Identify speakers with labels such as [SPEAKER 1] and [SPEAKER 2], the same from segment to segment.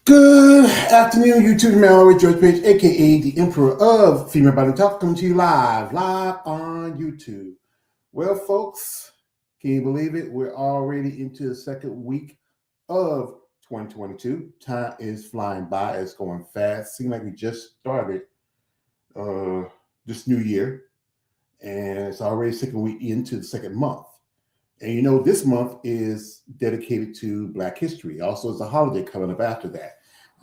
[SPEAKER 1] Good afternoon, YouTube. Mallory George Page, aka the Emperor of Female Body Talk, coming to you live on YouTube. Well, folks, can you believe it? We're already into the second week of 2022. Time is flying by. It's going fast. Seems like we just started this new year, and it's already second week into the second month. And you know, this month is dedicated to Black History. Also, it's a holiday coming up after that.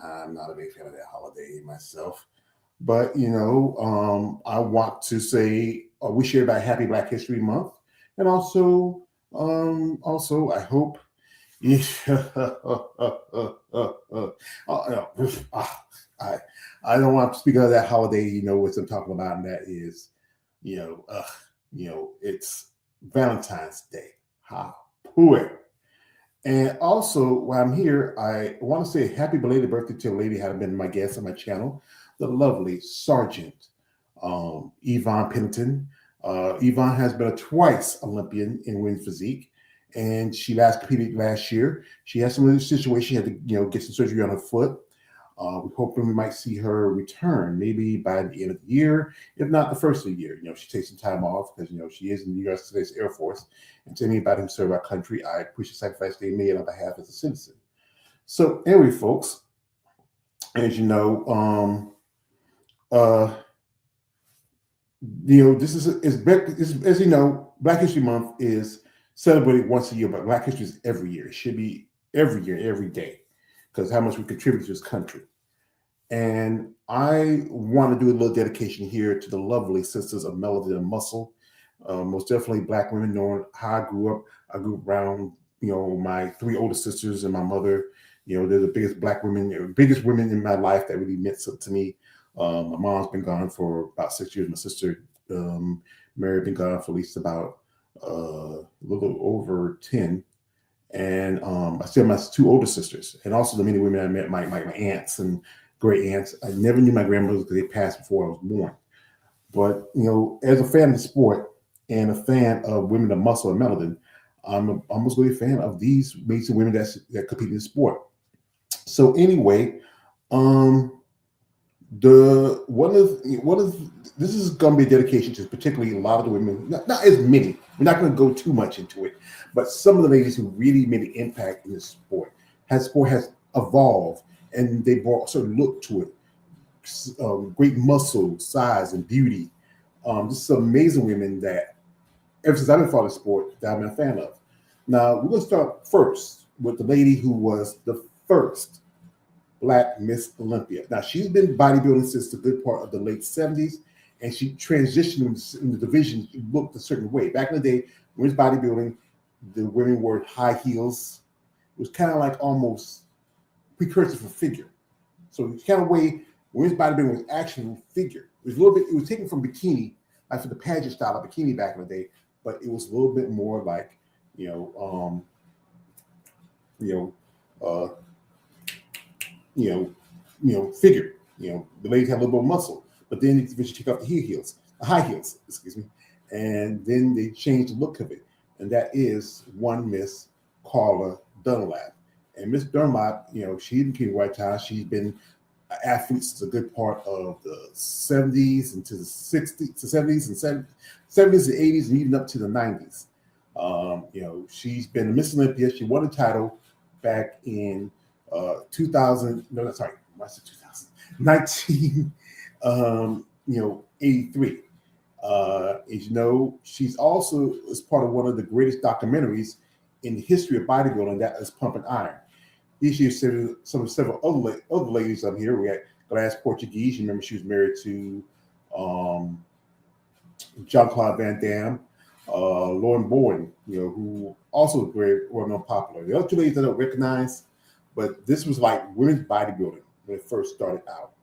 [SPEAKER 1] I'm not a big fan of that holiday myself. But, I want to say wish everybody happy Black History Month. And also, I hope. I, I don't want to speak of that holiday, what I'm talking about, and that is, it's Valentine's Day. How poor. And also, while I'm here, I want to say happy belated birthday to a lady who had been my guest on my channel, the lovely Sergeant Yvonne Pennington. Yvonne has been a twice Olympian in women's physique, and she last competed last year. She had some other situation; she had to, get some surgery on her foot. We're hoping we might see her return maybe by the end of the year, if not the first of the year. She takes some time off because, she is in the United States Air Force. And to anybody who serve our country, I appreciate the sacrifice they made on behalf as a citizen. So anyway, folks, as you know, this is as you know, Black History Month is celebrated once a year, but Black History is every year. It should be every year, every day, because how much we contribute to this country. And I want to do a little dedication here to the lovely sisters of Melody and Muscle. Most definitely Black women, knowing how I grew up. I grew up around, my three older sisters and my mother. They're the biggest Black women, biggest women in my life that really meant something to me. My mom's been gone for about 6 years. My sister, Mary, been gone for at least about a little over 10. And I still have my two older sisters, and also the many women I met, my aunts and great aunts. I never knew my grandmothers because they passed before I was born. But as a fan of the sport and a fan of women of muscle and melanin, I'm almost really a fan of these amazing women that compete in the sport. So anyway, this is going to be a dedication to particularly a lot of the women, not as many. We're not going to go too much into it, but some of the ladies who really made an impact in this sport. Sport has evolved, and they brought a certain look to it. Great muscle, size, and beauty. Just some amazing women that, ever since I've been following sport, that I've been a fan of. Now, we're going to start first with the lady who was the first Black Miss Olympia. Now, she's been bodybuilding since the good part of the late 70s, and she transitioned in the division, looked a certain way. Back in the day, women's bodybuilding, the women wore high heels. It was kind of like almost precursor for figure. So the kind of way women's bodybuilding was actually figure. It was a little bit, it was taken from bikini, like for the pageant style of bikini back in the day, but it was a little bit more like, figure. The ladies have a little bit of muscle, but then you take off the high heels, excuse me, and then they change the look of it, and that is one Miss Carla Dunlap. And Miss Dunlap, she didn't keep right time. She's been an athlete since a good part of the 70s into the 60s, the 70s and 70s and 80s, and even up to the 90s. She's been a Miss Olympia. She won a title back in 2000. No, sorry, I said 2000. 1983. As you know, she's also is part of one of the greatest documentaries in the history of bodybuilding, that is Pumping Iron. These years, several other ladies on here. We had Glass Portuguese. You remember she was married to Jean-Claude Van Damme. Lauren Bowen, who also very well known, popular. The other two ladies I don't recognize, but this was like women's bodybuilding when it first started out.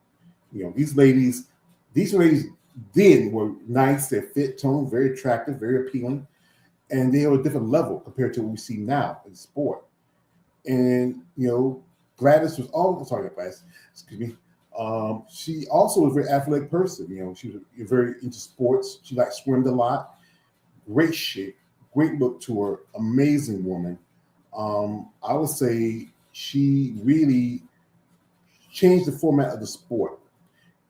[SPEAKER 1] These ladies then were nice. They're fit, toned, very attractive, very appealing, and they are a different level compared to what we see now in sport. And Gladys was Gladys, excuse me. She also was a very athletic person. She was very into sports. She liked swimming a lot. Great shape, great look to her, amazing woman. I would say she really changed the format of the sport.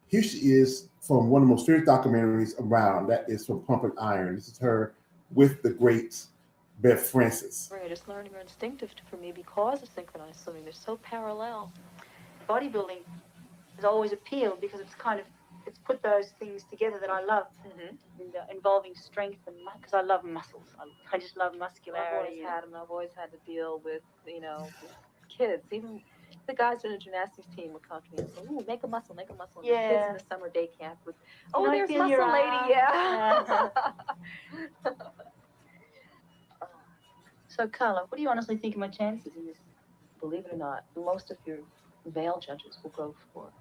[SPEAKER 1] Here she is from one of the most famous documentaries around. That is from Pump and Iron. This is her with the great Beth Francis.
[SPEAKER 2] Greatest learning are instinctive for me because of synchronized swimming. They're so parallel. Bodybuilding has always appealed because it's put those things together that I love, involving strength and because I love muscles. I just love muscularity.
[SPEAKER 3] I've always had to deal with, kids. Even the guys in the gymnastics team would come to me and say, "Ooh, make a muscle, make a muscle." And the kids in the summer day camp would, "Oh, there's muscle lady, yeah."
[SPEAKER 2] So, Carla, what do you honestly think of my chances in this?
[SPEAKER 3] Believe it or not, most of your male judges will go for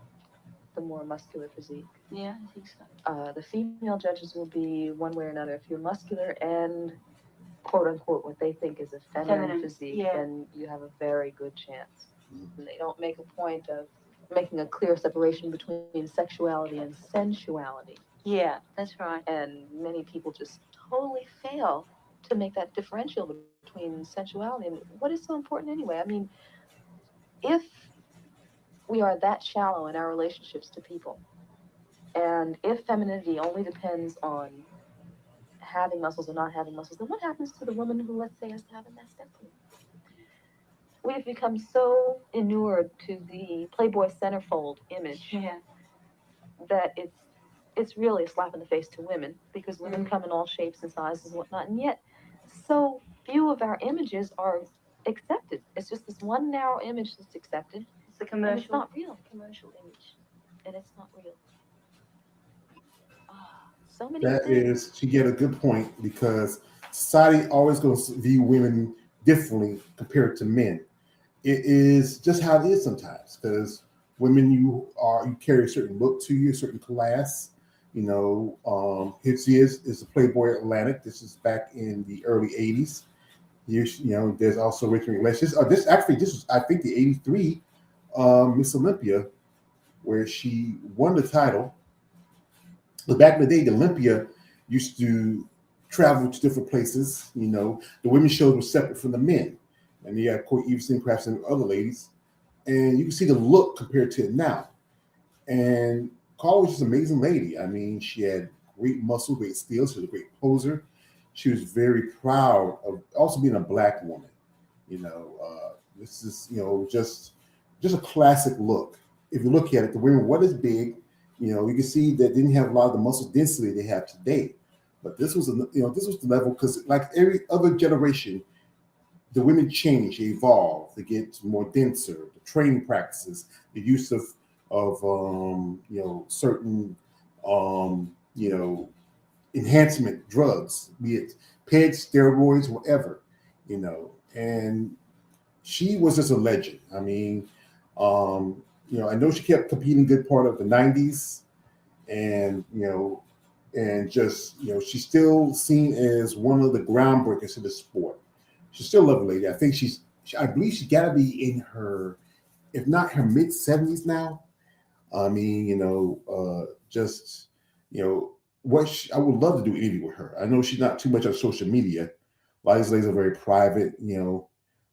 [SPEAKER 3] the more muscular physique.
[SPEAKER 2] Yeah, I think so.
[SPEAKER 3] The female judges will be one way or another. If you're muscular and quote unquote what they think is a feminine physique, then you have a very good chance. And they don't make a point of making a clear separation between sexuality and sensuality.
[SPEAKER 2] Yeah, that's right.
[SPEAKER 3] And many people just totally fail to make that differential between sensuality and what is so important anyway. I mean, if we are that shallow in our relationships to people, and if femininity only depends on having muscles or not having muscles, then what happens to the woman who, let's say, has to have a mastectomy? We've become so inured to the Playboy centerfold image that it's really a slap in the face to women, because women come in all shapes and sizes and whatnot, and yet so few of our images are accepted. It's just this one narrow image that's accepted.
[SPEAKER 2] It's a commercial.
[SPEAKER 3] And it's not real. Commercial image, and it's not real. So many
[SPEAKER 1] That
[SPEAKER 3] things.
[SPEAKER 1] is, she get a good point because society always going to view women differently compared to men. It is just how it is sometimes because women, you carry a certain look to you, a certain class. Here she is a Playboy Atlantic. This is back in the early '80s. There's also Richard Iglesias. This was I think the '83 Miss Olympia, where she won the title. But back in the day, the Olympia used to travel to different places. The women's shows were separate from the men. And you had Corey Everson, perhaps some other ladies. And you can see the look compared to it now. And Carla was just an amazing lady. I mean, she had great muscle, great steel. She was a great poser. She was very proud of also being a black woman. This is, just a classic look. If you look at it, the women, what is big, you can see that didn't have a lot of the muscle density they have today. But this was, this was the level because like every other generation, the women change, they evolve, they get more denser. The training practices, the use of certain enhancement drugs, be it PEDs, steroids, whatever, And she was just a legend. I mean, I know she kept competing good part of the '90s, and she's still seen as one of the groundbreakers of the sport. She's still a lovely lady. I think I believe she's got to be in her, if not her mid 70s now. I mean, I would love to do an interview with her. I know she's not too much on social media. A lot of these ladies are very private,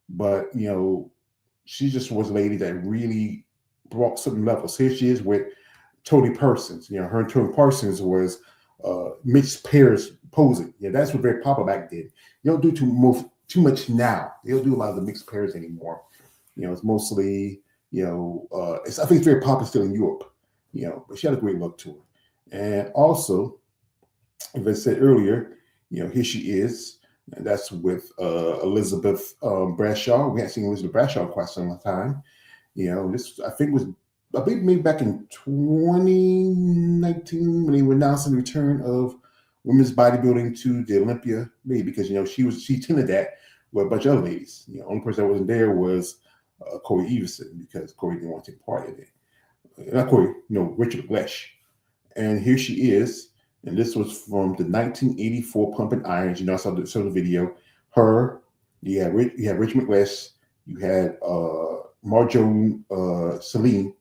[SPEAKER 1] but she just was a lady that really brought certain levels. Here she is with Tony Parsons. Her and Tony Parsons was mixed pairs posing. Yeah, that's what very popular back then. You don't do too much now. They don't do a lot of the mixed pairs anymore. It's mostly, I think it's very popular still in Europe, but she had a great look to her. And also, as I said earlier, here she is, and that's with Elizabeth Bradshaw. We haven't seen Elizabeth Bradshaw in quite some time. This I believe maybe back in 2019 when they were announcing the return of women's bodybuilding to the Olympia, maybe because she attended that with a bunch of other ladies. The only person that wasn't there was Corey Everson because Corey didn't want to take part in it. Not Corey, Richard Lesh. And here she is, and this was from the 1984 Pump and Irons. I saw the video. Her, you had Rich McLesh, you had Marjo Celine.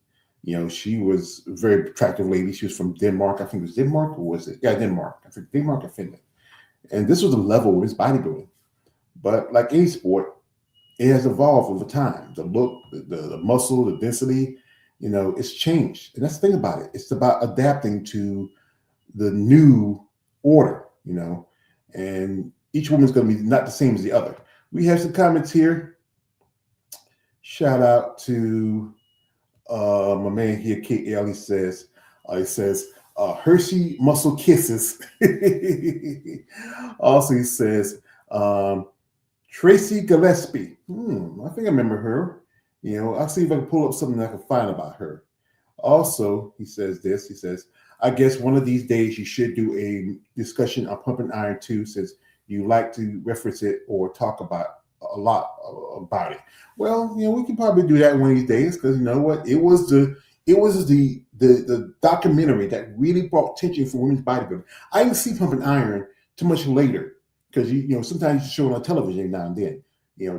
[SPEAKER 1] She was a very attractive lady. She was from Denmark. I think it was Denmark, or was it? Yeah, Denmark. I think Denmark or Finland. And this was the level of his bodybuilding. But like any sport, it has evolved over time. The look, the muscle, the density, it's changed. And that's the thing about it. It's about adapting to the new order, and each woman's going to be not the same as the other. We have some comments here. Shout out to my man here, Kate L. He says, Hershey muscle kisses. Also, he says, Tracy Gillespie. I think I remember her. I'll see if I can pull up something I can find about her. Also, he says this. He says, I guess one of these days you should do a discussion on pumping iron too, since you like to reference it or talk about a lot about it. Well, we can probably do that one of these days, because you know what? It was the documentary that really brought attention for women's bodybuilding. I didn't see pumping iron too much later, because sometimes you show it on television now and then.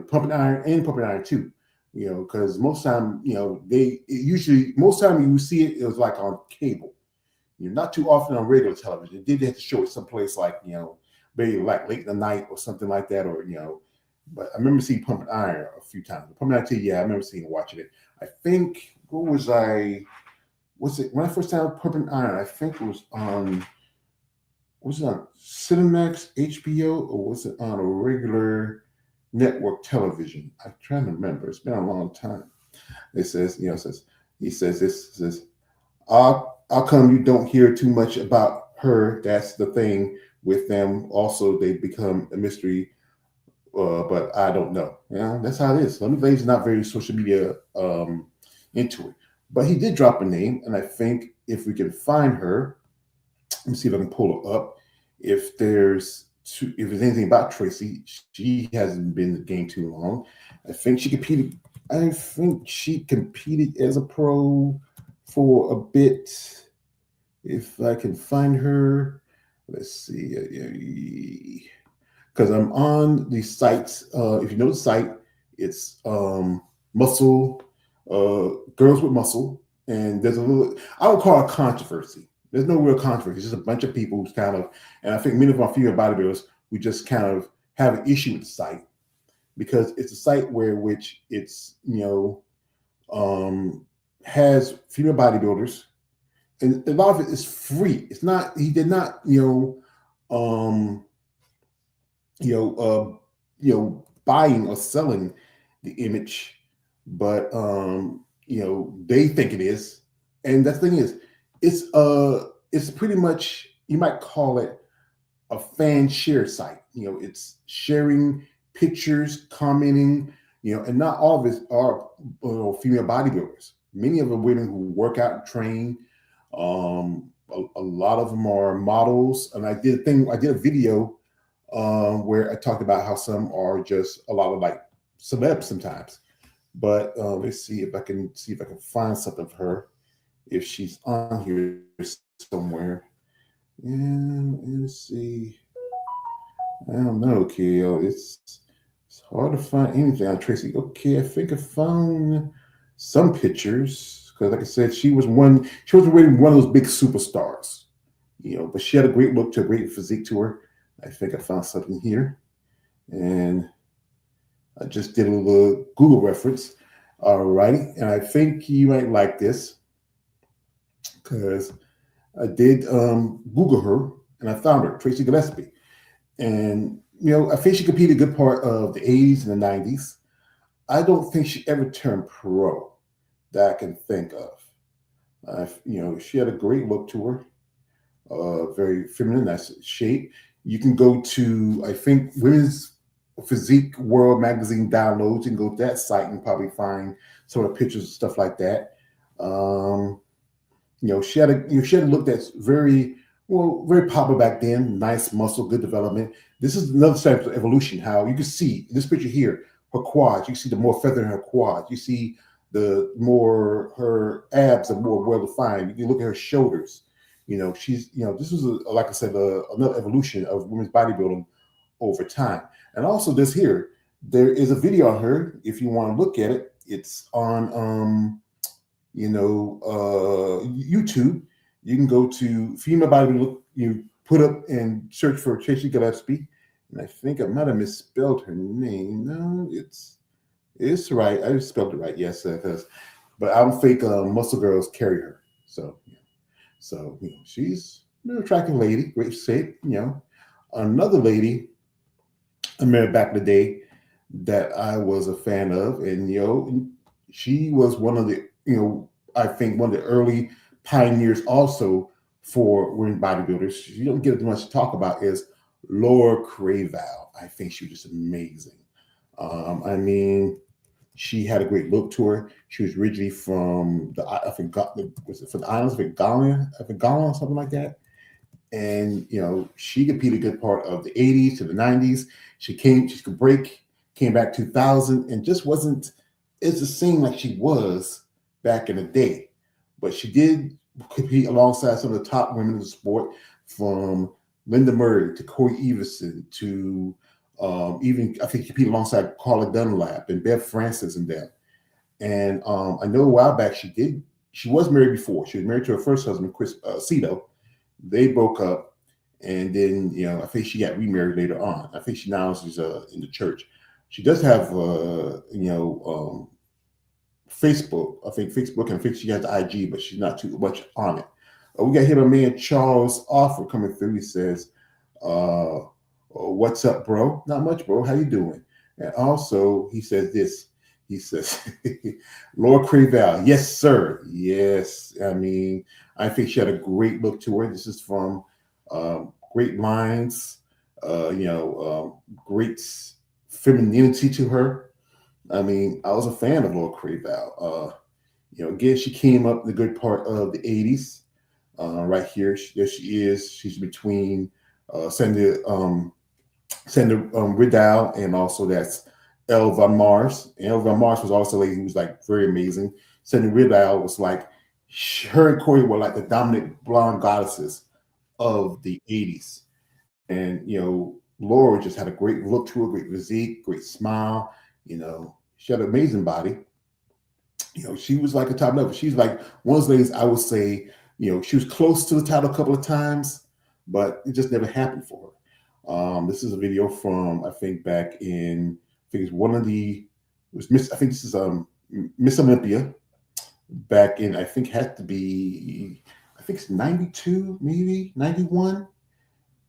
[SPEAKER 1] Pumping iron and pumping iron too. Because most time, most time you see it was like on cable. Not too often on regular television. They did have to show it someplace like, maybe like late in the night or something like that, or but I remember seeing Pumping Iron a few times. Pumping Iron, I remember watching it. I think, was it when I first started Pumping Iron? I think it was on Cinemax, HBO, or was it on a regular network television? I'm trying to remember. It's been a long time. It says, he says, how come you don't hear too much about her? That's the thing with them. Also, they become a mystery, but I don't know. That's how it is. Lady's not very social media into it. But he did drop a name, and I think if we can find her, let me see if I can pull her up. If there's anything about Tracy, she hasn't been in the game too long. I think she competed as a pro for a bit. If I can find her, let's see. Because I'm on the sites. If you know the site, it's Muscle, Girls with Muscle, and there's a little. I don't call it controversy. There's no real controversy. It's just a bunch of people who's kind of, and I think many of our female bodybuilders, we just kind of have an issue with the site, because it's a site which it's has female bodybuilders, and a lot of it is free. It's not. He did not buying or selling the image, but they think it is. And the thing is, it's pretty much, you might call it a fan share site. It's sharing pictures, commenting, and not all of it are female bodybuilders. Many of the women who work out and train, a lot of them are models. And I did a video where I talked about how some are just a lot of like celebs sometimes. But let's see if I can find something of her, if she's on here somewhere. And let's see. I don't know, Kale. It's hard to find anything on Tracy. Okay, I think I found some pictures, because like I said, she was already one of those big superstars. But she had a great look to a great physique to her. I think I found something here. And I just did a little Google reference. All righty. And I think you might like this, because I did Google her and I found her, Tracy Gillespie. And, I think she competed a good part of the 80s and the 90s. I don't think she ever turned pro that I can think of. She had a great look to her, very feminine, nice shape. You can go to, I think, Women's Physique World Magazine downloads. You can go to that site and probably find some of the pictures and stuff like that. She had a look that's very popular back then. Nice muscle, good development. This is another type of evolution. How you can see this picture here, her quads. You see the more feather in her quads. You see the more her abs are more well defined. You can look at her shoulders. She's this is like I said, another evolution of women's bodybuilding over time. And also there is a video on her. If you want to look at it, it's on YouTube. You can go to female bodybuilding. You put up and search for Tracy Gillespie, and I think I might have misspelled her name. No, it's right. I spelled it right. Yes, because but I don't think muscle girls carry her. So she's an attractive lady, great shape. Another lady I met back in the day that I was a fan of, and she was one of the I think one of the early pioneers also for women bodybuilders. You don't get as much to talk about is Laura Craval. I think she was just amazing. I mean, she had a great look to her. She was originally from I think was it from the islands of Ghana or something like that. And she competed a good part of the 80s to the 90s. She could break, came back 2000, and just wasn't it's the same like she was back in the day. But she did compete alongside some of the top women in the sport, from Linda Murray to Corey Everson to even I think she competed alongside Carla Dunlap and Bev Francis and them. And I know a while back she was married before. She was married to her first husband, Chris Cito. They broke up, and then I think she got remarried later on. I think she's in the church. She does have Facebook. I think Facebook, and I think she has IG, but she's not too much on it. We got here my man Charles Offer coming through. He says, "What's up, bro? Not much, bro. How you doing?" And also he says this. He says, Laura Craval, yes, sir. Yes. I mean, I think she had a great look to her. This is from great lines, great femininity to her. I mean, I was a fan of Laura Craval. Again, she came up in the good part of the 80s. Right here, there she is. She's between Sandra Riddell, and also that's Elva Mars. And Elva Mars was also a lady who was like very amazing. Sandra Riddell was like, her and Corey were like the dominant blonde goddesses of the 80s. And, Laura just had a great look to her, great physique, great smile. She had an amazing body. She was like a top level. She's like one of those ladies I would say, she was close to the title a couple of times, but it just never happened for her. This is a video from, I think back in, I think it's one of the, it was Miss, I think this is Miss Olympia back in, I think had to be, I think it's 92, maybe 91.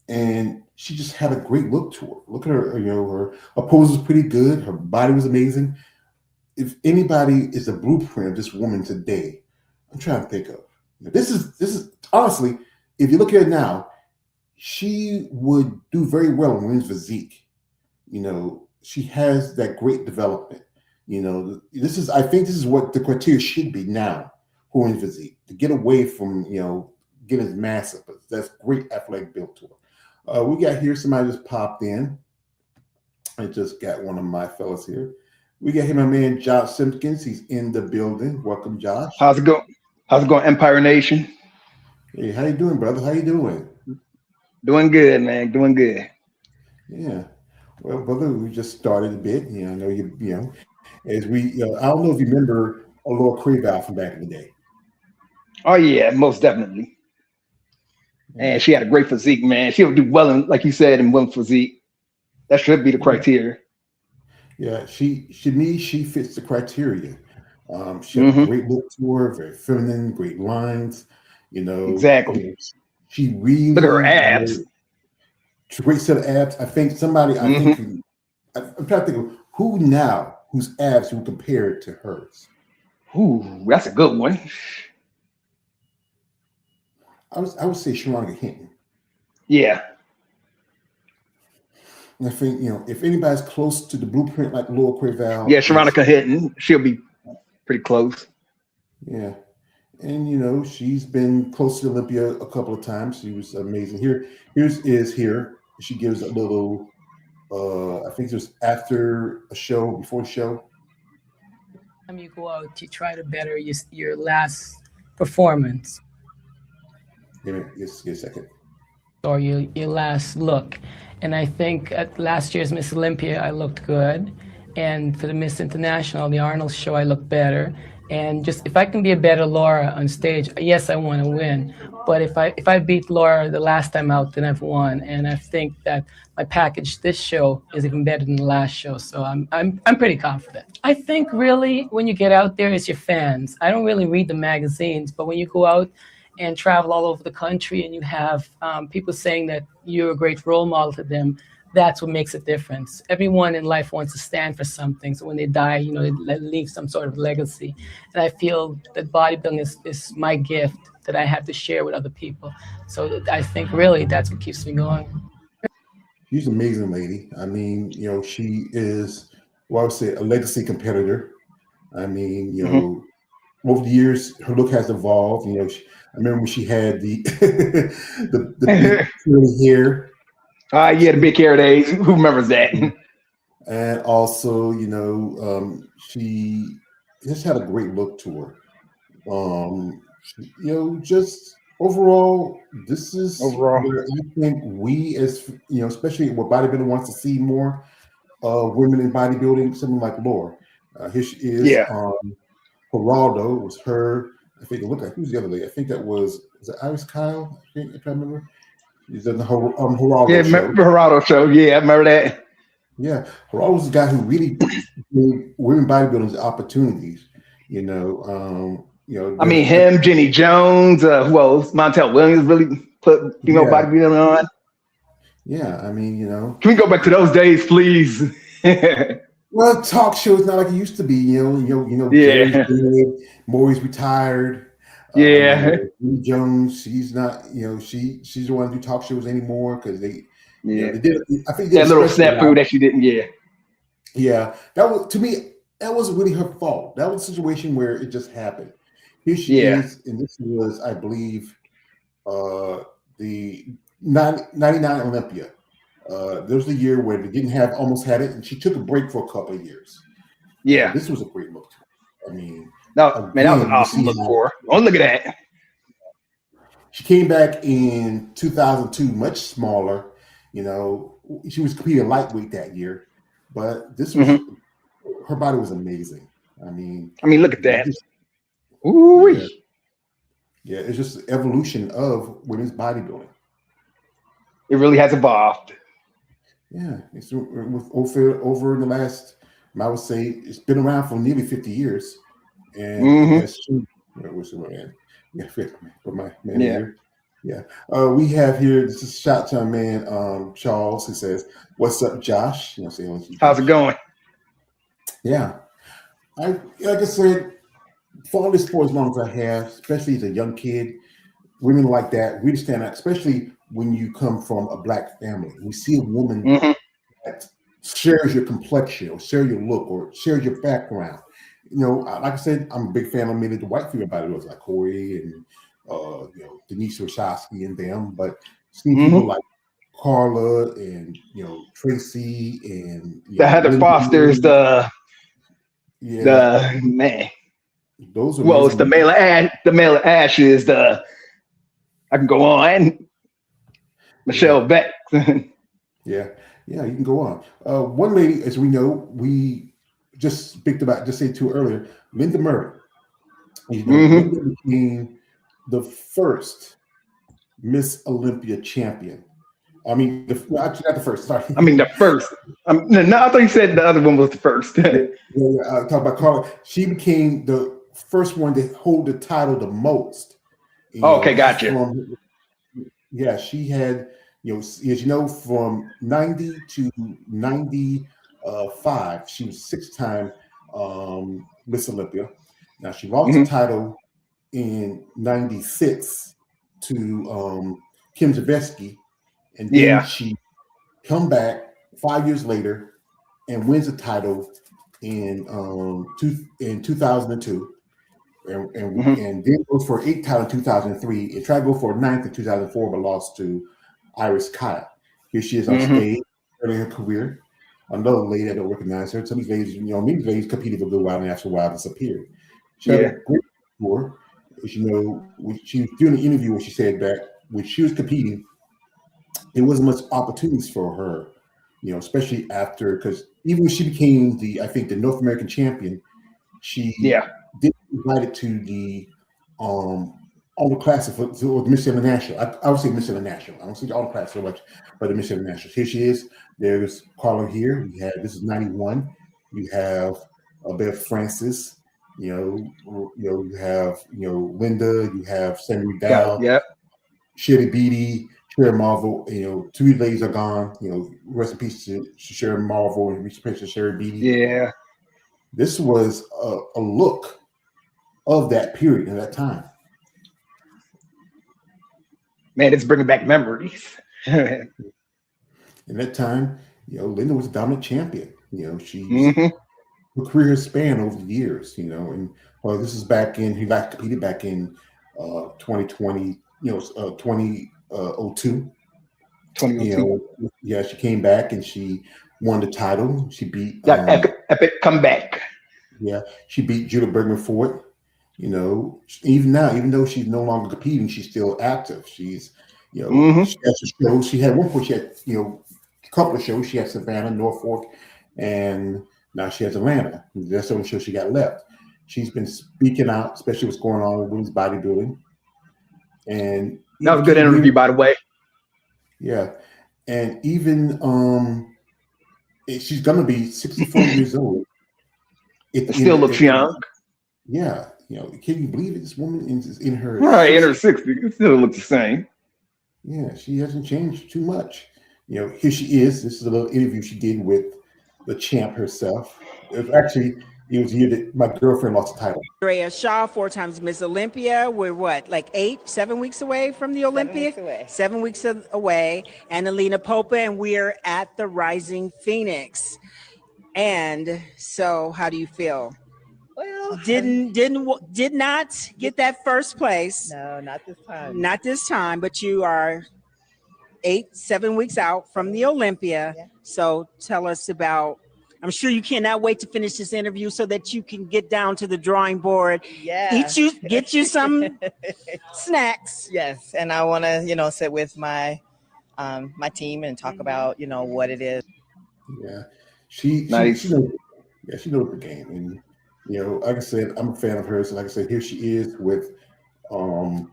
[SPEAKER 1] And she just had a great look to her. Look at her, her pose was pretty good. Her body was amazing. If anybody is a blueprint of this woman today, I'm trying to think of. This is honestly, if you look at her now, she would do very well in women's physique. She has that great development. I think this is what the criteria should be now for women's physique, to get away from, getting as massive, but that's great athletic build to her. We got here, somebody just popped in. I just got one of my fellas here. We got here, my man Josh Simpkins. He's in the building. Welcome, Josh.
[SPEAKER 4] How's it going? How's it going, Empire Nation?
[SPEAKER 1] Hey, how you doing, brother? How you doing?
[SPEAKER 4] Doing good, man. Doing good.
[SPEAKER 1] Yeah. Well, brother, we just started a bit. I know as we, I don't know if you remember Laura Craval from back in the day.
[SPEAKER 4] Oh yeah, most definitely. And she had a great physique, man. She would do well in, like you said, in women's physique. That should be the criteria.
[SPEAKER 1] Yeah, she fits the criteria. She had a great look to her, very feminine, great lines.
[SPEAKER 4] Exactly.
[SPEAKER 1] She really
[SPEAKER 4] look at her abs.
[SPEAKER 1] Great set of abs. I think somebody. I'm trying to think of whose abs would compare it to hers.
[SPEAKER 4] Ooh, that's a good one.
[SPEAKER 1] I would say Sharonda Hinton.
[SPEAKER 4] Yeah.
[SPEAKER 1] I think if anybody's close to the blueprint like Laura Craval.
[SPEAKER 4] Yeah, Sharonda Hinton. She'll be pretty close.
[SPEAKER 1] Yeah. And she's been close to Olympia a couple of times. She was amazing. Here. She gives a little I think it was after a show, before the show.
[SPEAKER 5] You go out to try to better your last performance.
[SPEAKER 1] Give me a second.
[SPEAKER 5] Or your last look. And I think at last year's Miss Olympia, I looked good. And for the Miss International, the Arnold show, I looked better. And just if I can be a better Laura on stage, yes, I want to win. But if I beat Laura the last time out, then I've won. And I think that my package this show is even better than the last show. So I'm pretty confident. I think really when you get out there, it's your fans. I don't really read the magazines, but when you go out and travel all over the country and you have people saying that you're a great role model to them, that's what makes a difference. Everyone in life wants to stand for something. So when they die, you know, they leave some sort of legacy. And I feel that bodybuilding is my gift that I have to share with other people. So I think really that's what keeps me going.
[SPEAKER 1] She's an amazing lady. I mean, you know, she is, well, I would say, a legacy competitor. I mean, you
[SPEAKER 4] Mhm.
[SPEAKER 1] know, over the years, her look has evolved. You know, I remember when she had the the big curly hair,
[SPEAKER 4] Yeah, the big hair days. Who remembers that?
[SPEAKER 1] and also, you know, she just had a great look to her. You know, just overall, this is
[SPEAKER 4] Overall.
[SPEAKER 1] where I think we, as you know, especially what bodybuilding wants to see more women in bodybuilding, something like Laura. Here she is.
[SPEAKER 4] Yeah.
[SPEAKER 1] Geraldo was her. I think it looked like who's the other lady? I think that was it Iris Kyle? I think if I remember. She's in the
[SPEAKER 4] Yeah,
[SPEAKER 1] Geraldo show.
[SPEAKER 4] Geraldo show. Yeah, I remember that.
[SPEAKER 1] Yeah, Geraldo was the guy who really gave women bodybuilders opportunities. You know,
[SPEAKER 4] I mean, him, Jenny Jones, who else? Montel Williams really put female
[SPEAKER 1] yeah,
[SPEAKER 4] bodybuilding on.
[SPEAKER 1] yeah. I mean, you know,
[SPEAKER 4] Can we go back to those days, please?
[SPEAKER 1] well, talk shows not like it used to be. Jerry's
[SPEAKER 4] Yeah.
[SPEAKER 1] dead, Maury's retired.
[SPEAKER 4] Yeah.
[SPEAKER 1] Jenny Jones, she's not. She's the one who do talk shows anymore because
[SPEAKER 4] Yeah.
[SPEAKER 1] they did. I think they
[SPEAKER 4] That
[SPEAKER 1] did
[SPEAKER 4] little
[SPEAKER 1] a special
[SPEAKER 4] snafu that she didn't. Yeah.
[SPEAKER 1] Yeah, that was to me. That wasn't really her fault. That was a situation where it just happened. Here she
[SPEAKER 4] Yeah.
[SPEAKER 1] is, and this was, I believe, the 99 Olympia. There was a year where they didn't have, almost had it, and she took a break for a couple of years.
[SPEAKER 4] Yeah.
[SPEAKER 1] This was a great look. I mean,
[SPEAKER 4] No, man, that was an
[SPEAKER 1] again,
[SPEAKER 4] awesome look for her. Oh, look at that.
[SPEAKER 1] she came back in 2002, much smaller. You know, she was competing lightweight that year, but this was her body was amazing. I mean,
[SPEAKER 4] look at that.
[SPEAKER 1] Yeah,
[SPEAKER 4] Ooh.
[SPEAKER 1] yeah, it's just the evolution of women's bodybuilding.
[SPEAKER 4] It really has evolved.
[SPEAKER 1] Yeah, it's over the last, I would say, it's been around for nearly 50 years, and it has changed. What's the man? Yeah, for my man here. Yeah, we have here. This is shout to our man Charles, who says, "What's up, Josh?" You know, saying,
[SPEAKER 4] How's it going?
[SPEAKER 1] Yeah, like I said, follow this sport as long as I have, especially as a young kid. Women like that really stand out, especially when you come from a black family. We see a woman that shares your complexion, or share your look, or share your background. You know, like I said, I'm a big fan of many of the white female bodybuilders like Corey and Denise Rashowski and them. But seeing people like Carla and Tracy and
[SPEAKER 4] The Heather
[SPEAKER 1] Linda,
[SPEAKER 4] Foster's, the man.
[SPEAKER 1] Those are
[SPEAKER 4] Well, it's the male Ash is the. I can go on. Michelle Beck.
[SPEAKER 1] Yeah, you can go on. One lady, as we know, we just speak about, just say to earlier, Linda Murray. Linda became the first Miss Olympia champion. I mean, actually not the first. Sorry.
[SPEAKER 4] I mean, the first. No, I thought you said the other one was the first.
[SPEAKER 1] Talk about Carla. She became the first one to hold the title the most.
[SPEAKER 4] Okay, gotcha.
[SPEAKER 1] She had, as you know, from 90 to 95, she was 6-time Miss Olympia. Now she lost the title in 96 to Kim Zavetsky, and then she come back 5 years later and wins the title in 2002. And then goes for 8th title in 2003, and tried to go for a 9th in 2004, but lost to Iris Kyle. Here she is on stage early in her career. Another lady I don't recognize her. Some of these ladies, many ladies competed for a good while, and after a while disappeared. She had a great tour. When she was doing an interview when she said that when she was competing, there wasn't much opportunities for her, especially after, because even when she became the North American champion, she did invited to the all the classes for the Miss International. I would say Miss International. I don't see all the classes so much, but the Miss International. Here she is. There's Carla here. We have this is 91. You have Beth Francis. You have Linda. You have Sammy Dow,
[SPEAKER 4] Yep.
[SPEAKER 1] Sherry Beatty, Sherry Marvel. Two ladies are gone. Rest in peace to Sherry Marvel and rest in peace to Sherry Beatty.
[SPEAKER 4] Yeah.
[SPEAKER 1] This was a look of that period and that time.
[SPEAKER 4] Man, it's bringing back memories.
[SPEAKER 1] In that time, Linda was a dominant champion. She's her career has spanned over the years. And this is back in he like competed back in 2020. 2002.
[SPEAKER 4] 2002.
[SPEAKER 1] Yeah, she came back and she won the title. She beat
[SPEAKER 4] epic comeback.
[SPEAKER 1] Yeah, she beat Judah Bergman Ford. Even now, even though she's no longer competing, she's still active. She's, she has a show. She had one point. She had, a couple of shows. She had Savannah, Norfolk, and now she has Atlanta. That's the only show she got left. She's been speaking out, especially what's going on with women's bodybuilding. And
[SPEAKER 4] that was a good interview, by the way.
[SPEAKER 1] Yeah, and even she's gonna be 64 years old.
[SPEAKER 4] It still looks young.
[SPEAKER 1] Yeah, can you believe it? This woman is in her
[SPEAKER 4] in her 60s. It still looks the same.
[SPEAKER 1] Yeah, she hasn't changed too much. Here she is. This is a little interview she did with the champ herself. It was the year that my girlfriend lost the title.
[SPEAKER 6] Andrea Shaw, 4 times Miss Olympia. We're what, like 7 weeks away from the Olympic? 7 weeks away. And Alina Popa, and we're at the Rising Phoenix. And so, how do you feel?
[SPEAKER 7] Well,
[SPEAKER 6] did not get that first place.
[SPEAKER 7] No, not this time.
[SPEAKER 6] Not this time, but you are 7 weeks out from the Olympia.
[SPEAKER 7] Yeah.
[SPEAKER 6] So tell us about, I'm sure you cannot wait to finish this interview so that you can get down to the drawing board.
[SPEAKER 7] Yeah.
[SPEAKER 6] Get you some snacks.
[SPEAKER 7] Yes. And I want to, sit with my my team and talk about, what it is.
[SPEAKER 1] Yeah. She knows the game. And like I said, I'm a fan of hers. And like I said, here she is with Michaela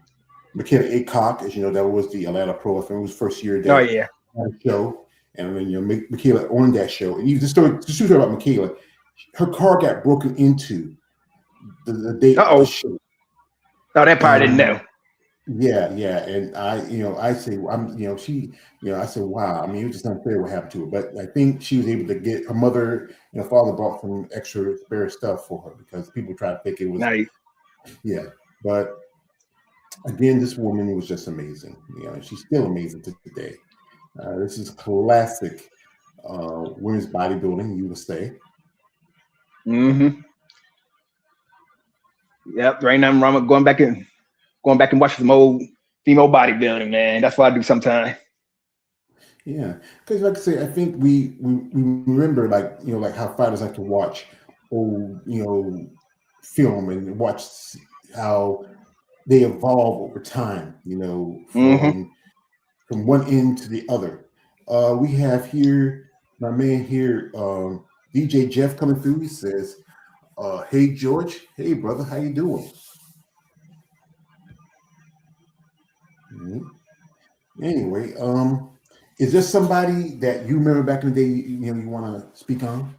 [SPEAKER 1] Aycock. As you know, that was the Atlanta Pro. I think it was first year that show. And then Michaela on that show. And just to about Michaela, her car got broken into the day of the show.
[SPEAKER 4] Oh, that part I didn't know.
[SPEAKER 1] Yeah, and I say, I said, wow. I mean, it was just unfair what happened to her. But I think she was able to get her mother and her father bought some extra spare stuff for her because people tried to think it was
[SPEAKER 4] nice.
[SPEAKER 1] Yeah, but again, this woman was just amazing. And she's still amazing to today. This is classic women's bodybuilding, you would say.
[SPEAKER 4] Yep, there ain't nothing wrong with going back and watching some old female bodybuilding, man. That's what I do sometimes.
[SPEAKER 1] Yeah, because like I say, I think we remember like how fighters like to watch old film and watch how they evolve over time. From one end to the other. We have here my man here, DJ Jeff coming through. He says, "Hey George, hey brother, how you doing?" Anyway, is there somebody that you remember back in the day you want to speak on?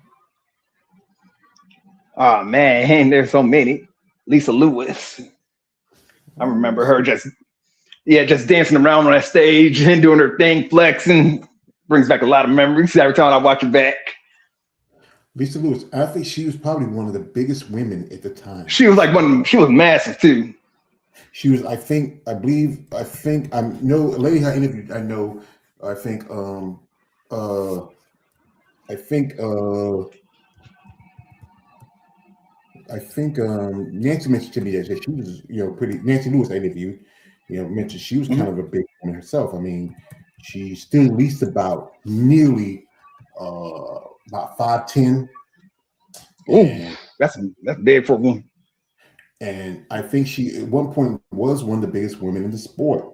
[SPEAKER 4] Oh man, there's so many. Lisa Lewis. I remember her just dancing around on that stage and doing her thing, flexing. Brings back a lot of memories every time I watch her back.
[SPEAKER 1] Lisa Lewis, I think she was probably one of the biggest women at the time.
[SPEAKER 4] She was she was massive too.
[SPEAKER 1] She was, I know a lady I interviewed, Nancy mentioned to me that she was, Nancy Lewis I interviewed, mentioned she was kind of a big woman herself. I mean, she still at least about 5'10".
[SPEAKER 4] Oh, that's big for a woman.
[SPEAKER 1] And I think she at one point was one of the biggest women in the sport.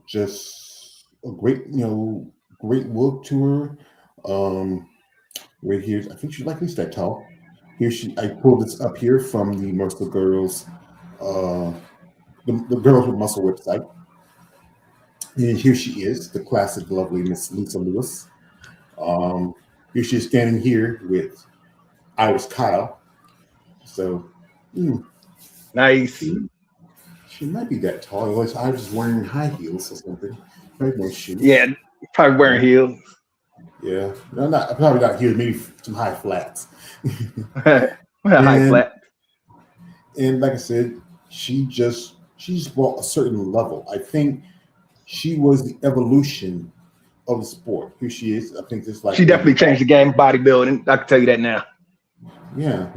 [SPEAKER 1] Just a great look to her. Right here, I think she's like at least that tall. I pulled this up here from the Muscle Girls, the Girls with Muscle website. And here she is, the classic, lovely Miss Lisa Lewis. Here she is standing here with Iris Kyle. So,
[SPEAKER 4] Nice.
[SPEAKER 1] she might be that tall. Unless Iris is wearing high heels or something. Maybe no shoes.
[SPEAKER 4] Yeah, probably wearing heels.
[SPEAKER 1] Yeah, no, probably not heels. Maybe some high flats.
[SPEAKER 4] High flat.
[SPEAKER 1] And like I said, she's brought a certain level. I think she was the evolution of the sport. Here she is. I think just like
[SPEAKER 4] She definitely changed the game of bodybuilding. I can tell you that now.
[SPEAKER 1] Yeah,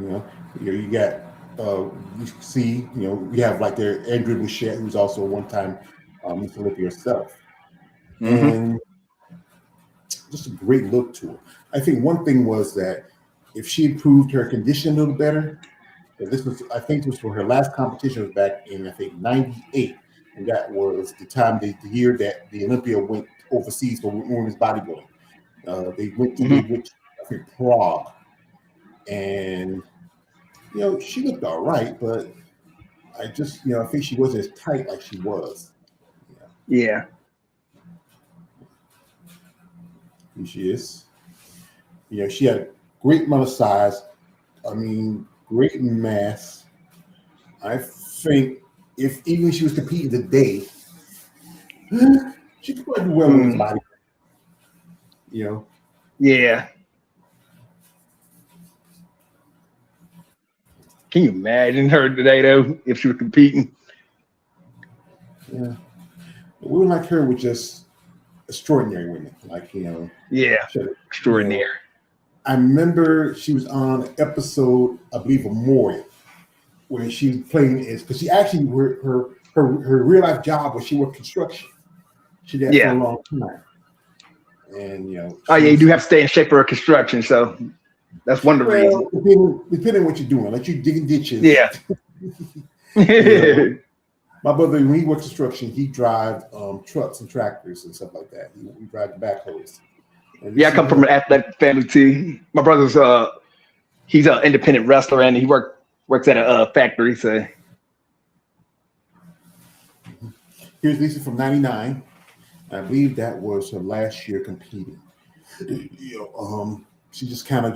[SPEAKER 1] you got you see, we have like there Andrew Bouchette, who's also one-time Miss Olympia herself, and just a great look to her. I think one thing was that if she improved her condition a little better, I think this was for her last competition was back in I think '98, and that was the time the year that the Olympia went overseas for women's bodybuilding. They went to I think Prague, and she looked all right, but I just I think she wasn't as tight like she was.
[SPEAKER 4] Yeah.
[SPEAKER 1] Here she is. She had a great amount of size. I mean, great mass. I think if even she was competing today, she could probably do well with his body.
[SPEAKER 4] Yeah. Can you imagine her today though if she was competing?
[SPEAKER 1] Yeah. Women like her were just extraordinary women. Like,
[SPEAKER 4] Yeah. Extraordinary.
[SPEAKER 1] I remember she was on an episode, I believe, of Maury, where she was playing because she actually her real life job was she worked construction. She did that for a long time. And
[SPEAKER 4] you do have to stay in shape for construction, so that's one of the reasons.
[SPEAKER 1] Depending on what you're doing, like you digging ditches.
[SPEAKER 4] Yeah.
[SPEAKER 1] My brother, when he worked construction, he drive trucks and tractors and stuff like that. He drive the backhoes.
[SPEAKER 4] I come from an athletic family too. My brother's he's an independent wrestler and he works at a factory. So
[SPEAKER 1] here's Lisa from '99. I believe that was her last year competing. She just kind of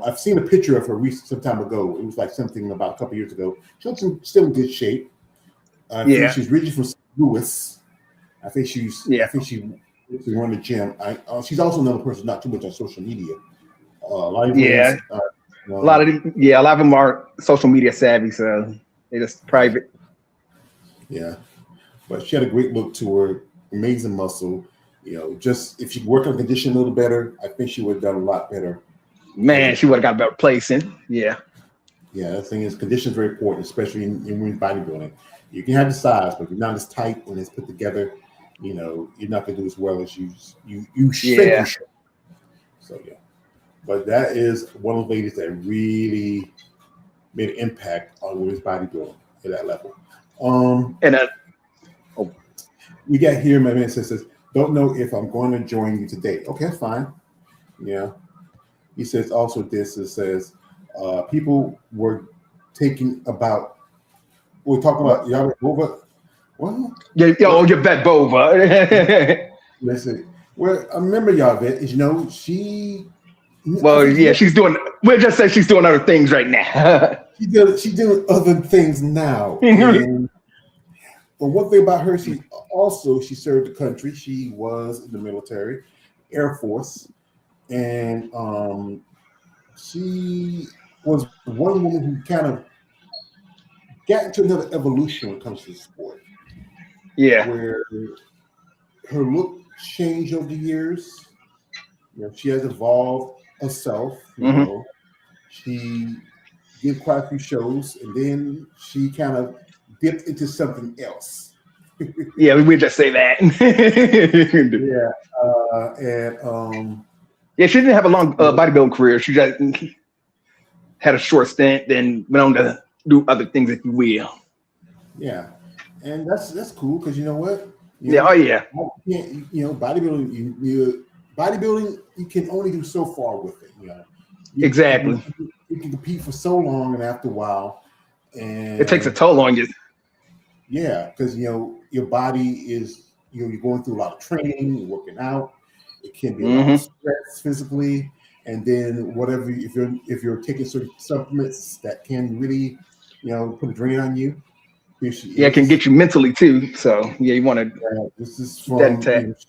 [SPEAKER 1] I've seen a picture of her some time ago. It was like something about a couple years ago. She looks still in good shape. I think she's originally from St. Louis. I think she run the gym. She's also another person not too much on social media. A lot of
[SPEAKER 4] them are social media savvy, so they're just private.
[SPEAKER 1] Yeah, but she had a great look to her, amazing muscle. Just if she could work on condition a little better, I think she would have done a lot better.
[SPEAKER 4] Man, she would have got a better placing. Yeah.
[SPEAKER 1] Yeah, the thing is, condition is very important, especially in women's bodybuilding. You can have the size, but if you're not as tight and as put together, you're not going to do as well as you should. So yeah, but that is one of the ladies that really made an impact on women's bodybuilding at that level. We got here, my man says, don't know if I'm going to join you today. Okay, that's fine. Yeah. He says also this, it says people were talking about Yahweh Bova. Well,
[SPEAKER 4] your bet Bova.
[SPEAKER 1] Listen, well, I remember Yahweh is she.
[SPEAKER 4] Well, yeah, she's doing. We'll just say she's doing other things right now.
[SPEAKER 1] She's doing other things now. But one thing about her, she served the country. She was in the military, Air Force, and she was one woman who kind of got into another evolution when it comes to the sport.
[SPEAKER 4] Yeah,
[SPEAKER 1] where her look changed over the years. She has evolved herself. She did quite a few shows, and then she kind of dipped into something else.
[SPEAKER 4] Yeah, we would just say that. Yeah, she didn't have a long bodybuilding career. She just had a short stint, then went on to do other things, if you will.
[SPEAKER 1] Yeah, and that's cool because you know what? Bodybuilding. Bodybuilding, you can only do so far with it.
[SPEAKER 4] Exactly.
[SPEAKER 1] You you can compete for so long, and after a while, and
[SPEAKER 4] It takes a toll on you.
[SPEAKER 1] yeah, because your body is you're going through a lot of training, you're working out. It can be a lot of stress physically, and then whatever if you're taking certain supplements that can really put a drain on you. Here she
[SPEAKER 4] Yeah, it can
[SPEAKER 1] is.
[SPEAKER 4] get you mentally too. So yeah, you want to
[SPEAKER 1] This is
[SPEAKER 4] keep that
[SPEAKER 1] from
[SPEAKER 4] intact.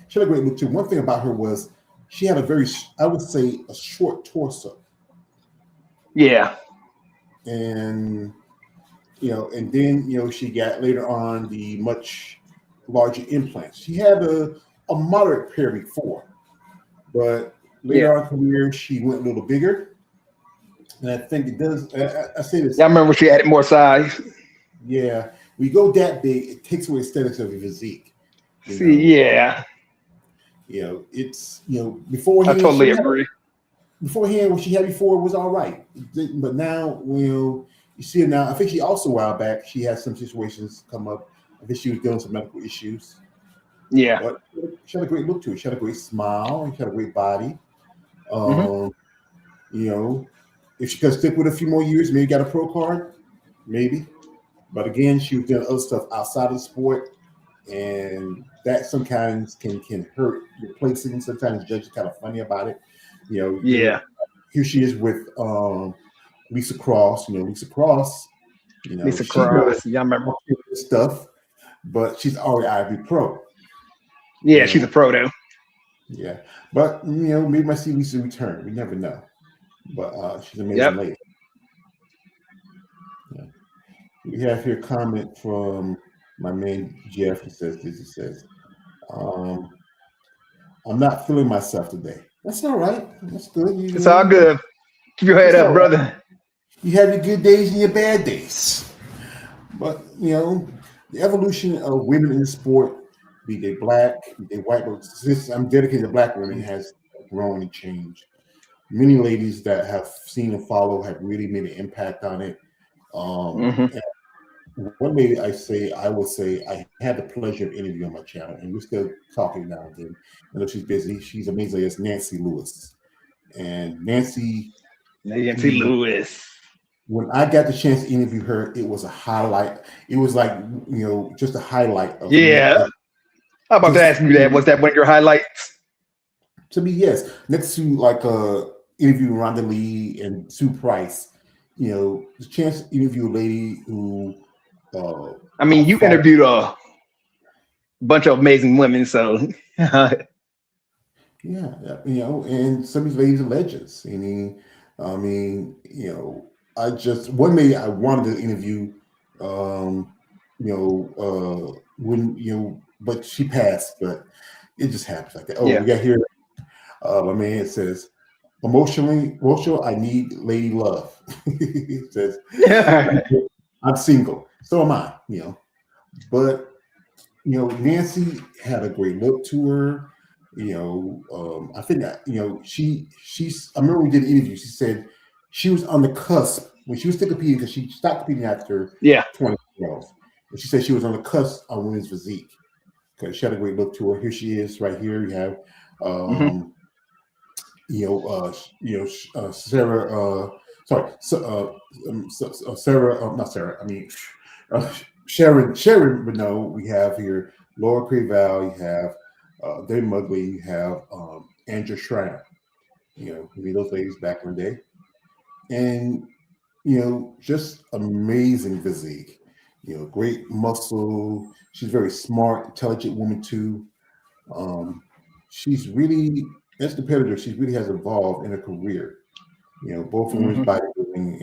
[SPEAKER 1] she had a great look too. One thing about her was she had a very I would say a short torso,
[SPEAKER 4] Yeah.
[SPEAKER 1] and and then she got later on the much larger implants. She had a moderate pair before, but later on in her career she went a little bigger, and I think it does. I say this.
[SPEAKER 4] Yeah, I remember she added more size.
[SPEAKER 1] Yeah, we go that big, it takes away aesthetics of your physique.
[SPEAKER 4] Yeah.
[SPEAKER 1] It's
[SPEAKER 4] I
[SPEAKER 1] beforehand.
[SPEAKER 4] totally agree.
[SPEAKER 1] Beforehand, what she had before was all right, but now you see it now. I think she also a while back she had some situations come up. I think she was dealing with some medical issues.
[SPEAKER 4] Yeah.
[SPEAKER 1] But she had a great look to her. She had a great smile. And she had a great body. If she could stick with it a few more years, maybe got a pro card, maybe. But again, she was doing other stuff outside of the sport, and that sometimes can hurt your placing. Sometimes judges are kind of funny about it.
[SPEAKER 4] Yeah.
[SPEAKER 1] Here she is with Lisa Cross. Lisa Cross.
[SPEAKER 4] Lisa
[SPEAKER 1] She knows
[SPEAKER 4] Cross. Yeah, I remember.
[SPEAKER 1] stuff, but she's already IB pro.
[SPEAKER 4] Yeah, she's a pro though.
[SPEAKER 1] Yeah, but maybe might see Lisa return. We never know. But she's an amazing lady. Yeah. We have here a comment from my man Jeff. He says, I'm not feeling myself today. That's all right. That's good.
[SPEAKER 4] It's all good. Keep your head up, brother.
[SPEAKER 1] Right. You have your good days and your bad days. But the evolution of women in the sport, be they black, be they white, but since I'm dedicated to black women, has grown and changed. Many ladies that have seen and followed have really made an impact on it. One lady I will say I had the pleasure of interviewing on my channel, and we're still talking now and then. I know she's busy. She's amazing. It's Nancy Lewis. And Nancy
[SPEAKER 4] Lewis.
[SPEAKER 1] When I got the chance to interview her, it was a highlight. It was like, just a highlight of
[SPEAKER 4] Yeah. I'm about to ask you that. Was that one of your highlights?
[SPEAKER 1] To me, yes. Next to like interviewing Rhonda Lee and Sue Price, the chance to interview a lady who
[SPEAKER 4] you interviewed a bunch of amazing women, so
[SPEAKER 1] yeah, and some of these ladies are legends. One lady I wanted to interview, but she passed, but it just happens like that. Oh, we got here. My man says, emotional, I need lady love. He says, I'm single, so am I, but Nancy had a great look to her. I think that, I remember we did an interview. She said she was on the cusp when she was still competing, because she stopped competing after 2012. And she said she was on the cusp on women's physique because she had a great look to her. Here she is, right here. You have, Sarah. Sarah. Not Sarah. I mean, Sharon. We know we have here Laura Creval. You have Dave Muggley. You have Andrew Schreier. We meet those ladies back in the day, and just amazing physique. Great muscle. She's very smart, intelligent woman too. She's really, as a competitor, she really has evolved in her career. Both in women's bodybuilding,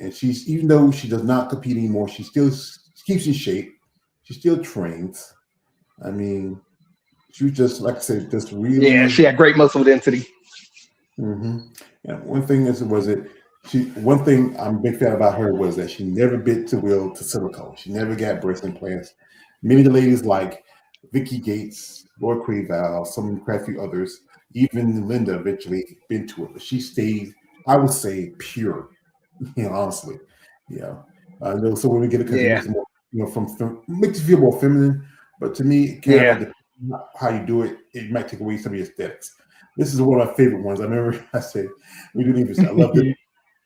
[SPEAKER 1] and she's, even though she does not compete anymore, she still keeps in shape. She still trains. I mean, she was just, like I said, just really.
[SPEAKER 4] Yeah, she had great muscle density.
[SPEAKER 1] And one thing one thing I'm a big fan about her was that she never bit to will to silicone. She never got breast implants. Many of the ladies like Vicky Gates, Laura Creval, quite a few others, even Linda eventually been to it, but she stayed, I would say, pure. Honestly, I know some women get it because it makes more, makes you feel more feminine. But to me, it kind of depends on how you do it. It might take away some of your aesthetics. This is one of my favorite ones. I remember I said, we didn't even. I love it.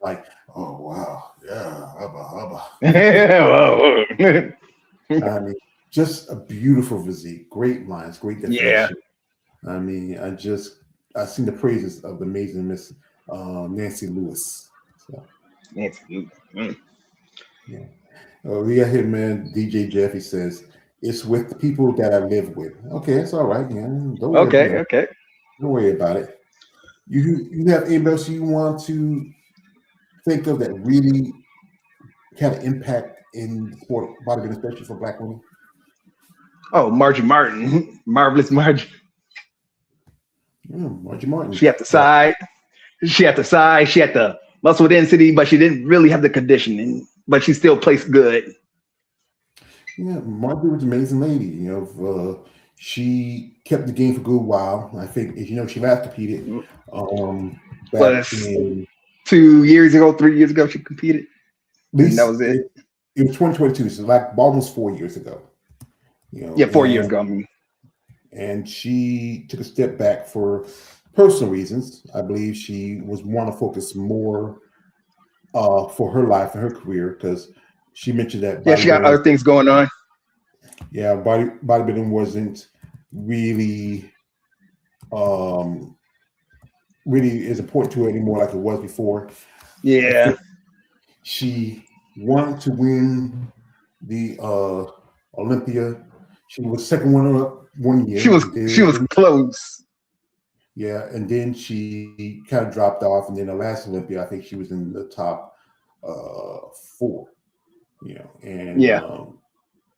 [SPEAKER 1] Like, oh wow, yeah,
[SPEAKER 4] Whoa.
[SPEAKER 1] I mean, just a beautiful physique, great lines, great
[SPEAKER 4] Yeah.
[SPEAKER 1] definition. I mean, I sing the praises of the amazing Miss Nancy Lewis. So yeah. We got here, man. DJ Jeff, he says it's with the people that I live with. Okay, that's all right. Yeah,
[SPEAKER 4] Okay. Okay.
[SPEAKER 1] don't worry about it. You have anybody else you want to think of that really kind of impact in sport bodybuilding, especially for Black women?
[SPEAKER 4] Oh, Margie Martin, marvelous Margie.
[SPEAKER 1] Yeah, Margie Martin.
[SPEAKER 4] She had the side. She had the size. She had the muscle density, but she didn't really have the conditioning. But she still placed good.
[SPEAKER 1] Yeah, Margie was an amazing lady. She kept the game for a good while. I think, she last competed back
[SPEAKER 4] Was
[SPEAKER 1] in
[SPEAKER 4] 2 years ago, 3 years ago, she competed.
[SPEAKER 1] at least
[SPEAKER 4] And that was it.
[SPEAKER 1] It was 2022, so like almost 4 years ago.
[SPEAKER 4] Yeah, 4 years ago. I mean.
[SPEAKER 1] And she took a step back for personal reasons. I believe she was want to focus more for her life and her career, because she mentioned that
[SPEAKER 4] Yeah, she got other things going on.
[SPEAKER 1] Yeah, bodybuilding wasn't really really as important to her anymore like it was before.
[SPEAKER 4] Yeah.
[SPEAKER 1] She wanted to win the Olympia. She was second runner up one year.
[SPEAKER 4] She was close.
[SPEAKER 1] Yeah, and then she kind of dropped off, and then the last Olympia, I think she was in the top 4. And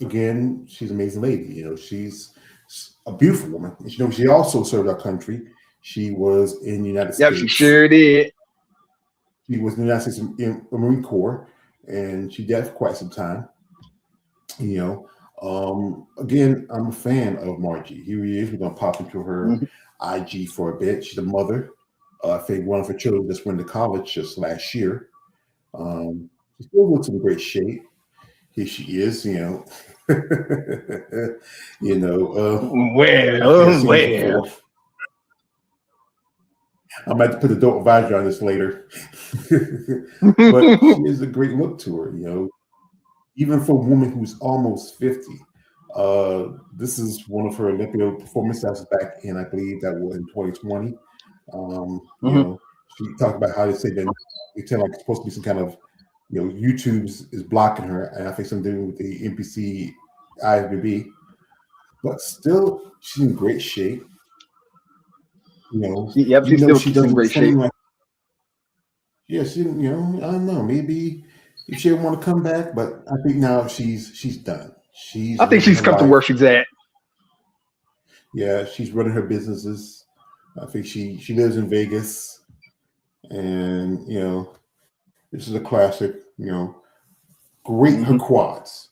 [SPEAKER 1] again, she's an amazing lady. She's a beautiful woman. She also served our country. She was in the United States.
[SPEAKER 4] Yeah, she sure did.
[SPEAKER 1] She was in the United States in the Marine Corps, and she did for quite some time. Again, I'm a fan of Margie. Here he is. We're gonna pop into her IG for a bit. She's a mother. I think one of her children just went to college just last year. She still looks in great shape. Here she is.
[SPEAKER 4] Well.
[SPEAKER 1] I might have to put adult advisory on this later. But she has a great look to her, even for a woman who's almost 50. This is one of her Olympia performances back in, I believe that was in 2020. She talked about how they say that it's like it's supposed to be some kind of, YouTube is blocking her, and I think something with the NPC IFBB. But still, she's in great shape.
[SPEAKER 4] She's still in great shape.
[SPEAKER 1] I don't know. Maybe if she want to come back, but I think now she's done.
[SPEAKER 4] I think she's come to where she's at.
[SPEAKER 1] Yeah, she's running her businesses. I think she lives in Vegas, and this is a classic. Great. Her quads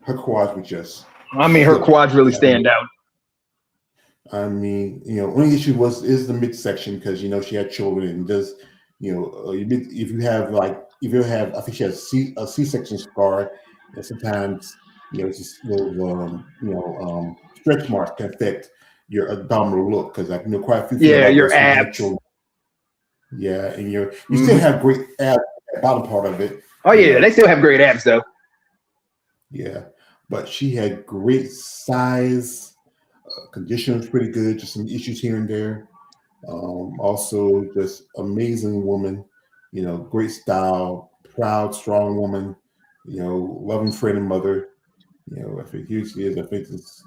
[SPEAKER 1] were just.
[SPEAKER 4] Her quads really stand out.
[SPEAKER 1] Only issue is the midsection, because she had children, and does if you have I think she has a C-section scar, and sometimes just little stretch marks can affect your abdominal look, because quite a few
[SPEAKER 4] your abs.
[SPEAKER 1] Yeah, and you still have great abs at the bottom part of it.
[SPEAKER 4] Oh yeah, they still have great abs though.
[SPEAKER 1] Yeah, but she had great size. Condition was pretty good, just some issues here and there. Also, just amazing woman, great style, proud, strong woman, loving friend and mother. I think here she is. I think this,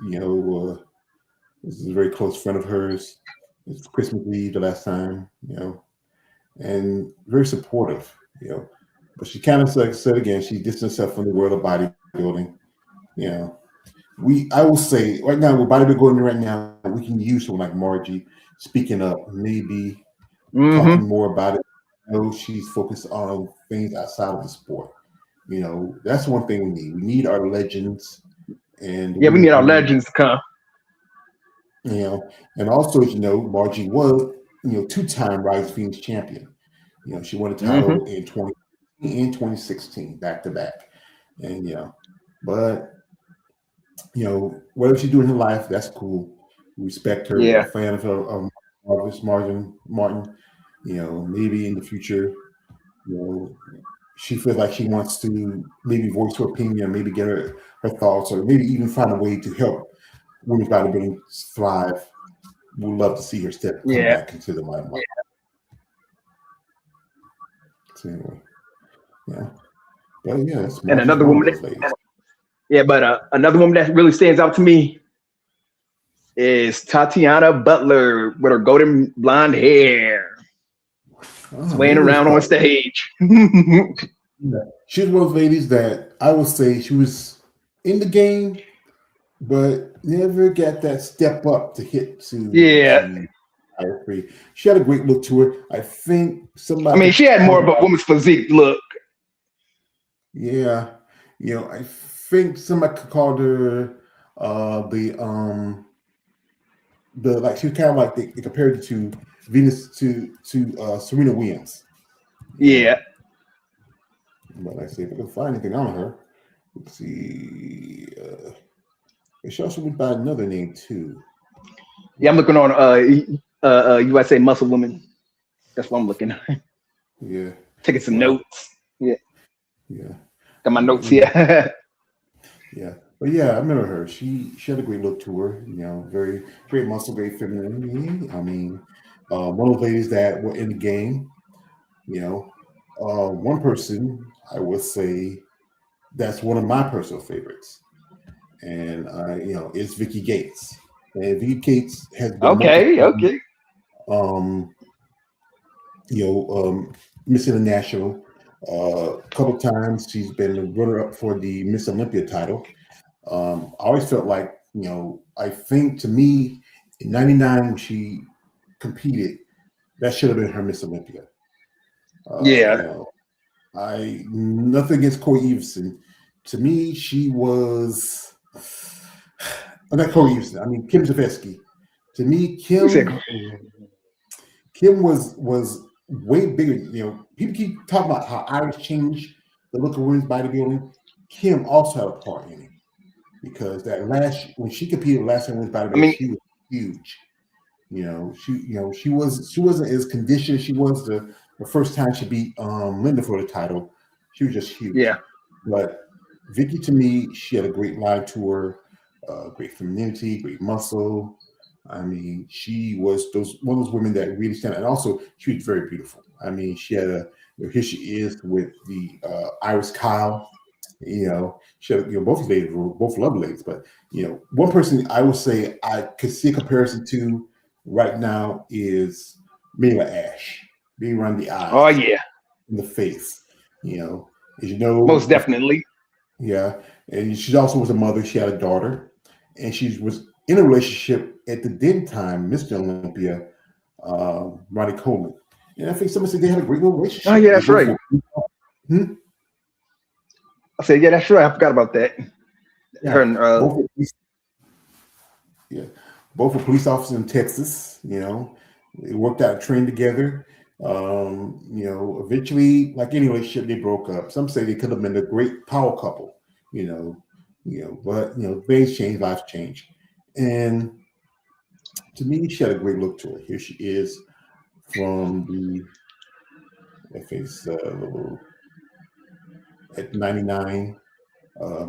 [SPEAKER 1] this is a very close friend of hers. It's Christmas Eve the last time, and very supportive, But she kind of, like I said again, she distanced herself from the world of bodybuilding, I will say right now with bodybuilding right now, we can use someone like Margie speaking up, maybe talking more about it. She's focused on things outside of the sport. That's one thing we need. We need our legends, and
[SPEAKER 4] we need our legends to come.
[SPEAKER 1] And also, Margie was 2-time Rising Phoenix champion. She won a title in 2016 back to back, and but. Whatever she's doing in her life, that's cool. We respect her.
[SPEAKER 4] Yeah.
[SPEAKER 1] We're a fan of her. Marvelous Martin. Maybe in the future, you know, she feels like she wants to maybe voice her opinion, maybe get her thoughts, or maybe even find a way to help women's bodybuilding thrive. We'd love to see her come
[SPEAKER 4] Yeah.
[SPEAKER 1] back into the limelight. So anyway, yeah. But yeah, it's
[SPEAKER 4] And
[SPEAKER 1] Martin's
[SPEAKER 4] another
[SPEAKER 1] one of
[SPEAKER 4] woman,
[SPEAKER 1] those ladies.
[SPEAKER 4] but another woman that really stands out to me is Tatiana Butler with her golden blonde hair, swaying
[SPEAKER 1] Maybe
[SPEAKER 4] around on stage.
[SPEAKER 1] yeah. She's one of those ladies that I would say she was in the game, but never got that step up to hit
[SPEAKER 4] Yeah.
[SPEAKER 1] to higher free. She had a great look to her. I think
[SPEAKER 4] I
[SPEAKER 1] somebody
[SPEAKER 4] mean, she had more of a woman's physique look.
[SPEAKER 1] yeah. I think somebody called her like she was kind of like they compared it to Venus to Serena Williams.
[SPEAKER 4] Yeah.
[SPEAKER 1] But like I say, if I can find anything on her, let's see. She also went by another name too.
[SPEAKER 4] Yeah, I'm looking on USA Muscle Woman. That's what I'm looking at.
[SPEAKER 1] Yeah.
[SPEAKER 4] Taking some notes. Yeah.
[SPEAKER 1] Yeah.
[SPEAKER 4] Got my notes here.
[SPEAKER 1] Yeah. But yeah, I remember her. She had a great look to her, very great muscle, very feminine. I mean, one of the ladies that were in the game, one person I would say that's one of my personal favorites. And is Vicky Gates. And Vicky Gates has been
[SPEAKER 4] Okay.
[SPEAKER 1] Miss International. A couple times she's been the runner-up for the Miss Olympia title. I always felt like, I think to me in '99 when she competed, that should have been her Miss Olympia.
[SPEAKER 4] Yeah.
[SPEAKER 1] I nothing against Corey Everson. To me, she was not Corey Everson. I mean Kim Zavetsky. To me, Kim was way bigger. People keep talking about how Irish changed the look of women's bodybuilding. Kim also had a part in it because when she competed last in women's bodybuilding, she was huge. She wasn't as conditioned as she was the first time she beat Linda for the title. She was just huge.
[SPEAKER 4] Yeah.
[SPEAKER 1] But Vicky, to me, she had a great line to her, great femininity, great muscle. I mean, she was one of those women that really stand out. And also, she was very beautiful. I mean, she had here she is with the Iris Kyle. She had, both ladies were both lovely ladies. But, one person I would say I could see a comparison to right now is Mila Ash, being around the eyes.
[SPEAKER 4] Oh, yeah.
[SPEAKER 1] In the face.
[SPEAKER 4] Most definitely.
[SPEAKER 1] Yeah. And she also was a mother. She had a daughter. And she was in a relationship at the then time, Mr. Olympia, Ronnie Coleman. And I think someone said they had a great relationship.
[SPEAKER 4] Oh, yeah, that's right. I said, yeah, that's right. I forgot about that.
[SPEAKER 1] Yeah.
[SPEAKER 4] Her and,
[SPEAKER 1] both were police officers in Texas. They worked out a train together. Eventually, like any relationship, they broke up. Some say they could have been a great power couple. But things change, lives change. And to me, she had a great look to her. Here she is from at 99,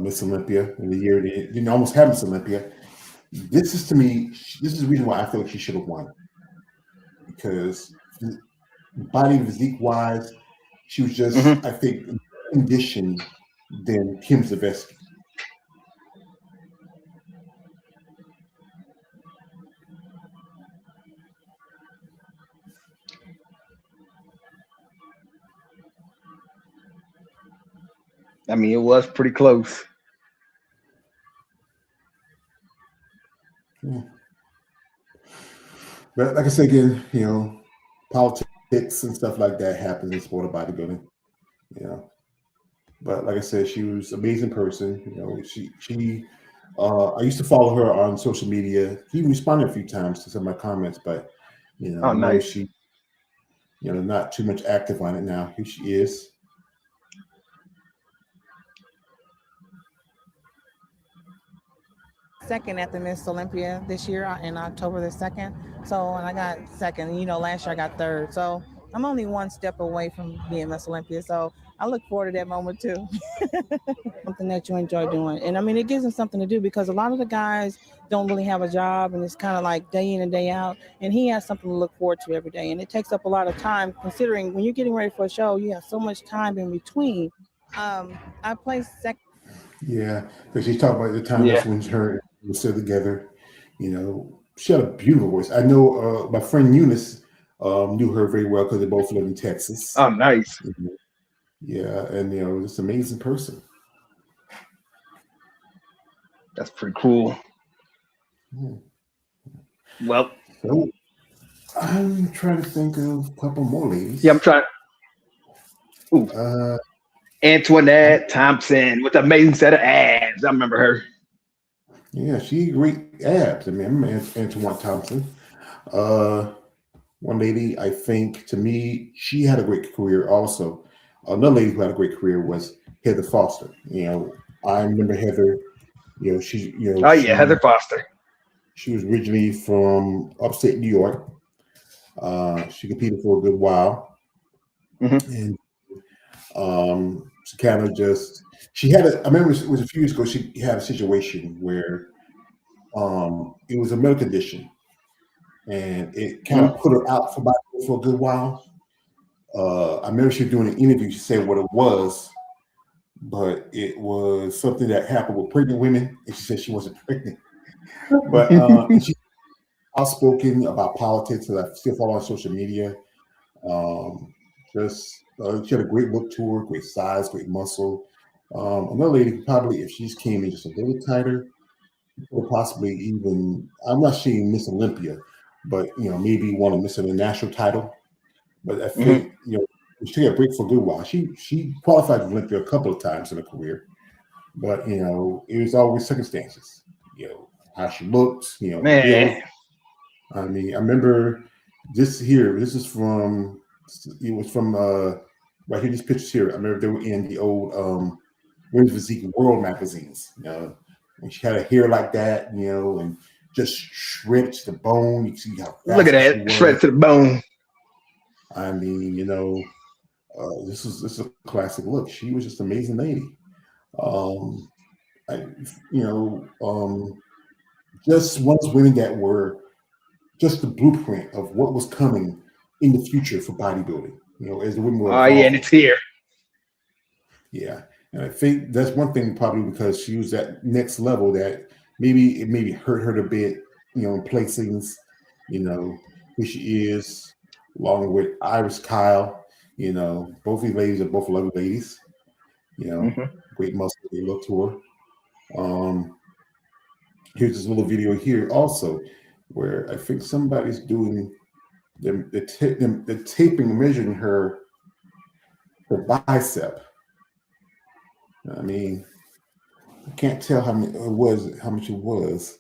[SPEAKER 1] Miss Olympia in the year they didn't almost have Miss Olympia. This is the reason why I feel like she should have won. Because body physique wise, she was just, I think, more conditioned than Kim Zavetsky.
[SPEAKER 4] I mean, it was pretty close.
[SPEAKER 1] Yeah. But like I said again, politics and stuff like that happens in sport of bodybuilding. But like I said, she was an amazing person. I used to follow her on social media. She responded a few times to some of my comments, but
[SPEAKER 4] Oh, nice.
[SPEAKER 1] she not too much active on it now. Here she is.
[SPEAKER 8] second at the Miss Olympia this year in October the 2nd. So, and I got second. You know, last year I got third. So I'm only one step away from being Miss Olympia. So I look forward to that moment too. Something that you enjoy doing. And I mean, it gives them something to do because a lot of the guys don't really have a job and it's kind of like day in and day out. And he has something to look forward to every day. And it takes up a lot of time considering when you're getting ready for a show, you have so much time in between. I placed second.
[SPEAKER 1] Yeah, because she's talking about the time
[SPEAKER 4] Yeah.
[SPEAKER 1] that's when her was still together. You know, she had a beautiful voice. I know my friend Eunice knew her very well because they both live in Texas.
[SPEAKER 4] Oh, nice.
[SPEAKER 1] Yeah, and you know, just an amazing person.
[SPEAKER 4] That's pretty cool.
[SPEAKER 1] Yeah.
[SPEAKER 4] Well,
[SPEAKER 1] So I'm trying to think of a couple more ladies.
[SPEAKER 4] yeah, I'm trying. Ooh, Antoinette Thompson with an amazing set of abs. I remember her.
[SPEAKER 1] Yeah, she great abs. I mean, I remember Antoinette Thompson. One lady, I think, to me, she had a great career also. Another lady who had a great career was Heather Foster. You know, I remember Heather. You know,
[SPEAKER 4] Oh yeah, Heather Foster.
[SPEAKER 1] she was originally from upstate New York. She competed for a good while, and she kind of just she had a. I remember it was a few years ago. She had a situation where it was a medical condition, and it kind of put her out for a good while. I remember she was doing an interview. She said what it was, but it was something that happened with pregnant women, and she said she wasn't pregnant. But she's outspoken about politics, and I still follow on social media. She had a great look to her, great size, great muscle. Another lady probably, if she came in just a little tighter, or possibly even, I'm not saying Miss Olympia, but you know, maybe want to miss a national title. But I think you know, she took a break for a good while. She qualified for Olympia a couple of times in her career, but you know, it was always circumstances. You know, how she looked, you know, build.
[SPEAKER 4] Man,
[SPEAKER 1] I mean, I remember this here. This is from. It was from right here. These pictures here. I remember they were in the old Women's Physique World magazines. You know, when she had a hair like that, you know, and just shredded to the bone. You see how
[SPEAKER 4] look at
[SPEAKER 1] fast she
[SPEAKER 4] that
[SPEAKER 1] was.
[SPEAKER 4] shred to the bone.
[SPEAKER 1] I mean, you know, this is a classic look. She was just an amazing lady. Um, I, you know, just one of those women that were just the blueprint of what was coming in the future for bodybuilding. You know, as the women were
[SPEAKER 4] Oh yeah, and
[SPEAKER 1] evolving.
[SPEAKER 4] it's here.
[SPEAKER 1] Yeah, and I think that's one thing probably because she was that next level that maybe hurt her a bit. You know, in placings. You know who she is, along with Iris Kyle. You know, both these ladies are both lovely ladies. You know, great muscle they look to her. Here's this little video here also, where I think somebody's doing the taping, measuring her bicep. I mean, I can't tell how much it was.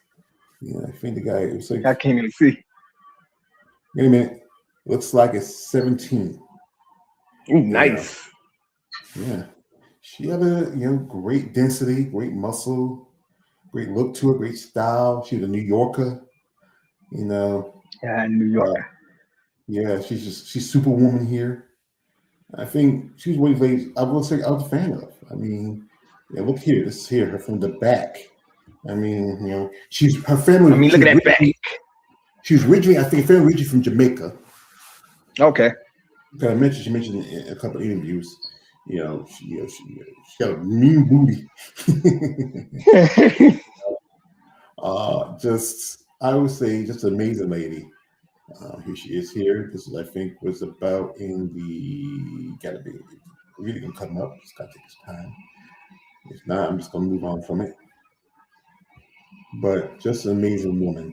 [SPEAKER 1] You know, I think the guy it was like.
[SPEAKER 4] I can't even see.
[SPEAKER 1] Wait a minute, looks like it's 17.
[SPEAKER 4] Ooh, nice.
[SPEAKER 1] Yeah, she had a great density, great muscle, great look to her, great style. She was a New Yorker. You know,
[SPEAKER 4] Yeah, New York.
[SPEAKER 1] Yeah, she's Superwoman here. I think she's one of the ladies I will say I was a fan of. I mean, yeah, look here, this is here, her from the back. I mean, you know, her family.
[SPEAKER 4] I mean, look at that back.
[SPEAKER 1] She was originally, I think, family originally from Jamaica.
[SPEAKER 4] Okay.
[SPEAKER 1] She mentioned in a couple of interviews. You know, she got a mean booty. I would say, just an amazing lady. Here she is here. This is, I think, was about in the, gotta be, really gonna cut them up. It's gotta take its time. If not, I'm just gonna move on from it. But just an amazing woman.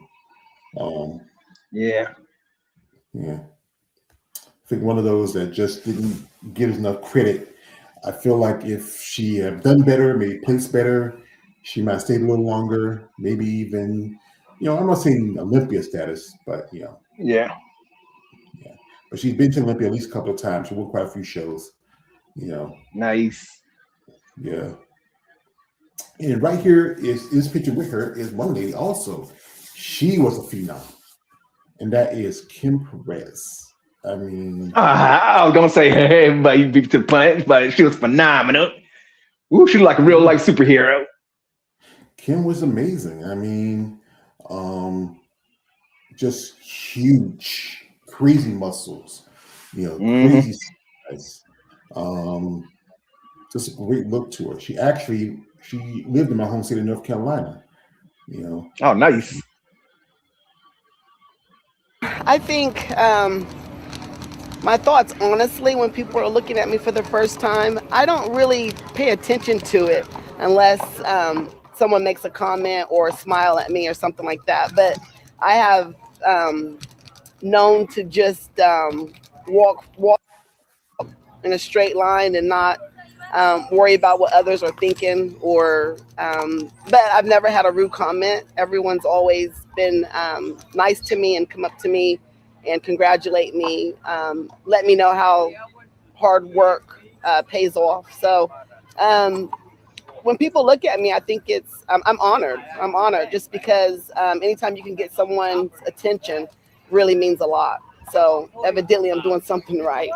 [SPEAKER 4] Yeah.
[SPEAKER 1] Yeah. I think one of those that just didn't get enough credit. I feel like if she had done better, maybe placed better, she might have stayed a little longer, maybe even, I'm not saying Olympia status, but
[SPEAKER 4] Yeah.
[SPEAKER 1] But she's been to Olympia at least a couple of times. She won quite a few shows,
[SPEAKER 4] Nice.
[SPEAKER 1] Yeah. And right here is this picture with her is one lady also. She was a phenom, and that is Kim Perez. I mean,
[SPEAKER 4] I was gonna say, hey, but you beat to the punch, but she was phenomenal. Ooh, she was like a real life superhero.
[SPEAKER 1] Kim was amazing. I mean, um, just huge, crazy muscles,
[SPEAKER 4] Hmm.
[SPEAKER 1] crazy size. Um, just a great look to her. She lived in my home state of North Carolina. You know,
[SPEAKER 4] Oh, nice.
[SPEAKER 9] I think my thoughts, honestly, when people are looking at me for the first time, I don't really pay attention to it unless someone makes a comment or a smile at me or something like that. But I have known to just walk in a straight line and not worry about what others are thinking or but I've never had a rude comment. Everyone's always been nice to me and come up to me and congratulate me, let me know how hard work pays off. So um, when people look at me, I think I'm honored. I'm honored just because anytime you can get someone's attention really means a lot. So evidently I'm doing something right.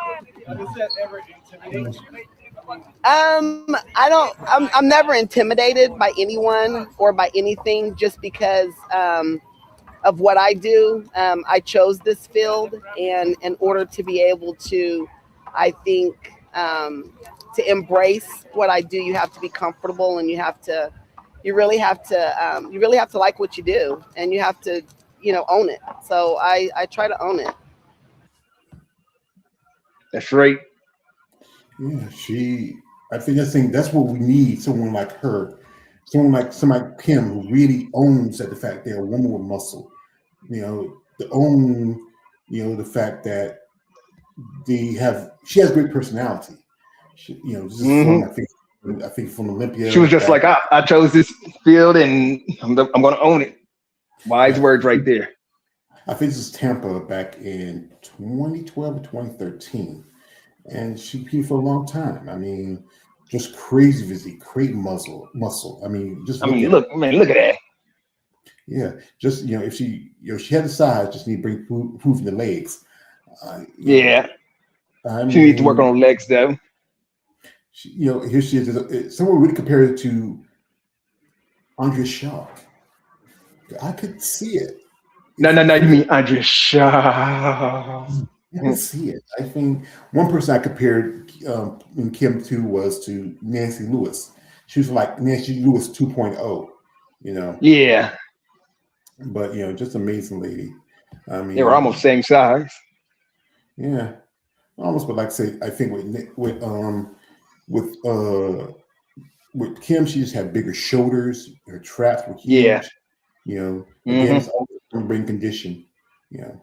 [SPEAKER 9] I don't. I'm never intimidated by anyone or by anything just because of what I do. I chose this field, and in order to be able to, I think, to embrace what I do, you have to be comfortable, and you really have to like what you do, and you have to, own it. So I try to own it.
[SPEAKER 4] That's right.
[SPEAKER 1] yeah, I think that's what we need. Someone like her, somebody like Kim, who really owns that the fact they're a woman with muscle. To own, the fact that she has great personality. This is from
[SPEAKER 4] Hmm.
[SPEAKER 1] I think from
[SPEAKER 4] She
[SPEAKER 1] Olympia
[SPEAKER 4] was just
[SPEAKER 1] back.
[SPEAKER 4] like, I chose this field and I'm gonna own it. Wise
[SPEAKER 1] Yeah,
[SPEAKER 4] words right there.
[SPEAKER 1] I think this is Tampa back in 2012 or 2013, and she competed for a long time. I mean, just crazy physique, great muscle. I mean, just
[SPEAKER 4] I
[SPEAKER 1] look
[SPEAKER 4] mean,
[SPEAKER 1] at her.
[SPEAKER 4] look, man, look at that.
[SPEAKER 1] Yeah, just if she had the size, just need to bring proof in the legs. Uh, you know,
[SPEAKER 4] Yeah,
[SPEAKER 1] I
[SPEAKER 4] she needs to work
[SPEAKER 1] mean,
[SPEAKER 4] on her legs though.
[SPEAKER 1] here she is. Someone really compared it to Andrea Shaw. I could see it.
[SPEAKER 4] No,
[SPEAKER 1] If
[SPEAKER 4] no, no.
[SPEAKER 1] if
[SPEAKER 4] You
[SPEAKER 1] you
[SPEAKER 4] mean Andrea Shaw?
[SPEAKER 1] I can see it. I think one person I compared in Kim to was to Nancy Lewis. She was like Nancy Lewis 2.0, you know,
[SPEAKER 4] Yeah,
[SPEAKER 1] but just amazing lady. I
[SPEAKER 4] they were almost
[SPEAKER 1] mean,
[SPEAKER 4] same size.
[SPEAKER 1] yeah, almost. But like I say, I think with with Kim, she just had bigger shoulders. Her traps were
[SPEAKER 4] Yeah.
[SPEAKER 1] huge. Again,
[SPEAKER 4] Hmm.
[SPEAKER 1] it's all from brain condition. You know,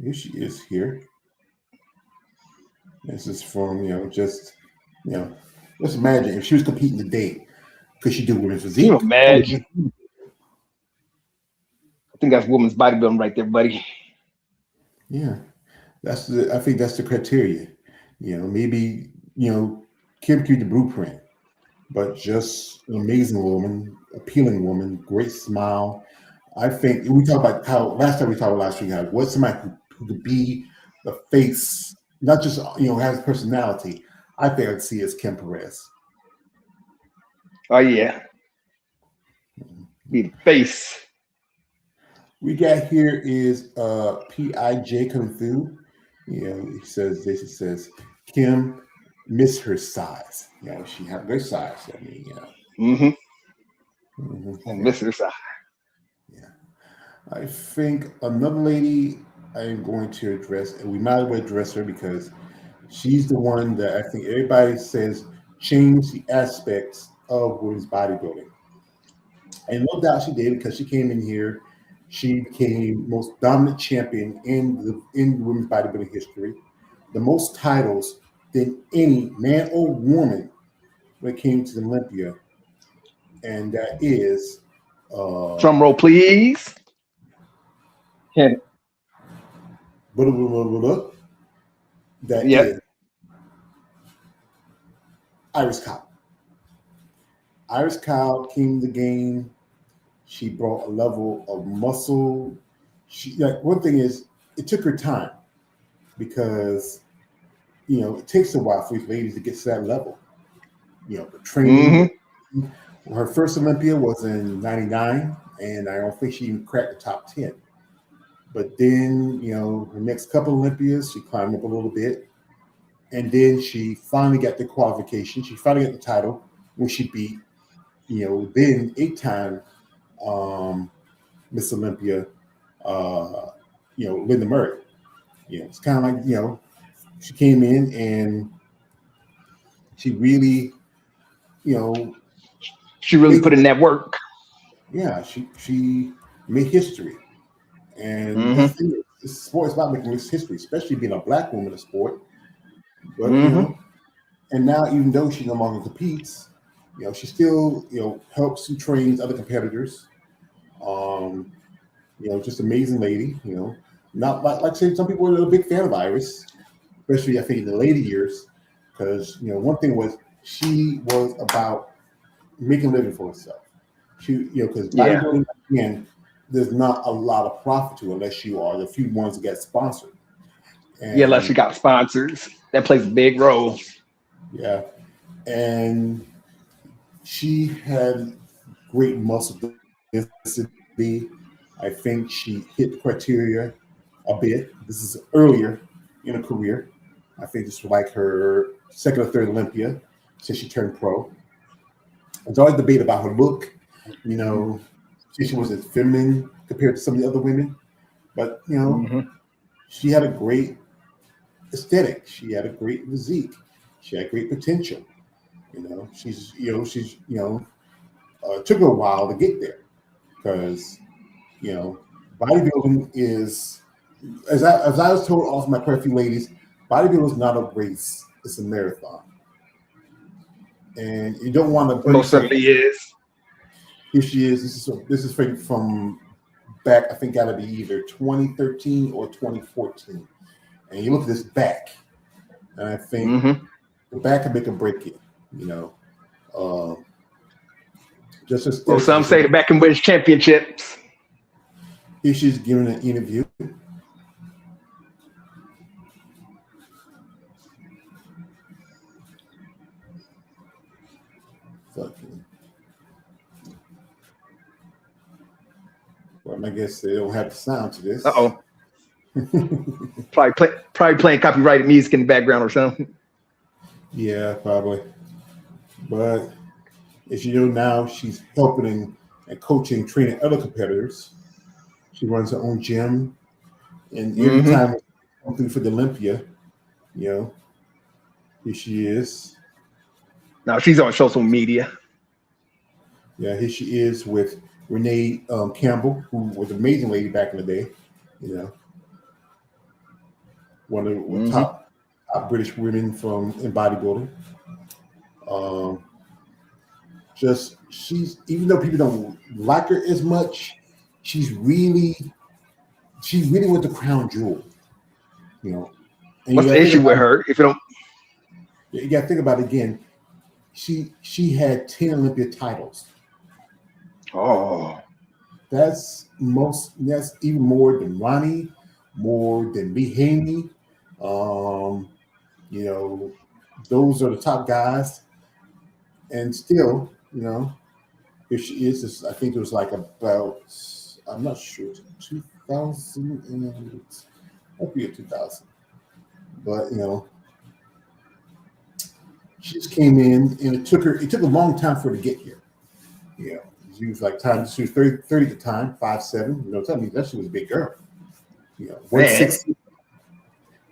[SPEAKER 1] here she is here. This is from, you know, just imagine if she was competing today, could she do women's
[SPEAKER 4] Can you
[SPEAKER 1] physique? Oh,
[SPEAKER 4] imagine? I think that's women's bodybuilding right there, buddy.
[SPEAKER 1] yeah. I think that's the criteria. Maybe, Kim Q the blueprint, but just an amazing woman, appealing woman, great smile. I think we talked about how last time we talked about last week, how what's somebody who could be the face, not just, has personality. I think I'd see as Kim Perez.
[SPEAKER 4] Oh yeah, be the face.
[SPEAKER 1] We got here is PIJ coming through. He says this. He says Kim miss her size. She had good size. I mean,
[SPEAKER 4] Hmm. And
[SPEAKER 1] yeah,
[SPEAKER 4] Mr. Side.
[SPEAKER 1] yeah. I think another lady I am going to address, and we might as well address her because she's the one that I think everybody says changed the aspects of women's bodybuilding. And no doubt she did because she came in here. She became most dominant champion in women's bodybuilding history, the most titles than any man or woman when it came to the Olympia, and that is
[SPEAKER 4] Drum roll, please. Yeah.
[SPEAKER 1] blah, blah, blah, blah, blah, that
[SPEAKER 4] Yep.
[SPEAKER 1] is Iris Cop. Iris Kyle came to the game. She brought a level of muscle. One thing is, it took her time because it takes a while for these ladies to get to that level. The training. Her first Olympia was in '99, and I don't think she even cracked the top 10. But then, her next couple Olympias, she climbed up a little bit. And then she finally got the qualification. She finally got the title when she beat, then 8-time Miss Olympia, Linda Murray. It's kind of like, she came in and she really,
[SPEAKER 4] she really put in that work.
[SPEAKER 1] Yeah, she made history. And that's the thing, this sport is about making history, especially being a Black woman in sport. But, and now even though she no longer competes, she still, helps and trains other competitors. Just amazing lady, not like say some people are a big fan of Iris, especially I think in the later years, because, one thing was she was about making a living for herself. She, because bodybuilding, again, there's not a lot of profit to it unless you are the few ones that get sponsored. And,
[SPEAKER 4] unless you got sponsors. That plays a big role.
[SPEAKER 1] Yeah. And she had great muscle density. I think she hit the criteria a bit. This is earlier in her career. I think this was like her second or third Olympia since she turned pro. There's always debate about her look. She wasn't feminine compared to some of the other women. But, she had a great aesthetic. She had a great physique. She had great potential. She's it took her a while to get there because, bodybuilding is, as I was told off my quite a few ladies, bodybuilding is not a race; it's a marathon, and you don't want to.
[SPEAKER 4] Most certainly is.
[SPEAKER 1] Here she is. This is from back. I think got to be either 2013 or 2014, and you look at this back, and I think the back can make or break it. Just as
[SPEAKER 4] well, some say the back can win championships.
[SPEAKER 1] Here she's giving an interview. Well, I guess they don't have the sound to this.
[SPEAKER 4] Probably playing copyrighted music in the background or something.
[SPEAKER 1] Yeah, probably. But as you know now, she's helping and coaching, training other competitors. She runs her own gym, and every time something for the Olympia, here she is.
[SPEAKER 4] Now she's on social media.
[SPEAKER 1] Yeah, here she is with Renee Campbell, who was an amazing lady back in the day. One of the top British women in bodybuilding. She's, even though people don't like her as much, she's really with the crown jewel.
[SPEAKER 4] What's the issue with her? If you don't,
[SPEAKER 1] you got to think about it again. She had 10 Olympia titles.
[SPEAKER 4] Oh,
[SPEAKER 1] that's even more than Ronnie, more than Lee Haney. Those are the top guys, and still, if she is, I think it was like about, I'm not sure, 2000 and might be 2000, but she just came in, and it took a long time for her to get here. She was like she was 30 at the time, 5'7". Tell me that she was a big girl. 160,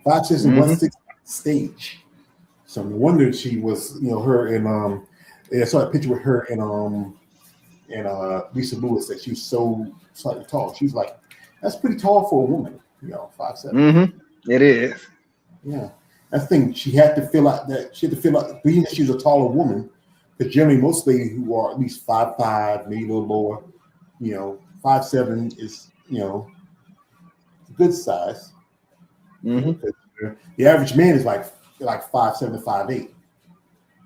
[SPEAKER 1] 5'6" and 160 stage. So no wonder she was, her and I saw a picture with her and Lisa Lewis that she was so slightly tall. She's like, that's pretty tall for a woman, 5'7".
[SPEAKER 4] It is.
[SPEAKER 1] Yeah. That's the thing. She had to feel like that. She had to feel like being that she was a taller woman, because generally most ladies who are at least 5'5", maybe a little lower, 5'7" is, good size. The average man is like 5'7" to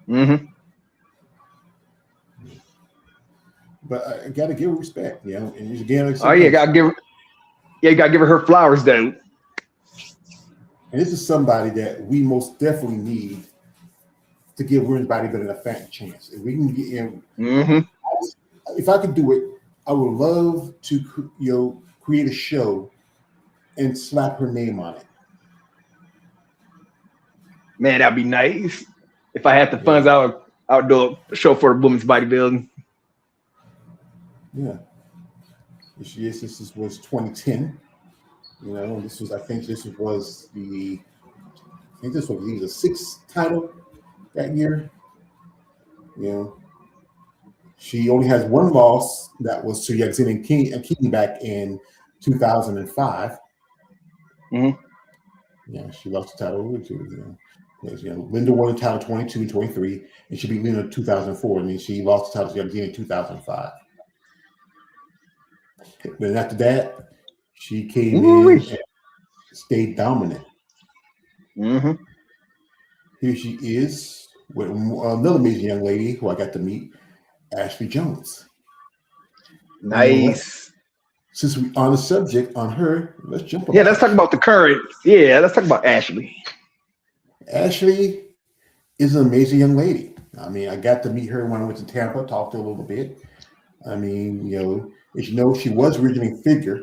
[SPEAKER 1] 5'8". but I got to give her respect, you know. And again, like
[SPEAKER 4] Oh yeah, you gotta give her flowers though.
[SPEAKER 1] and this is somebody that we most definitely need to give women's bodybuilding a fighting chance. If we can get in, if I could do it, I would love to, create a show and slap her name on it.
[SPEAKER 4] Man, that'd be nice. If I had the funds, I would do a show for women's bodybuilding.
[SPEAKER 1] Yeah. This was 2010. You know, I think this was the sixth title that year. You know, she only has one loss. That was to Yaxine King back in 2005. Yeah, she lost the title to Linda won the title 22 and 23, and she beat Linda in 2004. And then she lost the title to Yaxine in 2005. Then after that, she came in and stayed dominant. Here she is with another amazing young lady who I got to meet, Ashley Jones.
[SPEAKER 4] Nice.
[SPEAKER 1] Since we're on the subject on her, let's jump on.
[SPEAKER 4] Yeah, let's talk about the current. Yeah, let's talk about Ashley.
[SPEAKER 1] Ashley is an amazing young lady. I mean, I got to meet her when I went to Tampa, talked to her a little bit. I mean, as you know, she was originally figure,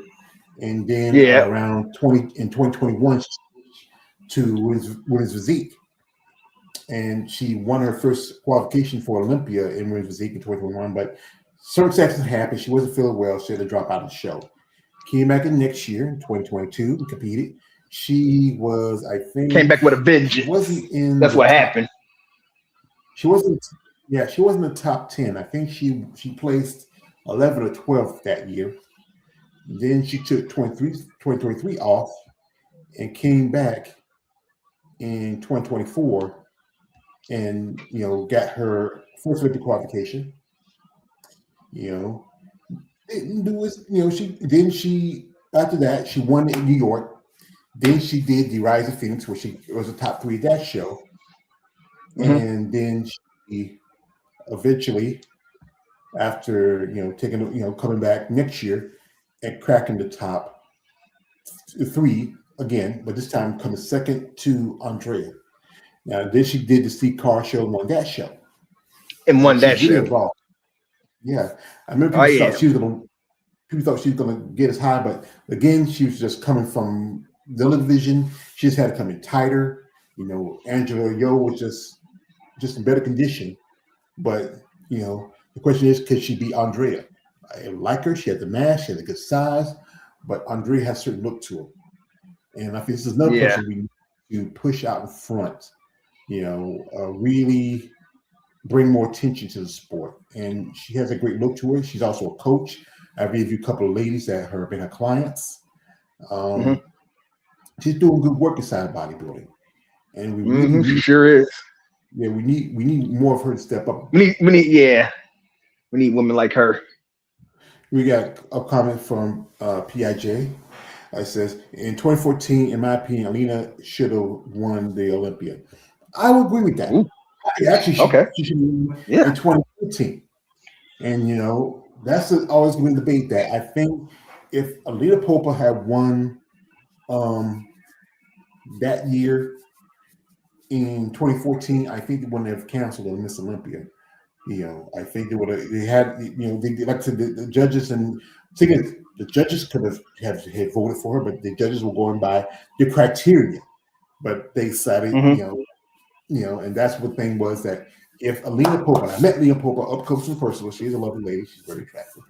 [SPEAKER 1] and then around 2021 she switched to women's physique, and she won her first qualification for Olympia in women's physique in 2021. But circumstances happened; she wasn't feeling well. She had to drop out of the show. Came back in next year in 2022 and competed. She was, I think,
[SPEAKER 4] came back with a vengeance.
[SPEAKER 1] Wasn't in.
[SPEAKER 4] That's what happened.
[SPEAKER 1] She wasn't. Yeah, she wasn't in the top 10. I think she placed 11 or 12th that year. Then she took 2023 off and came back in 2024 and, got her first Olympic qualification. Didn't do it. She after that, she won in New York. Then she did the Rise of Phoenix, where she was a top 3 at that show. And then she eventually, after coming back next year and cracking the top 3 again, but this time coming second to Andrea. Now then she did the Steve Carr show and won that show.
[SPEAKER 4] And won that show.
[SPEAKER 1] Involved. Yeah. I remember people thought she was gonna get as high, but again, she was just coming from the other division. She just had to come in tighter. Angela Yo was just in better condition. But the question is, could she beat Andrea? I like her. She had the mass. She had a good size. But Andrea has a certain look to her. And I think this is another person we need to push out in front. Really bring more attention to the sport. And she has a great look to her. She's also a coach. I've interviewed a couple of ladies that have been her clients. She's doing good work inside bodybuilding. And we really
[SPEAKER 4] she sure is.
[SPEAKER 1] Yeah, we need more of her to step up.
[SPEAKER 4] We need women like her.
[SPEAKER 1] We got a comment from PIJ. It says, in 2014, in my opinion, Alina should have won the Olympia. I would agree with that. Actually, she should have won in 2015. And, that's always been debate that. I think if Alina Popa had won that year in 2014, I think they wouldn't have canceled on Miss Olympia. I think they would have. They had, they like I said, the judges and the judges could have voted for her, but the judges were going by the criteria. But they decided, and that's what the thing was that if Alina Popa, I met Alina Popa up close and personal. She's a lovely lady. She's very attractive.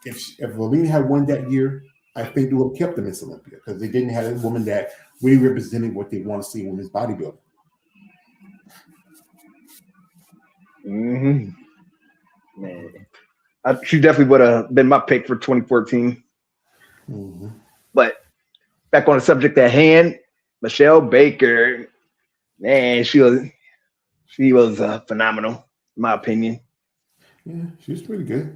[SPEAKER 1] If Alina had won that year, I think they would have kept the Miss Olympia because they didn't have a woman that really represented what they want to see in women's bodybuilding.
[SPEAKER 4] Man, she definitely would have been my pick for 2014. But back on the subject at hand, Michelle Baker, man, she was phenomenal, in my opinion.
[SPEAKER 1] Yeah, she was pretty good.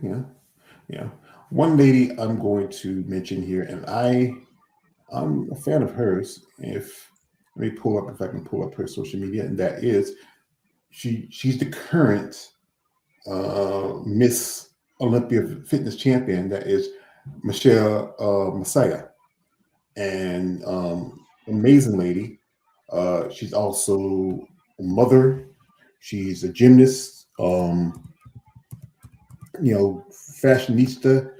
[SPEAKER 1] Yeah. One lady I'm going to mention here, and I'm a fan of hers. If I can pull up her social media, and that is she's the current Miss Olympia fitness champion, that is Michelle Messiah, and amazing lady. She's also a mother. She's a gymnast. Fashionista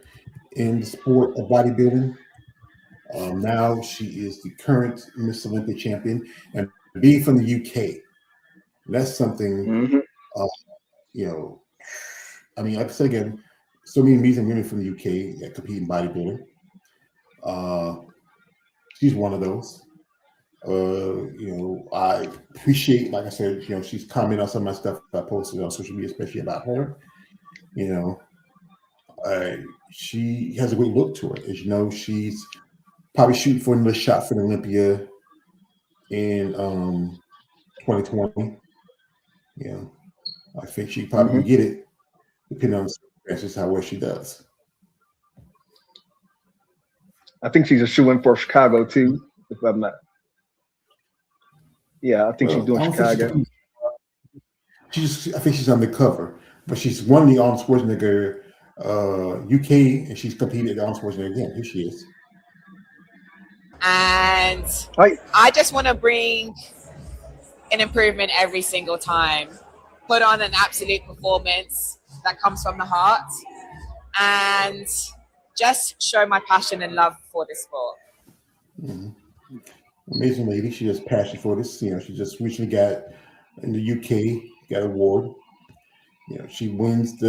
[SPEAKER 1] in the sport of bodybuilding. Now she is the current Miss Olympia champion, and being from the UK, that's something.
[SPEAKER 4] Mm-hmm.
[SPEAKER 1] Uh, you know, I mean, like I said again, so many amazing women from the UK that compete in bodybuilding. She's one of those. I appreciate, like I said, she's commented on some of my stuff I posted on social media, especially about her. She has a great look to her. As you know, she's probably shooting for another shot for the Olympia in 2020. I think she probably can get it, depending on the circumstances, how well she does.
[SPEAKER 4] I think she's a shoe-in for Chicago too, if I'm not. Yeah, I think she's doing Chicago.
[SPEAKER 1] I think she's undercover, but she's won the Arnold Schwarzenegger UK, and she's competed at Arnold Schwarzenegger again. Here she is.
[SPEAKER 10] And I just want to bring an improvement every single time. Put on an absolute performance that comes from the heart, and just show my passion and love for this sport.
[SPEAKER 1] Mm-hmm. Amazing lady. She has passion for this. She just recently got in the UK, got an award. She wins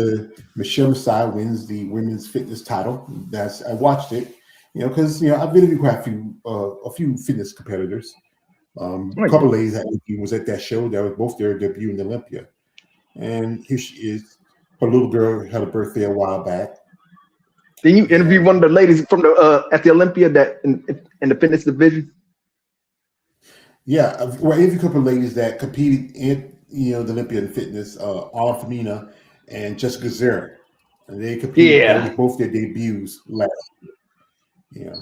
[SPEAKER 1] Michelle Messiah wins the women's fitness title. I watched it, because I've been quite a few fitness competitors. A couple of ladies that was at that show that was both their debut in Olympia, and here she is. Her little girl had a birthday a while back.
[SPEAKER 4] Did you interview one of the ladies from the at the Olympia that in the fitness division?
[SPEAKER 1] Yeah, I interviewed a couple of ladies that competed in the Olympia in fitness. Arla Femina and Jessica Zera, and they competed. That was both their debuts last year.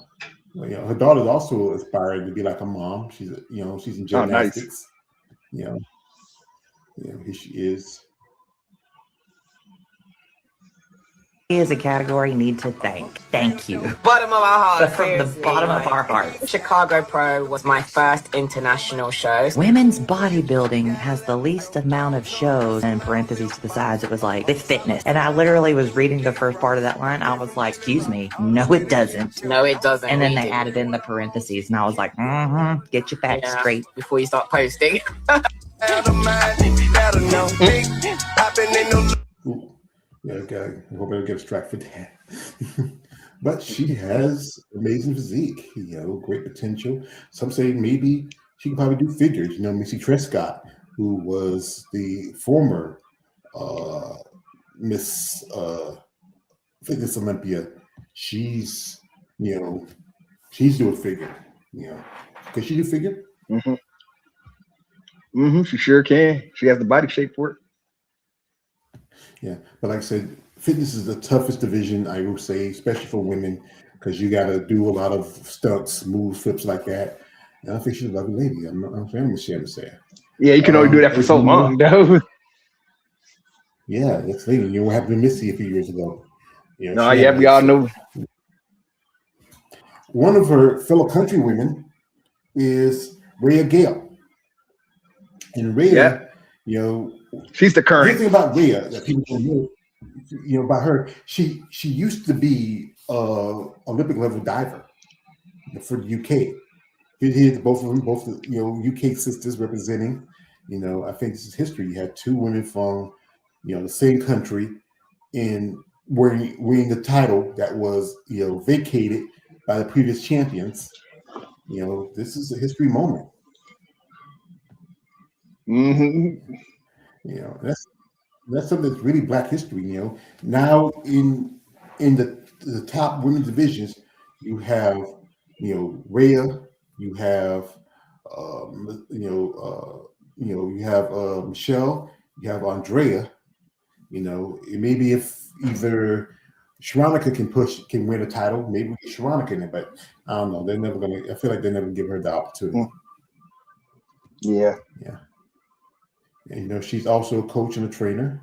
[SPEAKER 1] Her daughter's also aspiring to be like a mom. She's she's in gymnastics. Here she is.
[SPEAKER 11] Is a category need to thank you.
[SPEAKER 12] Bottom of our heart.
[SPEAKER 11] But from the bottom of our hearts.
[SPEAKER 12] Chicago Pro was my first international show.
[SPEAKER 11] Women's bodybuilding has the least amount of shows, and in parentheses to the sides, it was like, with fitness. And I literally was reading the first part of that line. I was like, excuse me, no, it doesn't.
[SPEAKER 12] No, it doesn't.
[SPEAKER 11] And then they added in the parentheses, and I was like, get your facts straight.
[SPEAKER 12] Before you start posting.
[SPEAKER 1] Yeah, okay. I hope I don't get distracted for that. But she has amazing physique, great potential. Some say maybe she can probably do figures. Missy Trescott, who was the former Miss Fitness Olympia, she's doing figure. Can she do figure?
[SPEAKER 4] She sure can. She has the body shape for it.
[SPEAKER 1] Yeah, but like I said, fitness is the toughest division, I will say, especially for women, because you got to do a lot of stunts, moves, flips like that. And I think she's a lovely lady. I'm saying Michelle Messiah.
[SPEAKER 4] Yeah, you can only do that for so long, though.
[SPEAKER 1] Yeah, that's lady. What happened to Missy a few years ago?
[SPEAKER 4] We all know.
[SPEAKER 1] One of her fellow countrywomen is Rhea Gale, and Rhea,
[SPEAKER 4] she's the current.
[SPEAKER 1] The thing about Rhea that people don't know, about her, she used to be Olympic level diver for the UK. Here's both of them, both UK sisters representing. I think this is history. You had two women from the same country in wearing the title that was vacated by the previous champions. This is a history moment. That's something that's really Black history. Now in the top women's divisions, you have Rhea, you have you have Michelle, you have Andrea. Maybe if either Sharonica can win a title, maybe Sharonica in it, but I don't know. They're never gonna. I feel like they never give her the opportunity.
[SPEAKER 4] Yeah.
[SPEAKER 1] And, she's also a coach and a trainer.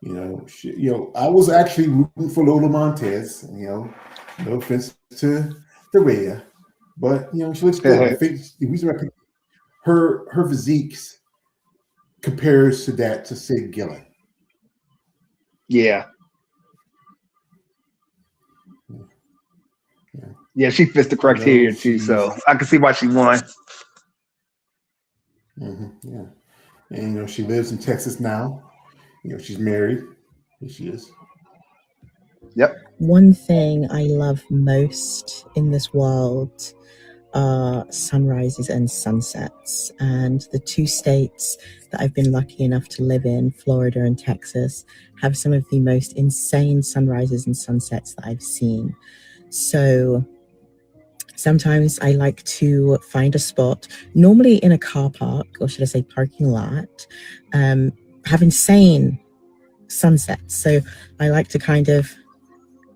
[SPEAKER 1] I was actually rooting for Lola Montez. No offense to Rhea, but she looks good. I think the reason I picked her physique compares to that to Sid Gillen.
[SPEAKER 4] Yeah. Yeah, she fits the criteria too, so I can see why she won.
[SPEAKER 1] Yeah, and she lives in Texas now. She's married. Here she is.
[SPEAKER 4] Yep.
[SPEAKER 13] One thing I love most in this world are sunrises and sunsets. And the two states that I've been lucky enough to live in, Florida and Texas, have some of the most insane sunrises and sunsets that I've seen. So sometimes I like to find a spot, normally in a car park, or should I say parking lot, have insane sunsets. So I like to kind of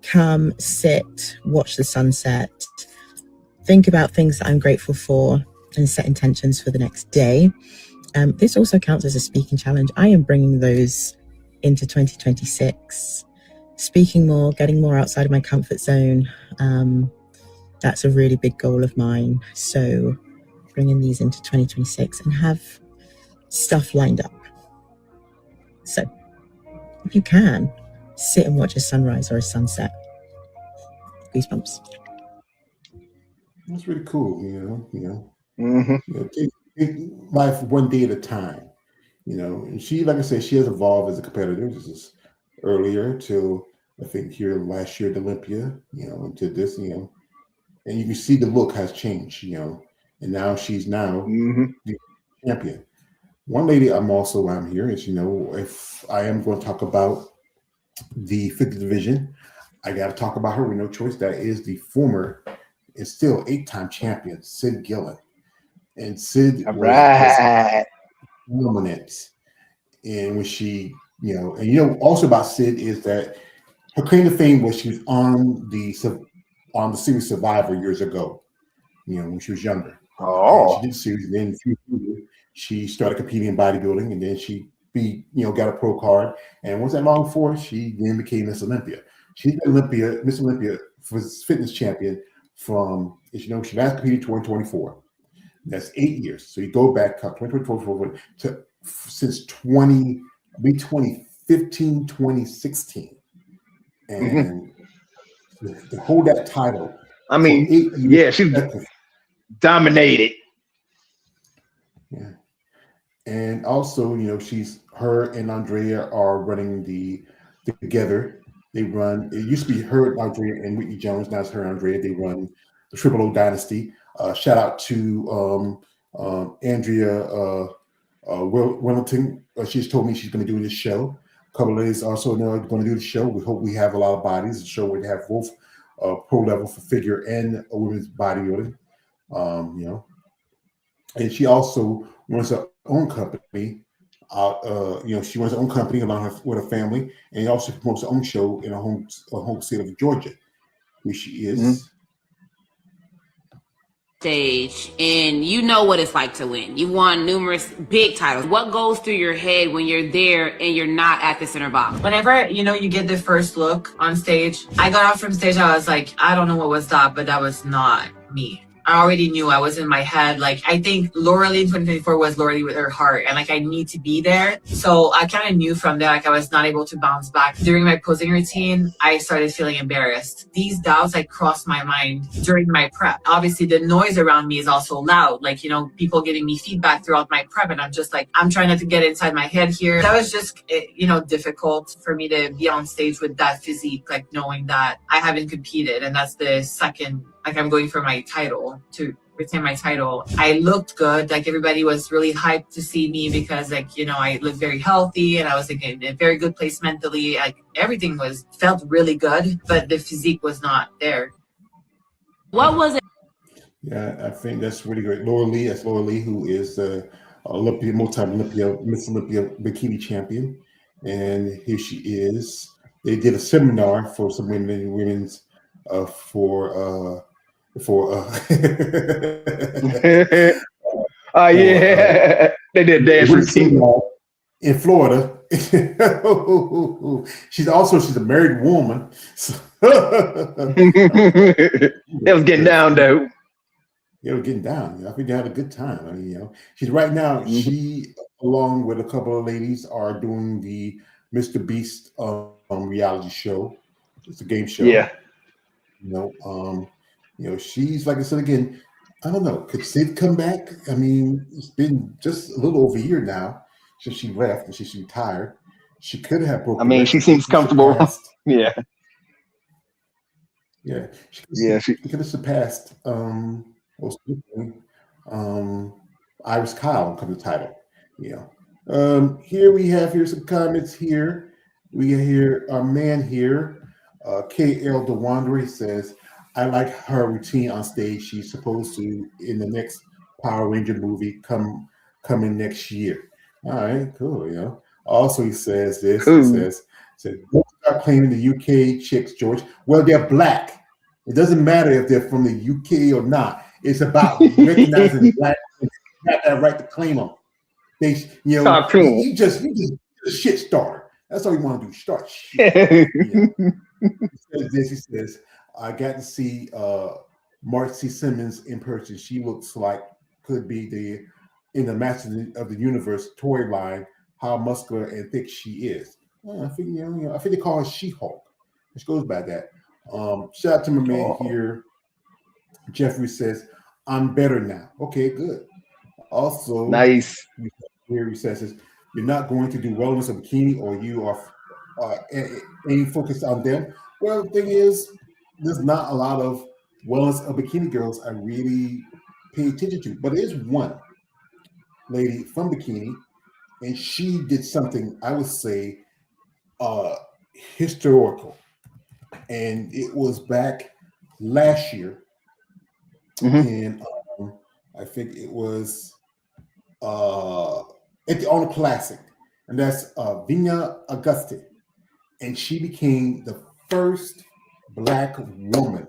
[SPEAKER 13] come, sit, watch the sunset, think about things that I'm grateful for, and set intentions for the next day. This also counts as a speaking challenge. I am bringing those into 2026. Speaking more, getting more outside of my comfort zone. That's a really big goal of mine. So bringing these into 2026 and have stuff lined up. So if you can, sit and watch a sunrise or a sunset. Goosebumps.
[SPEAKER 1] That's really cool. Take life one day at a time. And she, like I said, she has evolved as a competitor. This is earlier till I think here last year at Olympia. Into this. And you can see the look has changed. And now she's the champion. One lady I'm here is, if I am going to talk about the 50 division, I got to talk about her with no choice. That is the former and still 8-time champion, Sid Gillen. And Sid was dominant. And when she, also about Sid is that her claim to fame was she was on the series Survivor years ago, when she was younger. And she did the series, and then she started competing in bodybuilding, and then she got a pro card. And once that long for, she then became Miss Olympia. She's been Miss Olympia for fitness champion from, she last competed in 2024. That's 8 years. So you go back 2024 to since 2015, 2016. And to hold that title.
[SPEAKER 4] I mean, 8 years, she dominated.
[SPEAKER 1] Yeah. And also, her and Andrea are running together. They run, it used to be her, Andrea, and Whitney Jones. Now it's her, Andrea. They run the Triple O Dynasty. Shout out to Andrea Wellington. She's told me she's going to do this show. A couple of ladies also know going to do the show. We hope we have a lot of bodies. The show would have both pro level for figure and women's bodybuilding. And she also runs her own company. She runs her own company along with her family, and also promotes her own show in her home state of Georgia. Here she is.
[SPEAKER 14] Stage, and you know what it's like to win. You won numerous big titles. What goes through your head when you're there and you're not at the center box?
[SPEAKER 15] Whenever, you get the first look on stage, I got off from stage, I was like, I don't know what was that, but that was not me. I already knew. I was in my head. I think Laura Lee in 2024 was Laura Lee with her heart. And I need to be there. So I kind of knew from there, I was not able to bounce back. During my posing routine, I started feeling embarrassed. These doubts crossed my mind during my prep. Obviously, the noise around me is also loud. People giving me feedback throughout my prep. And I'm just I'm trying not to get inside my head here. That was just, difficult for me to be on stage with that physique, knowing that I haven't competed. And that's the second, I'm going for my title, to retain my title. I looked good. Everybody was really hyped to see me because I looked very healthy and I was in a very good place mentally. Everything felt really good, but the physique was not there.
[SPEAKER 14] What was it?
[SPEAKER 1] Yeah, I think that's really great. Laura Lee, who is the multi-Olympia, Miss Olympia bikini champion. And here she is. They did a seminar for some women's
[SPEAKER 4] they did dance routine.
[SPEAKER 1] in Florida. she's a married woman.
[SPEAKER 4] It was getting down though.
[SPEAKER 1] They were getting down. I think they had a good time. I mean, she's right now.
[SPEAKER 4] Mhm.
[SPEAKER 1] She, along with a couple of ladies, are doing the Mr. Beast reality show. It's a game show.
[SPEAKER 4] Yeah.
[SPEAKER 1] She's, like I said again. I don't know. Could Sid come back? I mean, it's been just a little over a year now since she left and she's retired. She could have broke.
[SPEAKER 4] I mean, she seems comfortable. Yeah.
[SPEAKER 1] Yeah. She could have surpassed Iris Kyle come the title. Here's some comments here. We hear our man here, KL the Wanderer says, I like her routine on stage. She's supposed to in the next Power Ranger movie coming next year. All right, cool. Also, he says this.
[SPEAKER 4] Cool.
[SPEAKER 1] He says, don't start claiming the UK chicks, George. Well, they're black. It doesn't matter if they're from the UK or not. It's about recognizing black. You got that right to claim them. You just a shit starter. That's all you want to do. Start shit. He says, I got to see Marcy Simmons in person. She looks like could be in the Master of the Universe toy line. How muscular and thick she is. I think I think they call her She-Hulk, which goes by that. Shout out to my man here. Jeffrey says, I'm better now. Okay, good. Also,
[SPEAKER 4] nice.
[SPEAKER 1] Here he says, you're not going to do wellness of bikini, or you are any focused on them. Well, the thing is, there's not a lot of wellness of bikini girls I really pay attention to, but there is one lady from bikini, and she did something I would say historical, and it was back last year, and I think it was at the Arnold Classic, and that's Vina Auguste, and she became the first Black woman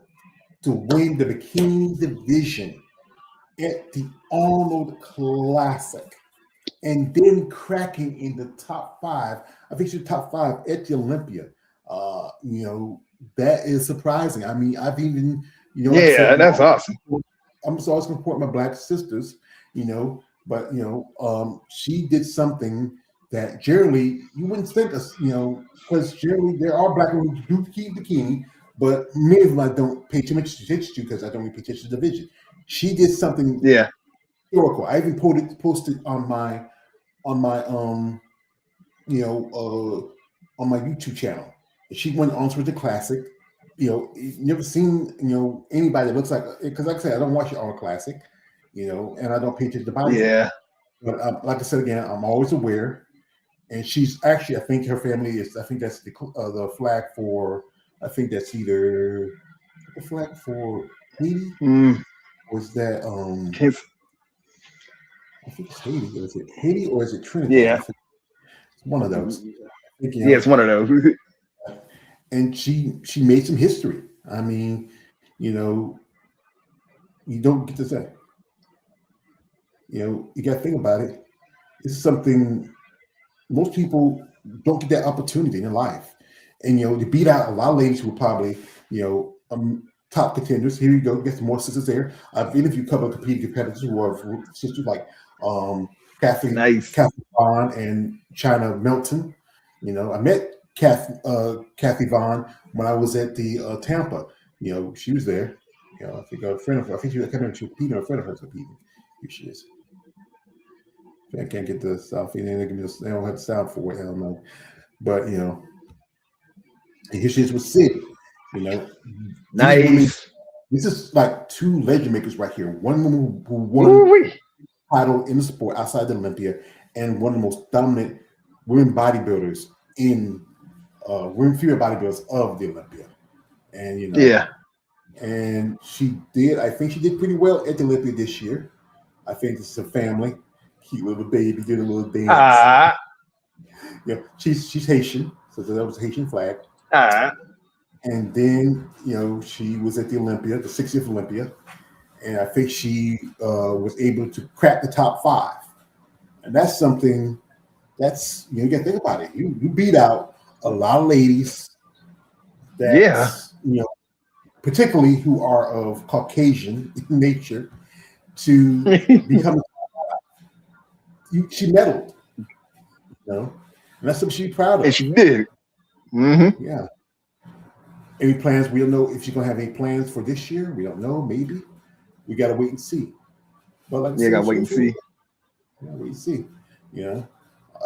[SPEAKER 1] to win the bikini division at the Arnold Classic, and then cracking in the top 5. I think she's top 5 at the Olympia. That is surprising. I mean, I've even
[SPEAKER 4] that's awesome.
[SPEAKER 1] I'm just always going to support my Black sisters, but she did something that generally you wouldn't think of, because generally there are Black women who do keep bikini, but many of them I don't pay too much attention to because I don't really pay attention to the division. She did something historical. I even posted on my on my YouTube channel. She went on to the classic. You've never seen anybody that looks like, because like I said, I don't watch it on a classic, and I don't pay attention to body.
[SPEAKER 4] Yeah.
[SPEAKER 1] But like I said again, I'm always aware. And she's actually, I think her family is, I think that's the flag for, I think that's either the flag for Haiti, or is that I think it's Haiti. Is it Haiti or is it Trinidad?
[SPEAKER 4] Yeah.
[SPEAKER 1] It's one of those.
[SPEAKER 4] It's one of those.
[SPEAKER 1] And she made some history. I mean, you don't get to say. You got to think about it. It's something most people don't get that opportunity in life. And to beat out a lot of ladies who are probably top contenders. Here you go, get some more sisters there. I've interviewed a couple of competing competitors who are sisters like Kathy Vaughn and China Melton. I met Kathy Vaughn when I was at the Tampa. She was there. I think a friend of her. I think she was competing. A friend of hers competing. Here she is. I can't get the sound. They don't have the sound for it. I don't know. But and here she is with Sid.
[SPEAKER 4] Nice.
[SPEAKER 1] This is like 2 legend makers right here. One woman who won title in the sport outside the Olympia, and one of the most dominant women bodybuilders in women female bodybuilders of the Olympia. And and I think she did pretty well at the Olympia this year. I think this is a family, cute little baby, did a little dance. She's Haitian, so that was a Haitian flag. And then she was at the Olympia, the 60th Olympia, and I think she was able to crack the top 5, and that's something that's you got to think about it. You beat out a lot of ladies
[SPEAKER 4] Yeah.
[SPEAKER 1] particularly who are of Caucasian nature, to become. She medaled, and that's something she's proud of.
[SPEAKER 4] And she did. Mm-hmm.
[SPEAKER 1] Yeah. Any plans? We don't know if she's gonna have any plans for this year. We don't know. Maybe we got to wait and see. But like I said,
[SPEAKER 4] Gotta wait and see.
[SPEAKER 1] Wait and see.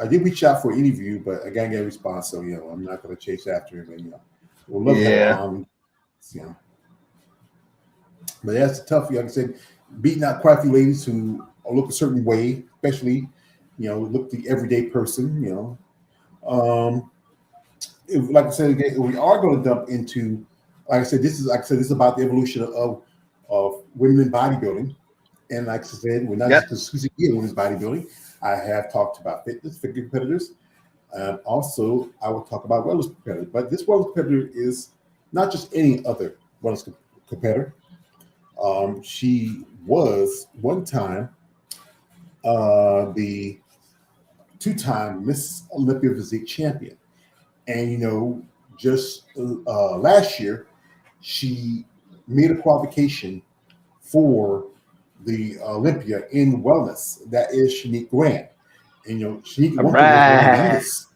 [SPEAKER 1] I did reach out for an interview, but I can't get a response. So I'm not gonna chase after him. And we'll love that. But that's tough. Like I said, beating out quite a few ladies who look a certain way, especially look the everyday person. Like I said again, we are going to dump into. Like I said, this is about the evolution of women in bodybuilding. And like I said, we're not just exclusively in women's bodybuilding. I have talked about figure competitors. Also, I will talk about wellness competitors. But this wellness competitor is not just any other wellness competitor. She was one time the two-time Miss Olympia Physique champion. And, just last year, she made a qualification for the Olympia in wellness. That is Shanique Grant. And, Shanique was the youngest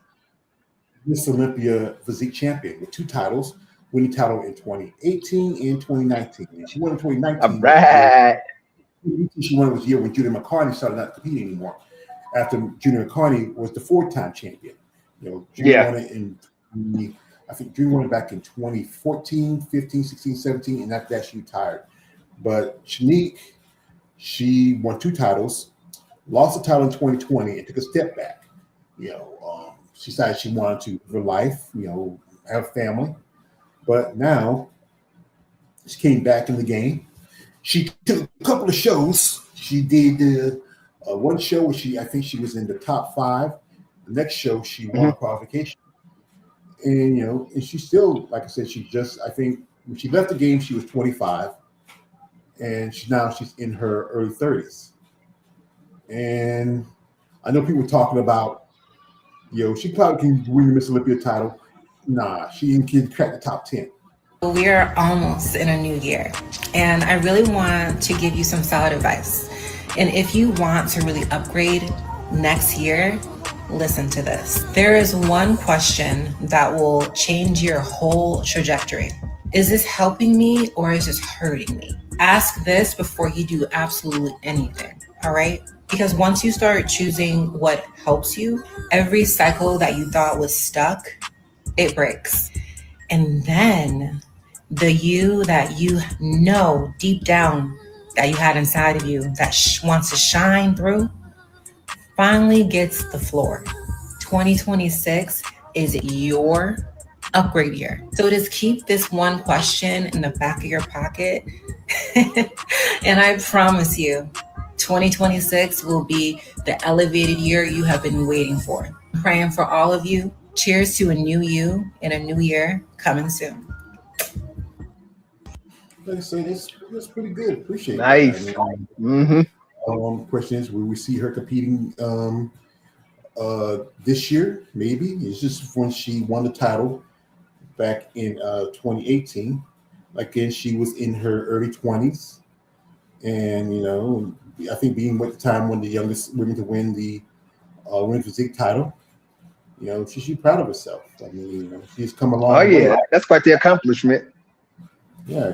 [SPEAKER 1] Miss Olympia Physique champion with 2 titles, winning title in 2018 and 2019. And she won in 2019. She won it was the year when Junior McCartney started not competing anymore. After Junior McCartney was the 4-time champion. Junior won it in, I think Junior won it back in 2014, 15, 16, 17, and after that she retired. But Shanique, she won 2 titles, lost the title in 2020, and took a step back. She decided she wanted to live her life, have a family. But now she came back in the game. She took a couple of shows. She did one show where I think she was in the top 5. The next show she won a qualification. And and she still, like I said, I think when she left the game, she was 25. And she's in her early 30s. And I know people talking about, she probably can win the Miss Olympia title. Nah, she can crack the top 10.
[SPEAKER 16] We are almost in a new year, and I really want to give you some solid advice. And if you want to really upgrade next year, listen to this. There is one question that will change your whole trajectory. Is this helping me or is this hurting me? Ask this before you do absolutely anything, all right? Because once you start choosing what helps you, every cycle that you thought was stuck, it breaks. And then the you that you know deep down that you had inside of you that wants to shine through finally gets the floor. 2026 is your upgrade year. So just keep this one question in the back of your pocket. And I promise you, 2026 will be the elevated year you have been waiting for. I'm praying for all of you. Cheers to a new you in a new year coming soon.
[SPEAKER 1] Like I say, that's pretty good. Appreciate
[SPEAKER 4] nice.
[SPEAKER 1] That. Question is, will we see her competing this year? Maybe. It's just when she won the title back in 2018. Again, she was in her early 20s, and I think being at the time one of the youngest women to win the women's physique title. She's proud of herself. I mean, she's come along.
[SPEAKER 4] Oh yeah, that's quite the accomplishment.
[SPEAKER 1] Yeah,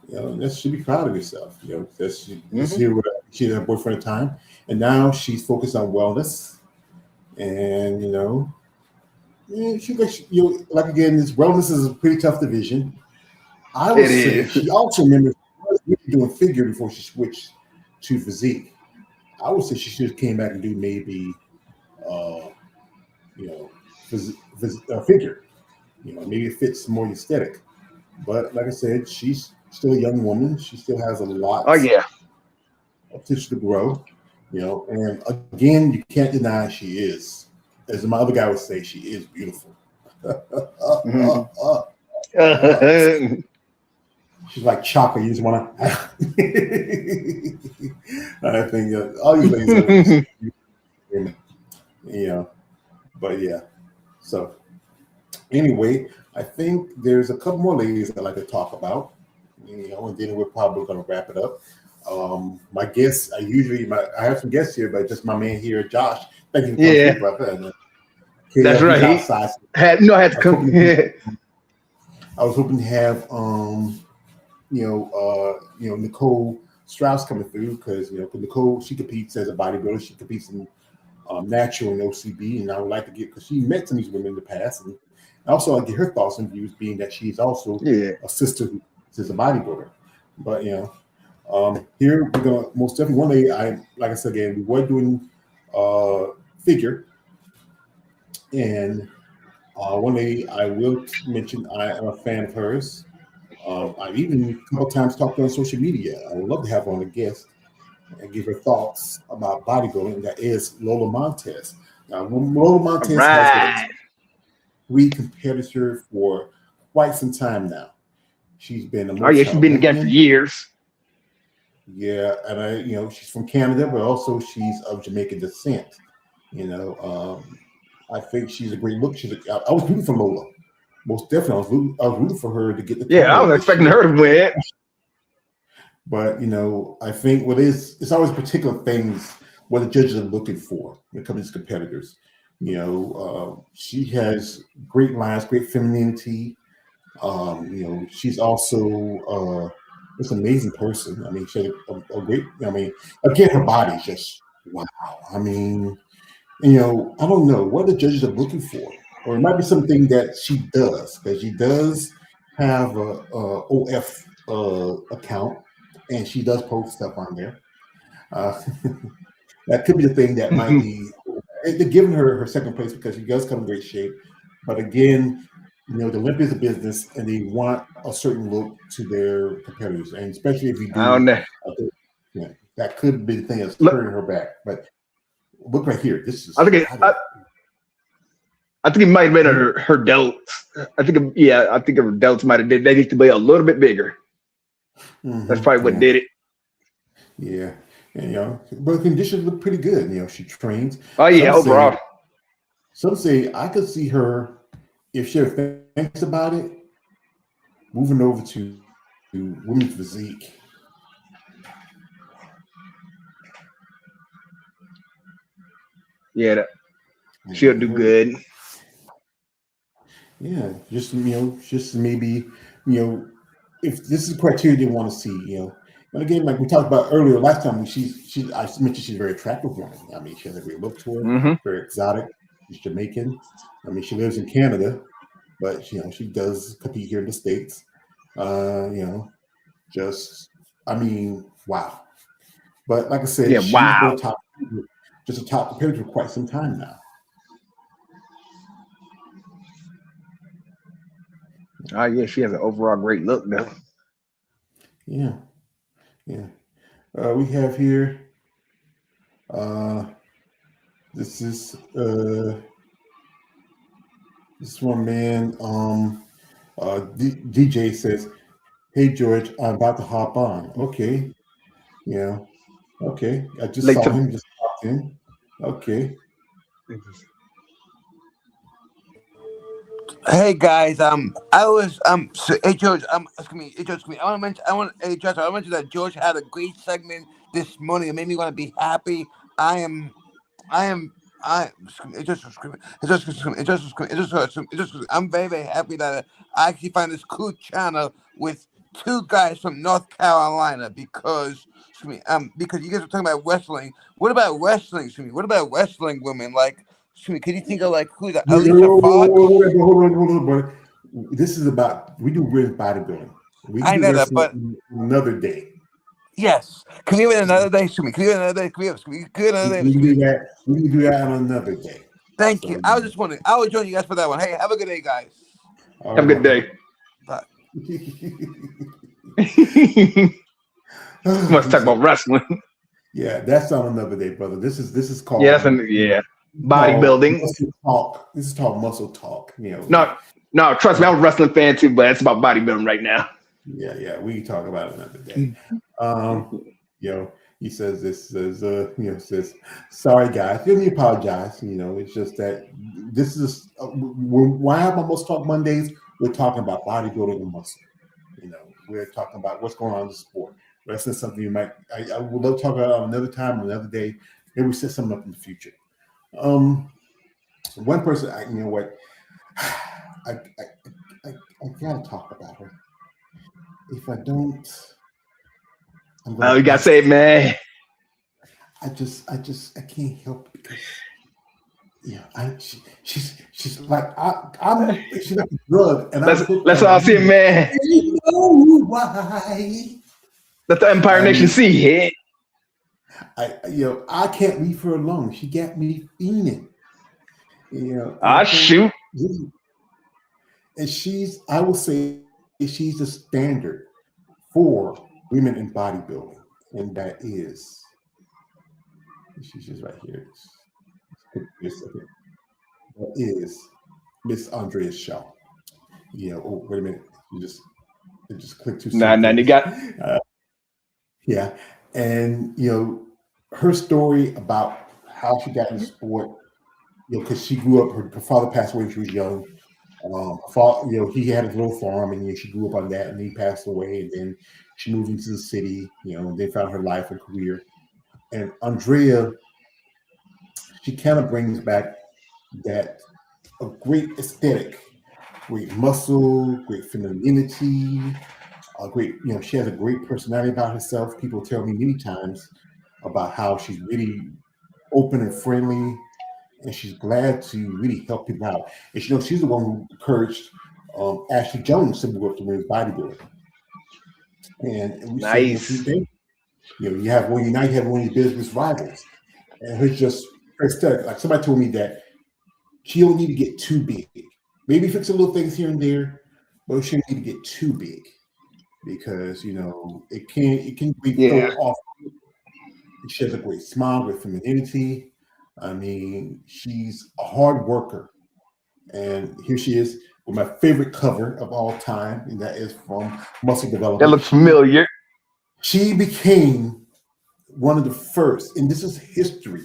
[SPEAKER 1] that should be proud of yourself. She's here with she had her boyfriend at the time, and now she's focused on wellness. And like again, this wellness is a pretty tough division. I would say she also remembers doing figure before she switched to physique. I would say she should have came back and do maybe, figure. Maybe it fits more aesthetic. But like I said, she's still a young woman. She still has a lot.
[SPEAKER 4] Oh yeah.
[SPEAKER 1] Of tissue to grow. And again, you can't deny she is, as my other guy would say, she is beautiful. She's like chocolate. You just want to. I think all you ladies are you know. But yeah, so anyway, I think there's a couple more ladies I'd like to talk about, you know, and then we're probably going to wrap it up. My guests, I have some guests here, but just my man here, Josh. Thank you for coming
[SPEAKER 4] Yeah,
[SPEAKER 1] through, brother.
[SPEAKER 4] that's
[SPEAKER 1] He's
[SPEAKER 4] right.
[SPEAKER 1] outside.
[SPEAKER 4] I had to come.
[SPEAKER 1] I was hoping to have Nicole Strauss coming through because Nicole, she competes as a bodybuilder. She competes in natural and OCB, and I would like to get, because she met some of these women in the past, and also I get her thoughts and views, being that she's also a sister who is a bodybuilder. But here we're gonna most definitely one day. Like I said again, we were doing figure, and one day I will mention I am a fan of hers. I've even a couple times talked to her on social media. I would love to have her on a guest and give her thoughts about bodybuilding. That is Lola Montez. Now, Lola Montez has been a great competitor for quite some time now. She's been a
[SPEAKER 4] she's been together for years.
[SPEAKER 1] Yeah, and she's from Canada, but also she's of Jamaican descent. I think she's a great look. I was rooting for Lola. Most definitely, I was rooting for her to get the title.
[SPEAKER 4] Yeah, I was expecting her to win.
[SPEAKER 1] But I think it's always particular things what the judges are looking for when it comes to competitors. She has great lines, great femininity. She's also this amazing person. I mean, she has a great. I mean, again, her body's just wow. I mean, I don't know what the judges are looking for, or it might be something that she does, because she does have a OF account, and she does post stuff on there. That could be the thing that might be. They're giving her second place because she does come in great shape, but again, the Olympia is a business, and they want a certain look to their competitors, and especially if you do.
[SPEAKER 4] I don't know.
[SPEAKER 1] That could be the thing that's hurting her back. But look right here. This is.
[SPEAKER 4] I think it might have been her delts. I think her delts might have did. They need to be a little bit bigger. Mm-hmm. That's probably what did it.
[SPEAKER 1] Yeah, and but conditions look pretty good. She trains.
[SPEAKER 4] Oh yeah, overall.
[SPEAKER 1] Some say I could see her, if she thinks about it, moving over to women's physique.
[SPEAKER 4] Yeah, she'll do good.
[SPEAKER 1] Yeah, just maybe if this is criteria they want to see, And again, like we talked about earlier last time, I mentioned she's a very attractive woman. I mean, she has a great look to her, very exotic. She's Jamaican. I mean, she lives in Canada, but she does compete here in the States. Wow. But like I said, she's been a top competitor for quite some time now.
[SPEAKER 4] Oh yeah, she has an overall great look though.
[SPEAKER 1] Yeah. We have here. This is this one man. DJ says, "Hey George, I'm about to hop on." Okay. Yeah. Okay. I just saw him just popped in. Okay.
[SPEAKER 17] Hey guys, hey George, excuse me. I want to mention that George had a great segment this morning. It made me want to be happy. I'm very, very happy that I actually find this cool channel with two guys from North Carolina because you guys are talking about wrestling. What about wrestling? What about wrestling women? Like, can you think of who's Alicia Fox?
[SPEAKER 1] Hold on. This is about, we do women's bodybuilding. We can do that, but another day.
[SPEAKER 17] Yes. Can you do it another day? Can you do it another day? Can you do it another day?
[SPEAKER 1] We can do that on another day.
[SPEAKER 17] Thank you. I was just wondering. I will join you guys for that one. Hey, have a good day, guys.
[SPEAKER 4] Have a good day.
[SPEAKER 17] Bye.
[SPEAKER 4] Let's talk about wrestling.
[SPEAKER 1] Yeah, that's on another day, brother. This is called
[SPEAKER 4] bodybuilding.
[SPEAKER 1] Muscle talk. This is called muscle talk.
[SPEAKER 4] No, trust me, I'm a wrestling fan too, but it's about bodybuilding right now.
[SPEAKER 1] Yeah, we can talk about it another day. He says this says says sorry guys, let me apologize. It's just that this is why I have my MuscleTalk Mondays. We're talking about bodybuilding and muscle. We're talking about what's going on in the sport. That's not something you might. I would love to talk about another time, another day. Maybe we set something up in the future. One person, you know what? I gotta talk about her. If I don't, I'm gonna.
[SPEAKER 4] Oh, you gotta say it, man.
[SPEAKER 1] I can't help it because she's like she's like a drug, and
[SPEAKER 4] let's all see it, man.
[SPEAKER 1] You know why?
[SPEAKER 4] Let the Empire Nation see it.
[SPEAKER 1] I can't leave her alone. She got me fiending.
[SPEAKER 4] Shoot.
[SPEAKER 1] And I will say, she's the standard for women in bodybuilding, and that is, she's just right here. That is Miss Andrea Shaw. Oh, wait a minute. It just clicked too soon.
[SPEAKER 4] Nah, you got.
[SPEAKER 1] Yeah, and her story about how she got in sport. Because she grew up, her father passed away when she was young. He had a little farm, and she grew up on that, and he passed away, and then she moved into the city. And they found her life and career. And Andrea, she kind of brings back that a great aesthetic, great muscle, great femininity, she has a great personality about herself. People tell me many times about how she's really open and friendly, and she's glad to really help people out. And she's the one who encouraged Ashley Jones to move up to women's bodybuilding. And we
[SPEAKER 4] nice.
[SPEAKER 1] You have one of your business rivals, and her aesthetic. Like somebody told me that she don't need to get too big. Maybe fix a little things here and there, but she don't need to get too big because it can be thrown off. She has a great smile, great femininity. I mean, she's a hard worker. And here she is with my favorite cover of all time, and that is from Muscle Development.
[SPEAKER 4] That looks familiar.
[SPEAKER 1] She became one of the first, and this is history,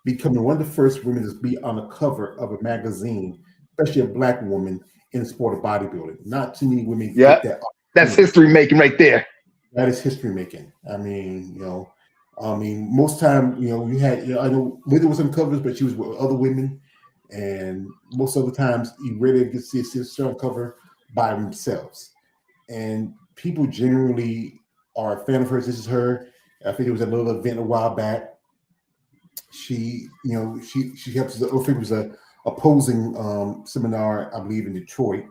[SPEAKER 1] becoming one of the first women to be on the cover of a magazine, especially a Black woman in the sport of bodybuilding. Not too many women get that.
[SPEAKER 4] That's history making right there.
[SPEAKER 1] That is history making. I mean, most time, you had, I know Linda was on covers, but she was with other women, and most of the times you rarely get to see a sister on cover by themselves. And people generally are a fan of hers. This is her. I think it was a little event a while back. She helps. It was a posing seminar, I believe, in Detroit,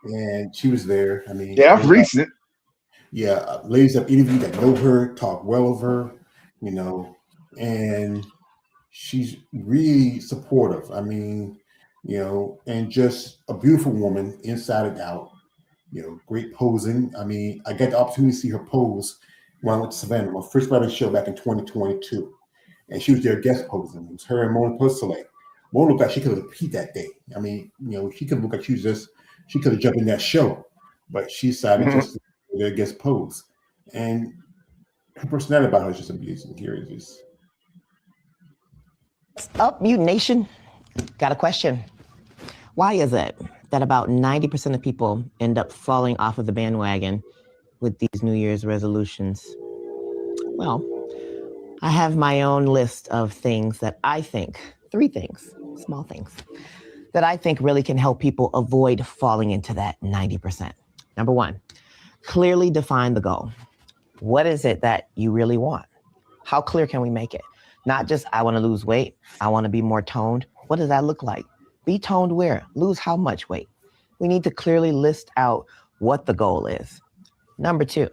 [SPEAKER 1] and she was there. I mean,
[SPEAKER 4] recent.
[SPEAKER 1] Ladies have interviewed that know her, talk well of her, and she's really supportive. I mean, and just a beautiful woman inside and out. Great posing. I mean, I got the opportunity to see her pose when I went to Savannah, my first bodybuilding show back in 2022, and she was there guest posing. It was her and Mona Pusole. Mona looked like she could have peed that day. I mean, she could look like she could have jumped in that show, but she decided just to their guest pose, and her personality about her is just amazing. Here it is.
[SPEAKER 18] Up, Mutant Nation. Got a question. Why is it that about 90% of people end up falling off of the bandwagon with these New Year's resolutions? Well, I have my own list of things that I think, 3 things, small things, that I think really can help people avoid falling into that 90%. Number 1, clearly define the goal. What is it that you really want? How clear can we make it? Not just, I want to lose weight. I want to be more toned. What does that look like? Be toned where? Lose how much weight? We need to clearly list out what the goal is. Number 2,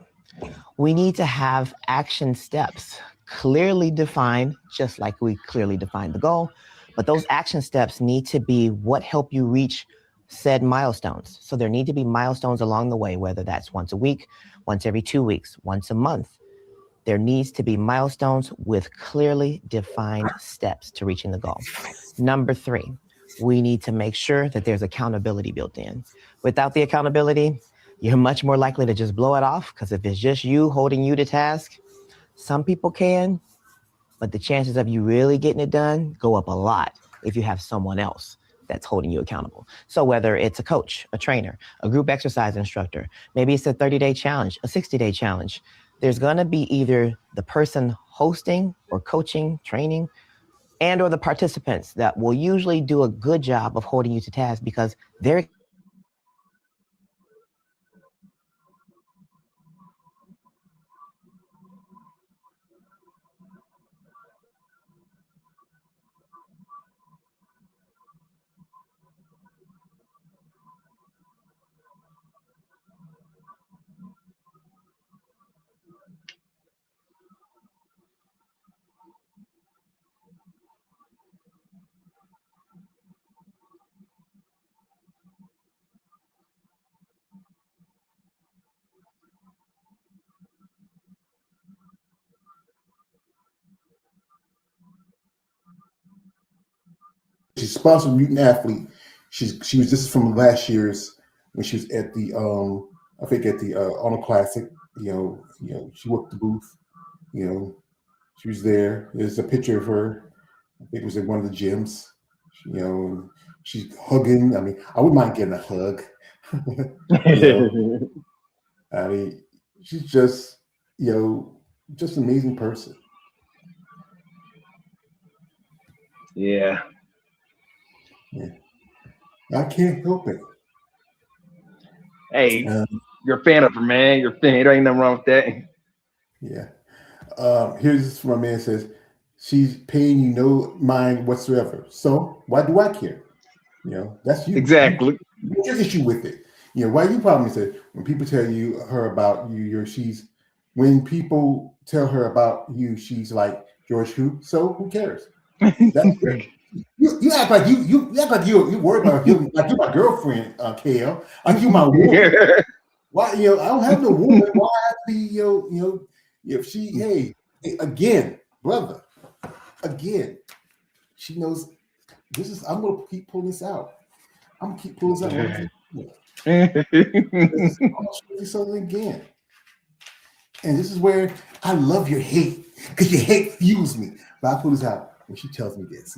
[SPEAKER 18] we need to have action steps clearly defined, just like we clearly defined the goal. But those action steps need to be what help you reach said milestones. So there need to be milestones along the way, whether that's once a week, once every 2 weeks, once a month. There needs to be milestones with clearly defined steps to reaching the goal. Number 3, we need to make sure that there's accountability built in. Without the accountability, you're much more likely to just blow it off, because if it's just you holding you to task, Some people can, but the chances of you really getting it done go up a lot if you have someone else that's holding you accountable. So whether it's a coach, a trainer, a group exercise instructor, maybe it's a 30-day challenge, a 60-day challenge, there's gonna be either the person hosting or coaching, training, and or the participants that will usually do a good job of holding you to task because they're
[SPEAKER 1] She's sponsored mutant athlete. She was just from last year's when she was at the I think at the Arnold Classic. She worked the booth. She was there. There's a picture of her. I think it was at one of the gyms. She's hugging. I mean, I wouldn't mind getting a hug. I mean, she's just just an amazing person.
[SPEAKER 4] Yeah.
[SPEAKER 1] I can't help it.
[SPEAKER 4] Hey, you're a fan of her, man. You're a fan. There ain't nothing wrong with that.
[SPEAKER 1] Yeah. Here's what my man says. She's paying you no mind whatsoever. So why do I care? That's you.
[SPEAKER 4] Exactly.
[SPEAKER 1] What's your issue with it? Why you probably say when people tell you her about you, when people tell her about you, she's like George who? So who cares? That's great. You act like you act like you worry about you like you're my girlfriend, KL. Like you my woman. Why I don't have no woman. Why I have to be if she hey again, brother, again, she knows this is I'm gonna keep pulling this out. I'm gonna keep pulling this out. I'm gonna show you something again. And this is where I love your hate because your hate fuels me. But I pull this out. When she tells me this,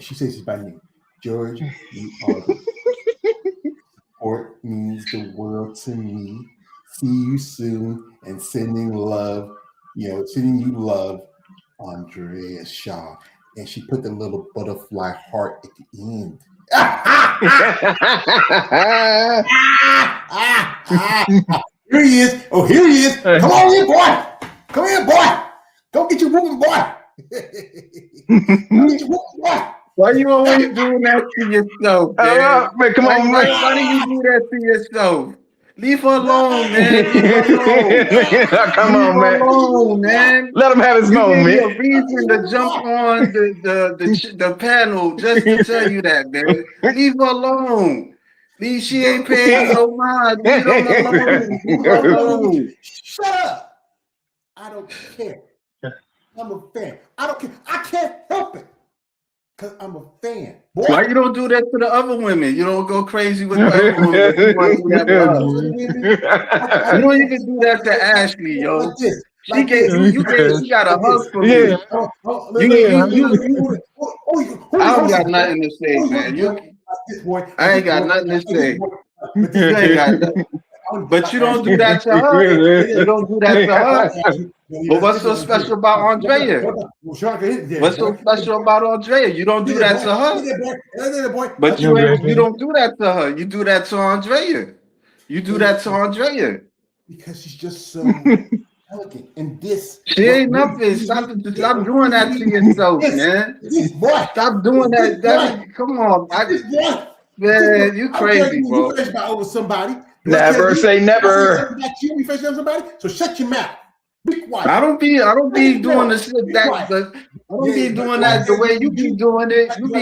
[SPEAKER 1] she says by name, George, you are support means the world to me. See you soon and sending love, sending you love, Andrea Shaw. And she put the little butterfly heart at the end. Here he is. Oh, here he is. Come on in, boy. Come here, boy. Go get your woman, boy.
[SPEAKER 19] Why you always doing that to yourself, man?
[SPEAKER 4] Man, come on, man.
[SPEAKER 19] Why do you do that to yourself? Leave her alone, man. Leave her alone.
[SPEAKER 4] Come on, man.
[SPEAKER 19] Alone, man.
[SPEAKER 4] Let him have his moment.
[SPEAKER 19] You need a reason to jump on the panel just to tell you that, man. Leave her alone. She ain't paying no mind. Leave her alone. Leave her alone.
[SPEAKER 1] Shut up. I don't care. I'm a fan. I don't care. I can't help it. Because I'm a fan. Boy.
[SPEAKER 19] Why you don't do that to the other women? You don't go crazy with the other women. You don't even do that to Ashley, yo. She got a hug for me. I don't got nothing to say, man. I ain't got nothing to say. You ain't got nothing. But you don't do that to her. You don't do that to her. But what's so special about Andrea? What's so special about Andrea? You don't do that to her. But you don't do that to her. You do that to Andrea. You do that to Andrea.
[SPEAKER 1] Because she's just so elegant. And this.
[SPEAKER 19] She ain't nothing. Stop doing that to yourself, man. Stop doing that. Come on. Man, you crazy, bro.
[SPEAKER 1] Over somebody.
[SPEAKER 4] Never say never.
[SPEAKER 1] You face somebody. So shut your mouth. Be quiet.
[SPEAKER 19] I don't be doing the shit that, but I don't be doing that the way you be doing it.
[SPEAKER 1] Did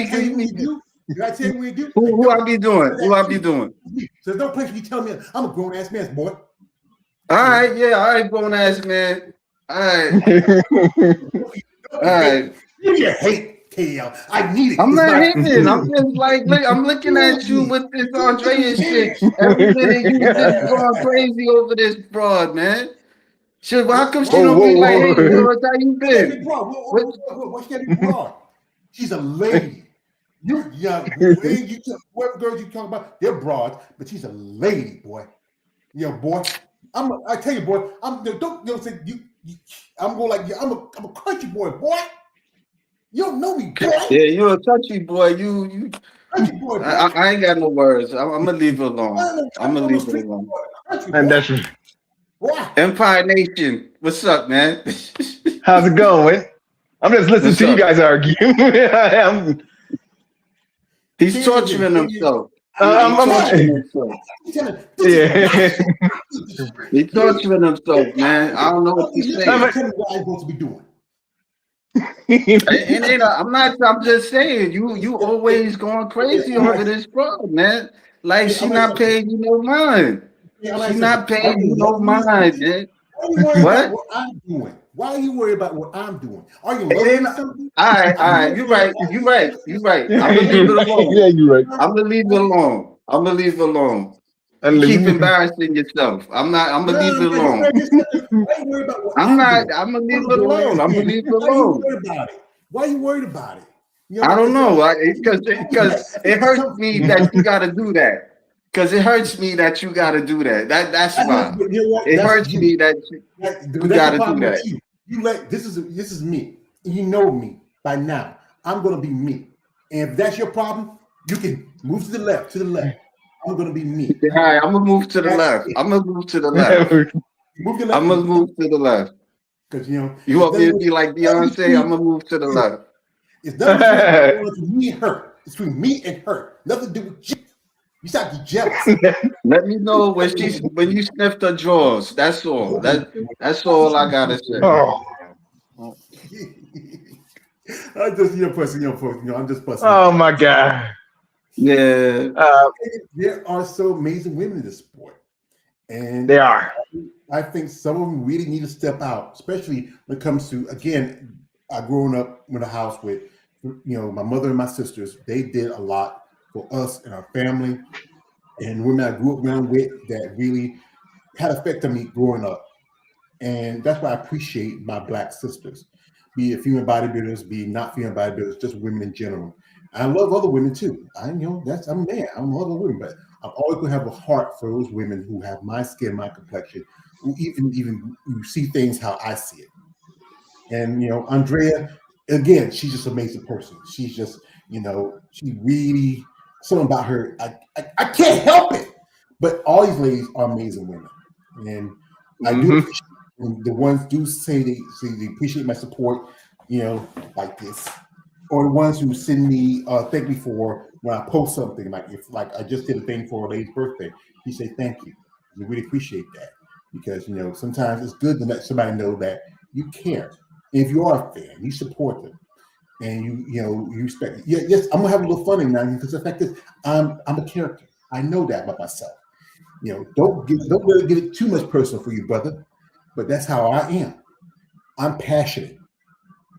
[SPEAKER 1] I tell you what you do?
[SPEAKER 19] Who I be doing? Who I be doing?
[SPEAKER 1] So don't place me tell me I'm a grown ass man, boy.
[SPEAKER 19] All right, yeah, all right, grown ass man. All right. All right.
[SPEAKER 1] Give me a hate, KL. I need it.
[SPEAKER 19] I'm not hating. I'm just like, look, I'm looking at you with this Andrea shit. Every minute you just going crazy over this broad, man. Shit, well, how come she don't be like, hey, Doris, how you been?
[SPEAKER 1] Why she gotta be broad? She's a lady. Whoever girls you talk about, they're broad, but she's a lady, boy. Boy. I tell you, boy. Don't say you. I'm going like I'm a country boy, boy. You don't know me, boy.
[SPEAKER 19] Yeah, you're a country boy. You.
[SPEAKER 1] Country boy, boy.
[SPEAKER 19] I ain't got no words. I'm gonna leave it alone. I'm gonna leave it alone.
[SPEAKER 4] And that's
[SPEAKER 19] Empire Nation. What's up, man?
[SPEAKER 4] How's it going? I'm just listening to you guys argue.
[SPEAKER 19] He's torturing himself.
[SPEAKER 1] Yeah.
[SPEAKER 19] He's torturing himself, man. I don't know what to say.
[SPEAKER 1] Tell me what I'm supposed to be doing.
[SPEAKER 19] I'm just saying, you always going crazy over this bro, man. Like she not paying you no mind. She not paying you no mind, man.
[SPEAKER 1] What I'm doing? Why are you worried about what I'm doing? Are you learning something?
[SPEAKER 19] All right. You're right. I'm gonna leave it alone.
[SPEAKER 4] Yeah, you're right.
[SPEAKER 19] I'm gonna leave it alone. You keep embarrassing yourself. I'm gonna leave it alone. I'm gonna leave it alone.
[SPEAKER 1] Why are you worried about it?
[SPEAKER 19] I don't know. Because it hurts me that you got to do that. Because it hurts me that you got to do that. That's why. It hurts me that you got to do that.
[SPEAKER 1] This is me. You know me by now. I'm gonna be me. And if that's your problem, you can move to the left. I'm gonna be me.
[SPEAKER 19] All right, I'm gonna move to the left. I'm gonna move to the left.
[SPEAKER 1] Because
[SPEAKER 19] you want me to be like Beyonce? I'm gonna move to the left.
[SPEAKER 1] It's nothing between me and her. It's between me and her. Nothing to do with you. You stop to jealous.
[SPEAKER 19] Let me know when you sniffed her drawers. That's all. That's all I gotta say.
[SPEAKER 1] I'm just pussy. I'm just pussy.
[SPEAKER 4] Oh my God.
[SPEAKER 19] Yeah.
[SPEAKER 1] There are so amazing women in this sport. And
[SPEAKER 4] they are.
[SPEAKER 1] I think some of them really need to step out, especially when it comes to, again, I growing up in a house with, my mother and my sisters. They did a lot for us and our family, and women I grew up around with that really had effect on me growing up. And that's why I appreciate my Black sisters, be it female bodybuilders, be it not female bodybuilders, just women in general. I love other women too. I'm a man. I'm other women, but I'm always gonna have a heart for those women who have my skin, my complexion, who even you see things how I see it. And Andrea, again, she's just an amazing person. She's just, she really something about her. I can't help it. But all these ladies are amazing women, and I do appreciate when the ones do say they appreciate my support, like this. Or the ones who send me, thank me for when I post something, like if I just did a thing for a lady's birthday, you say thank you. We really appreciate that because sometimes it's good to let somebody know that you care. And if you are a fan, you support them, and you respect it. Yes, I'm gonna have a little fun in now because the fact is I'm a character. I know that about myself. Don't really get it too much personal for you, brother. But that's how I am. I'm passionate,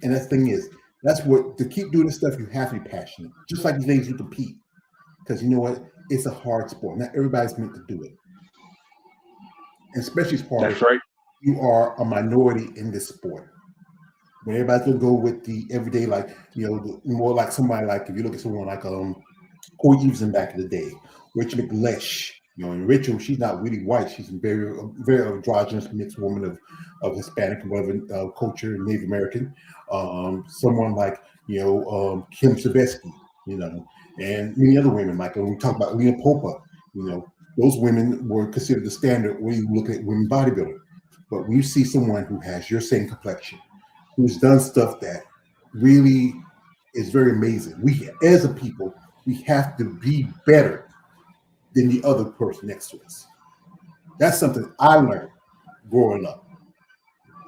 [SPEAKER 1] and that thing is. That's what, to keep doing this stuff, you have to be passionate. Just like these ladies who compete. Because you know what? It's a hard sport. Not everybody's meant to do it. And especially as part of you are a minority in this sport. When everybody's going to go with the everyday, more like somebody like, if you look at someone like Corey Eveson back in the day, Rachel McLeish. And Rachel, she's not really white. She's a very, very androgynous mixed woman of Hispanic and whatever culture, Native American. Someone like Kim Savetsky, and many other women. Like when we talk about Lena Popa, those women were considered the standard when you look at women bodybuilding. But when you see someone who has your same complexion, who's done stuff that really is very amazing, we as a people, we have to be better than the other person next to us. That's something I learned growing up.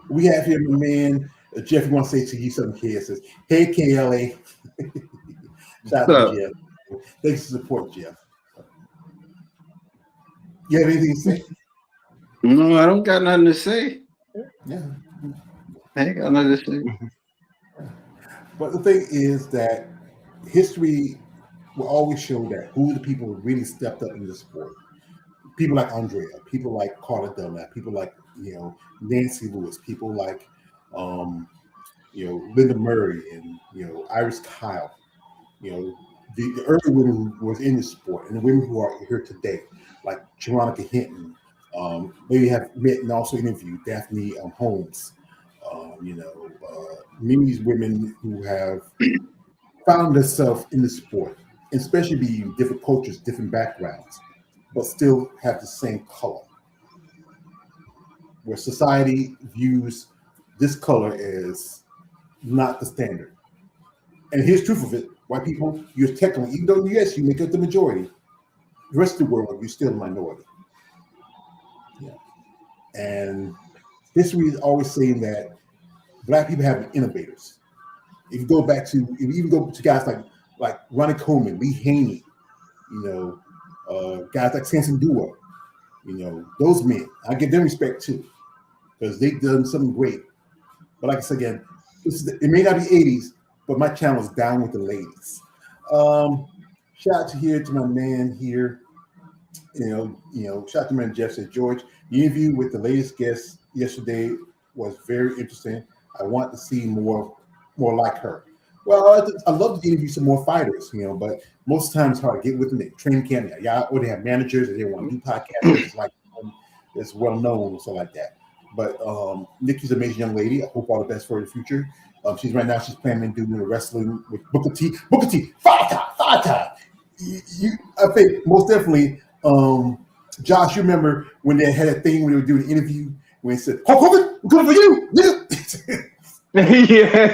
[SPEAKER 1] We have here a man, Jeff, you want to say to you something here, says, hey, KLA. Shout out to Jeff. Thanks for support, Jeff. You have anything to say?
[SPEAKER 19] No, I don't got nothing to say.
[SPEAKER 1] Yeah.
[SPEAKER 19] I ain't got nothing to say.
[SPEAKER 1] But the thing is that history will always show that who the people who really stepped up in the sport. people like Andrea, people like Carla Dunlap, people like Nancy Lewis, people like Linda Murray and Iris Kyle, the early women who was in the sport and the women who are here today, like Veronica Hinton. They have met and also interviewed Daphne Holmes. Many of these women who have found themselves in the sport, especially being different cultures, different backgrounds, but still have the same color. Where society views this color as not the standard. And here's the truth of it: white people, you're technically, even though yes, you make up the majority, the rest of the world, you're still a minority. Yeah. And history is always saying that Black people have been innovators. If you go back to, if you even go to guys like Ronnie Coleman, Lee Haney, guys like Samson Dua, those men, I give them respect too, because they've done something great. But like I said again, it may not be 80s, but my channel is down with the ladies. Shout out to my man here. Shout out to my man Jeff said, George, the interview with the latest guest yesterday was very interesting. I want to see more like her. Well, I love to interview some more fighters, but most of the time it's hard to get with them. They train camp, or they have managers and they want to do podcasts like it's well known or something like that. But Nikki's an amazing young lady. I hope all the best for the future. She's planning on doing the wrestling with Booker T. Booker T, five time. I think most definitely, Josh, you remember when they had a thing when they were doing an interview when they said, Hulk Hogan, we're coming for you, nigga.
[SPEAKER 4] Yeah.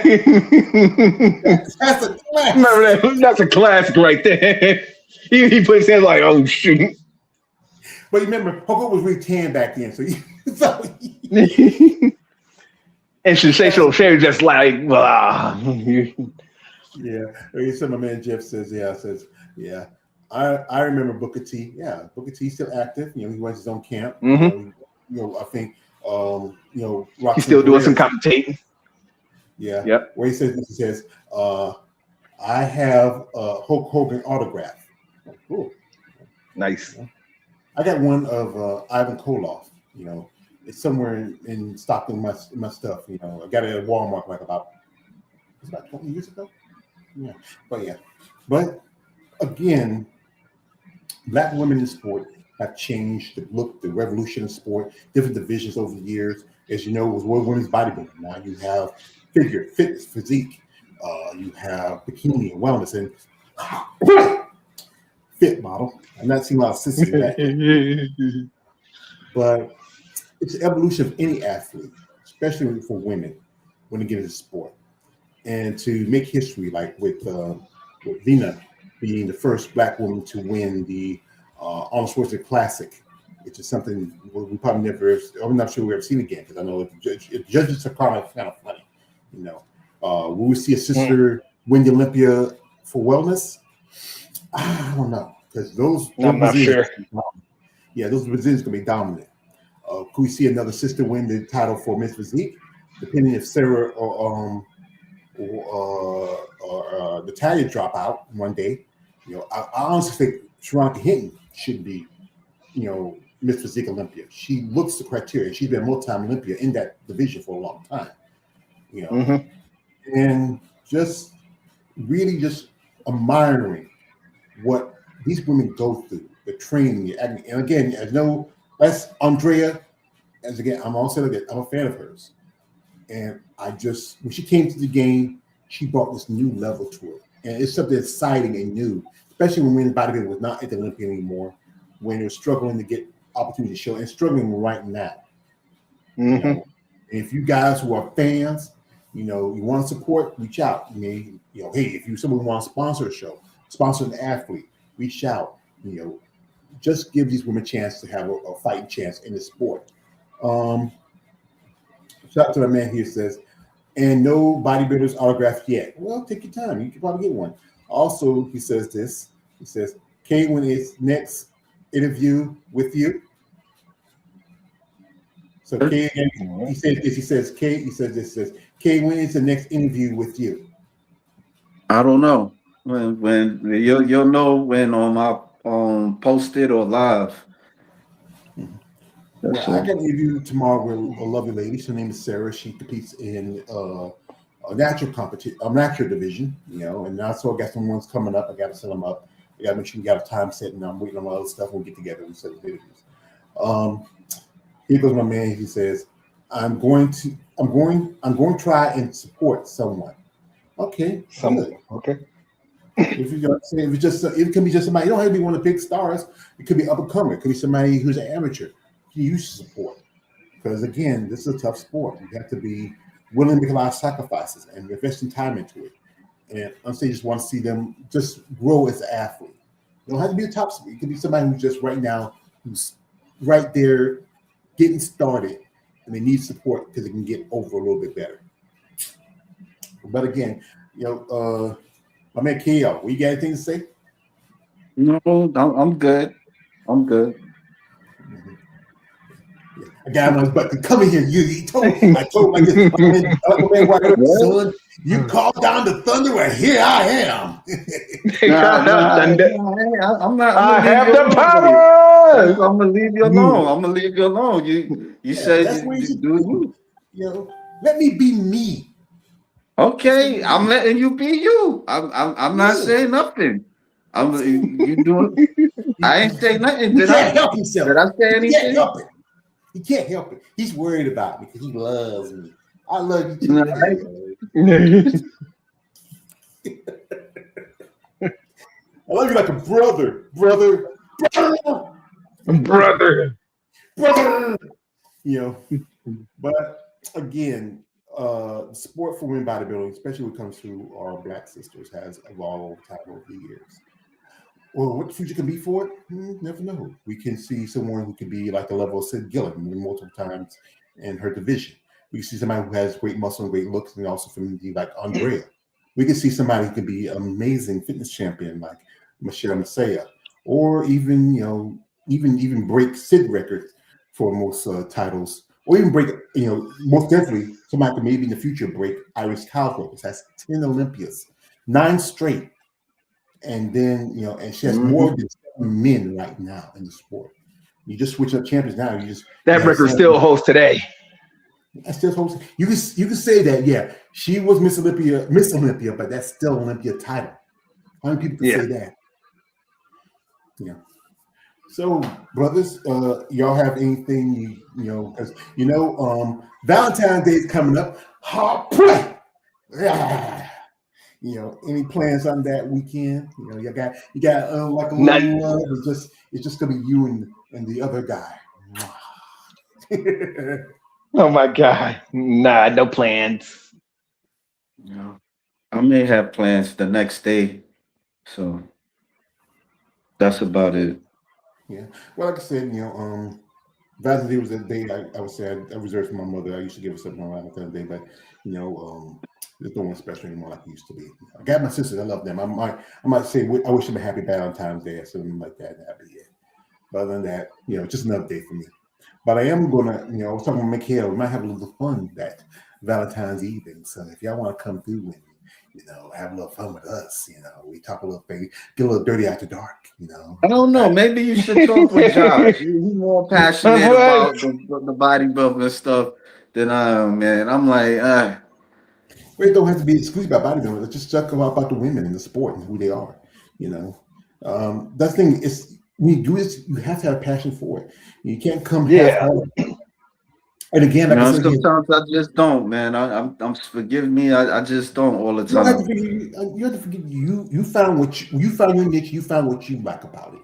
[SPEAKER 1] That's a classic.
[SPEAKER 4] Remember that? That's a classic right there. He put his hands like, oh shoot.
[SPEAKER 1] But remember, Hulk Hogan was really tan back then, so
[SPEAKER 4] and sensational Sherry just like, blah.
[SPEAKER 1] Yeah. So my man Jeff says, I remember Booker T. Yeah, Booker T still active. He runs his own camp.
[SPEAKER 4] Mm-hmm.
[SPEAKER 1] I think
[SPEAKER 4] He's still doing some commentating.
[SPEAKER 1] Yeah.
[SPEAKER 4] Yep.
[SPEAKER 1] Where he says, I have a Hulk Hogan autograph. Cool.
[SPEAKER 4] Nice.
[SPEAKER 1] I got one of Ivan Koloff. It's somewhere in Stockton, my stuff. I got it at Walmart about 20 years ago. Yeah. But again, Black women in sport have changed the look, the revolution of sport, different divisions over the years. As you know, it was World Women's Bodybuilding. Now you have fitness, physique. You have bikini and wellness and fit model. I'm not seeing a lot of sisters in that. But it's the evolution of any athlete, especially for women, when they get into sport. And to make history, like with Vina being the first Black woman to win the Arnold Schwarzenegger Classic, which is something we probably never, I'm not sure we've ever seen again, because I know the judges are kind of funny. Will we see a sister win the Olympia for wellness? I don't know, because
[SPEAKER 4] I'm not sure.
[SPEAKER 1] Yeah, those Brazilians going to be dominant. Could we see another sister win the title for Miss Physique? Depending if Sarah or Natalia drop out one day, I honestly think Veronica Hinton should be, Miss Physique Olympia. She looks the criteria. She's been multi-time Olympia in that division for a long time.
[SPEAKER 4] Mm-hmm.
[SPEAKER 1] And just really just admiring what these women go through, the training, the acting. And again, I know that's Andrea. As again, I'm also I'm a fan of hers. And I just, when she came to the game, she brought this new level to it. And it's something exciting and new, especially when women's bodybuilding was not at the Olympia anymore, when they're struggling to get opportunity to show and struggling right now.
[SPEAKER 4] Mm-hmm.
[SPEAKER 1] And if you guys who are fans, you want to support, reach out. Hey, if someone wants to sponsor a show, sponsor an athlete, reach out. Just give these women a chance to have a fighting chance in the sport. Shout out to my man here says, and no bodybuilders autographed yet. Well, take your time. You can probably get one. Also, he says this. He says, Kane, when his next interview with you. So Kane, he says this. He says, Kane, he says this. Says, Kane, when is the next interview with you?
[SPEAKER 19] I don't know. When you'll know when on my posted or live.
[SPEAKER 1] Yeah, I got an interview tomorrow with a lovely lady. Her name is Sarah. She competes in a natural competition, a natural division. And also I got some ones coming up. I got to set them up. I got to make sure we got a time set, and I'm waiting on my other stuff. We'll get together and set the interviews. Here goes my man. He says, I'm going to try and support someone. Okay, good.
[SPEAKER 4] Okay.
[SPEAKER 1] If it can be just somebody. You don't have to be one of the big stars. It could be up and coming. It could be somebody who's an amateur. You should support, because again, this is a tough sport. You have to be willing to make a lot of sacrifices and investing time into it. And I'm saying, just want to see them just grow as an athlete. You don't have to be a top speed. It could be somebody who's just right now, who's right there, getting started, and they need support because they can get over a little bit better. But again, my man K.O., you got anything to say?
[SPEAKER 19] No, I'm good. I'm good.
[SPEAKER 1] I got him, but come in here. I told like this, son, you called down the thunder, and here I am.
[SPEAKER 19] I'm not.
[SPEAKER 4] I have the power.
[SPEAKER 19] I'm gonna leave you alone. I'm gonna leave you alone. You said
[SPEAKER 1] that's where you should
[SPEAKER 19] do
[SPEAKER 1] let me be me.
[SPEAKER 19] Okay, I'm letting you be you. I'm not saying nothing. You doing? I ain't saying nothing.
[SPEAKER 1] He can't help himself.
[SPEAKER 19] Did I say anything?
[SPEAKER 1] He can't help it. He can't help it. He's worried about me because he loves me. I love you too. I love you like a brother. But again, sport for women bodybuilding, especially when it comes to our Black sisters, has evolved over time over the years. Well, what the future can be for it, never know. We can see someone who can be like the level of Sid Gillen multiple times in her division. We can see somebody who has great muscle and great looks, and also femininity like Andrea. We can see somebody who can be an amazing fitness champion like Michelle Masaya, or even even break Sid records for most titles, or even break most definitely somebody could maybe in the future break Iris Kyle's records. That's 10 Olympias, 9 straight. And then, and she has more than 7 men right now in the sport. You just switch up champions now.
[SPEAKER 4] That record still holds today.
[SPEAKER 1] That still holds. You can say that, yeah, she was Miss Olympia, but that's still Olympia title. How many people can say that? Yeah. So, brothers, y'all have anything because Valentine's Day is coming up. Heartbreak. Any plans on that weekend? You got like a little love. It's just gonna be you and the other guy.
[SPEAKER 4] Oh my God! Nah, no plans.
[SPEAKER 19] I may have plans the next day, so that's about it.
[SPEAKER 1] Yeah. Well, like I said, Valentine's Day was the day I would say I reserved for my mother. I used to give her something on Valentine's Day, but it's no one special anymore like it used to be. I got my sisters. I love them. I might say I wish them a happy Valentine's Day or something like that. That'd be it. But other than that, just another day for me. But I am gonna, I was talking to Mikhail. We might have a little fun that Valentine's evening. So if y'all want to come through and have a little fun with us, we talk a little thing, get a little dirty after dark.
[SPEAKER 19] I don't know. Maybe you should talk with Josh. He's more passionate about the bodybuilding stuff than I am, man. I'm like,
[SPEAKER 1] It don't have to be exclusive about bodybuilding. Let's just talk about the women in the sport and who they are. That thing is, when you do this, you have to have a passion for it. You can't come half-hearted. And again, like I said,
[SPEAKER 19] sometimes I just don't, man. I'm forgive me. I just don't all the time.
[SPEAKER 1] You have to forget. You found your niche. You found what you like about it.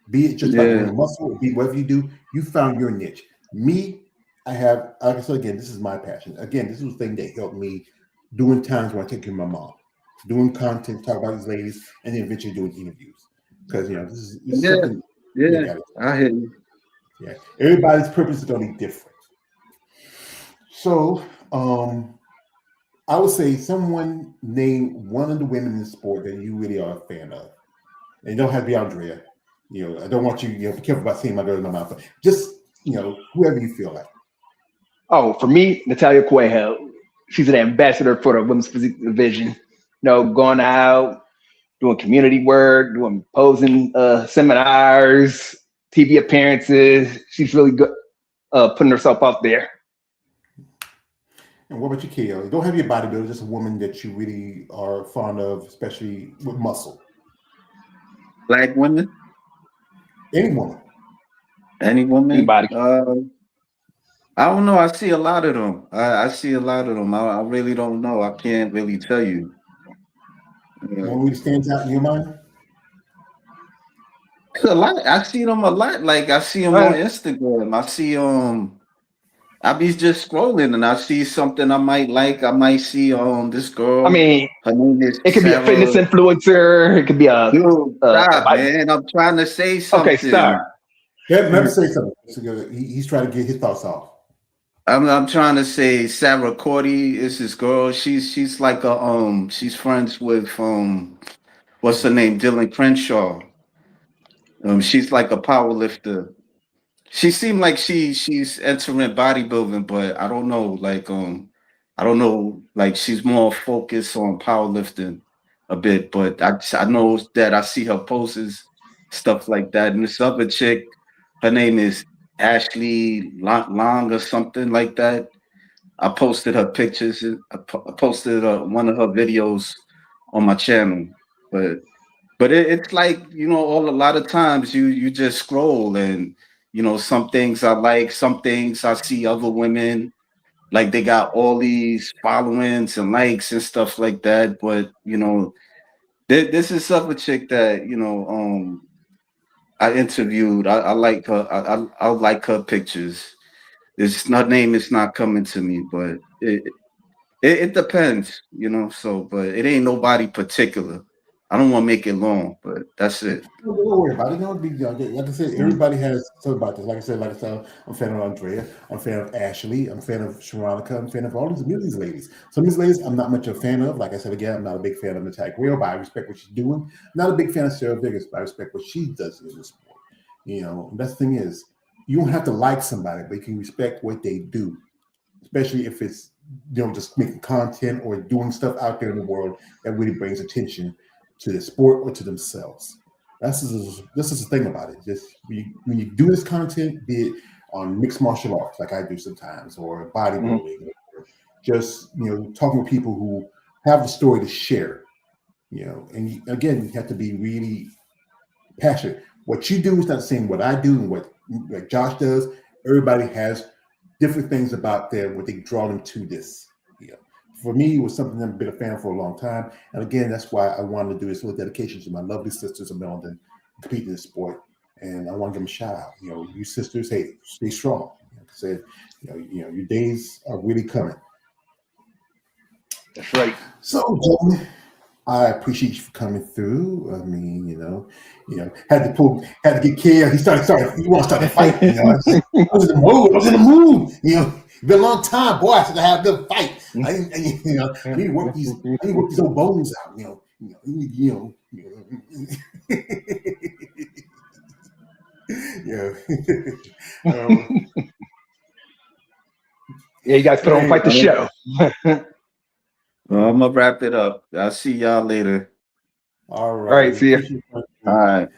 [SPEAKER 1] Be it just like muscle, be whatever you do. You found your niche. Me, I have. Like I said again, this is my passion. Again, this was the thing that helped me doing times when I take care of my mom, doing content, talk about these ladies, and then eventually doing interviews. Because this is something.
[SPEAKER 19] Yeah, I hear you.
[SPEAKER 1] Yeah, everybody's purpose is going to be different. So, I would say someone name one of the women in the sport that you really are a fan of. And you don't have to be Andrea. I don't want you, be careful about saying my girl in my mouth. But just, whoever you feel like.
[SPEAKER 4] Oh, for me, Natalia Cuejo. She's an ambassador for the women's physique division. Going out, doing community work, doing posing seminars, TV appearances. She's really good. putting herself out there.
[SPEAKER 1] And what about you, KL? You don't have your bodybuilder, just a woman that you really are fond of, especially with muscle.
[SPEAKER 19] Black women?
[SPEAKER 1] Any woman.
[SPEAKER 19] Any woman?
[SPEAKER 4] Anybody.
[SPEAKER 19] I don't know. I see a lot of them. I see a lot of them. I really don't know. I can't really tell you.
[SPEAKER 1] One who stands out in your mind?
[SPEAKER 19] A lot. I see them a lot. Like I see them on Instagram. I see I be just scrolling and I see something I might like. I might see this girl.
[SPEAKER 4] I mean,
[SPEAKER 19] her name is
[SPEAKER 4] it could be a fitness influencer. It could be a
[SPEAKER 19] dude. Stop, man. I'm trying to say something.
[SPEAKER 4] Okay, start.
[SPEAKER 1] Yeah, let me say something. He's trying to get his thoughts off.
[SPEAKER 19] I'm trying to say Sarah Cordy is this girl. She's like a she's friends with what's her name? Dylan Crenshaw. She's like a power lifter. She seemed like she's entering bodybuilding, but I don't know. Like I don't know. Like she's more focused on powerlifting a bit, but I know that I see her poses, stuff like that. And this other chick, her name is Ashley Long or something like that. I posted her pictures. I posted one of her videos on my channel, but it's like, you know, a lot of times you just scroll and, you know, some things I like, some things I see other women like they got all these followings and likes and stuff like that. But you know, this is some chick that, you know, I interviewed. I like her. I like her pictures. Her name is not coming to me, but it depends, you know. So, but it ain't nobody particular. I don't want to make it long, but that's it.
[SPEAKER 1] Don't worry about it. Don't be like I said. Everybody has something about this. Like I said, I'm a fan of Andrea. I'm a fan of Ashley. I'm a fan of Sharonica. I'm a fan of all these ladies. Some of these ladies I'm not much of a fan of. Like I said again, I'm not a big fan of Natalia Grail, but I respect what she's doing. Not a big fan of Sarah Vickers, but I respect what she does in the sport. You know, and that's the thing is, you don't have to like somebody, but you can respect what they do, especially if it's, you know, just making content or doing stuff out there in the world that really brings attention to the sport or to themselves. This is the thing about it. Just when you do this content, be it on mixed martial arts, like I do sometimes, or bodybuilding, or just, you know, talking to people who have the story to share, you know. And you have to be really passionate. What you do is not the same what I do and what like Josh does. Everybody has different things about them, what they draw them to this. You know, for me, it was something I've been a fan for a long time. And again, that's why I wanted to do this little dedication to my lovely sisters of Melbourne competing in the sport. And I want to give them a shout out. You know, you sisters, hey, stay strong. Like I said, you know, your days are really coming.
[SPEAKER 4] That's right.
[SPEAKER 1] So, gentlemen, I appreciate you for coming through. I mean, you know, had to get care. He want to start a fight. You know, I was in the mood. You know, it's been a long time, boy. I said I have a good fight. I need to work these old bones out.
[SPEAKER 4] Yeah, you guys put on Fight the Show.
[SPEAKER 19] Well, I'm gonna wrap it up. I'll see y'all later.
[SPEAKER 1] All right.
[SPEAKER 4] All right, see you.
[SPEAKER 19] All right.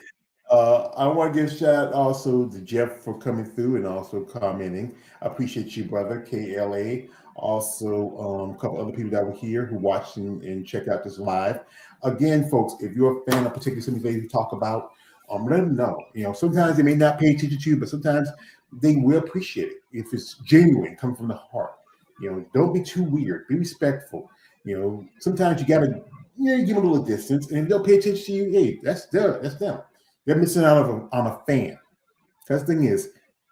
[SPEAKER 1] I want to give a shout out also to Jeff for coming through and also commenting. I appreciate you, brother, KLA. Also, a couple other people that were here who watched and checked out this live. Again, folks, if you're a fan of particularly some of the things we talk about, let them know. You know, sometimes they may not pay attention to you, but sometimes they will appreciate it if it's genuine, coming from the heart. You know, don't be too weird. Be respectful. You know, sometimes you gotta give them a little distance, and if they'll pay attention to you, hey, that's them. They're missing out on a fan. That's the thing is,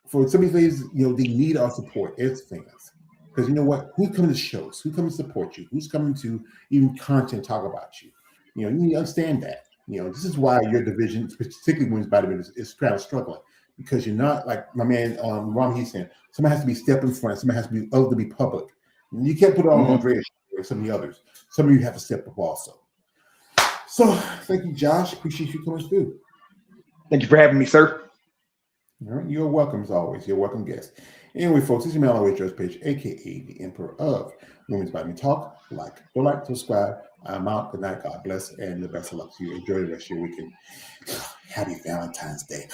[SPEAKER 1] for some of these things, you know, they need our support as fans. Because you know what? Who's coming to shows? Who's coming to support you? Who's coming to even content talk about you? You know, you need to understand that. You know, this is why your division, particularly women's bodybuilding, is kind of struggling. Because you're not like my man Ron, he's saying, somebody has to be step in front, somebody has to be able to be public. And you can't put it on Andrea or some of the others. Some of you have to step up also. So thank you, Josh. Appreciate you coming through.
[SPEAKER 4] Thank you for having me, sir.
[SPEAKER 1] All right, you're welcome as always. You're welcome guest. Anyway, folks, this is your Mallory Joe's page, aka the Emperor of Women's Bodybuilding Talk. Like, subscribe. I'm out. Good night. God bless, and the best of luck to you. Enjoy the rest of your weekend. Happy Valentine's Day.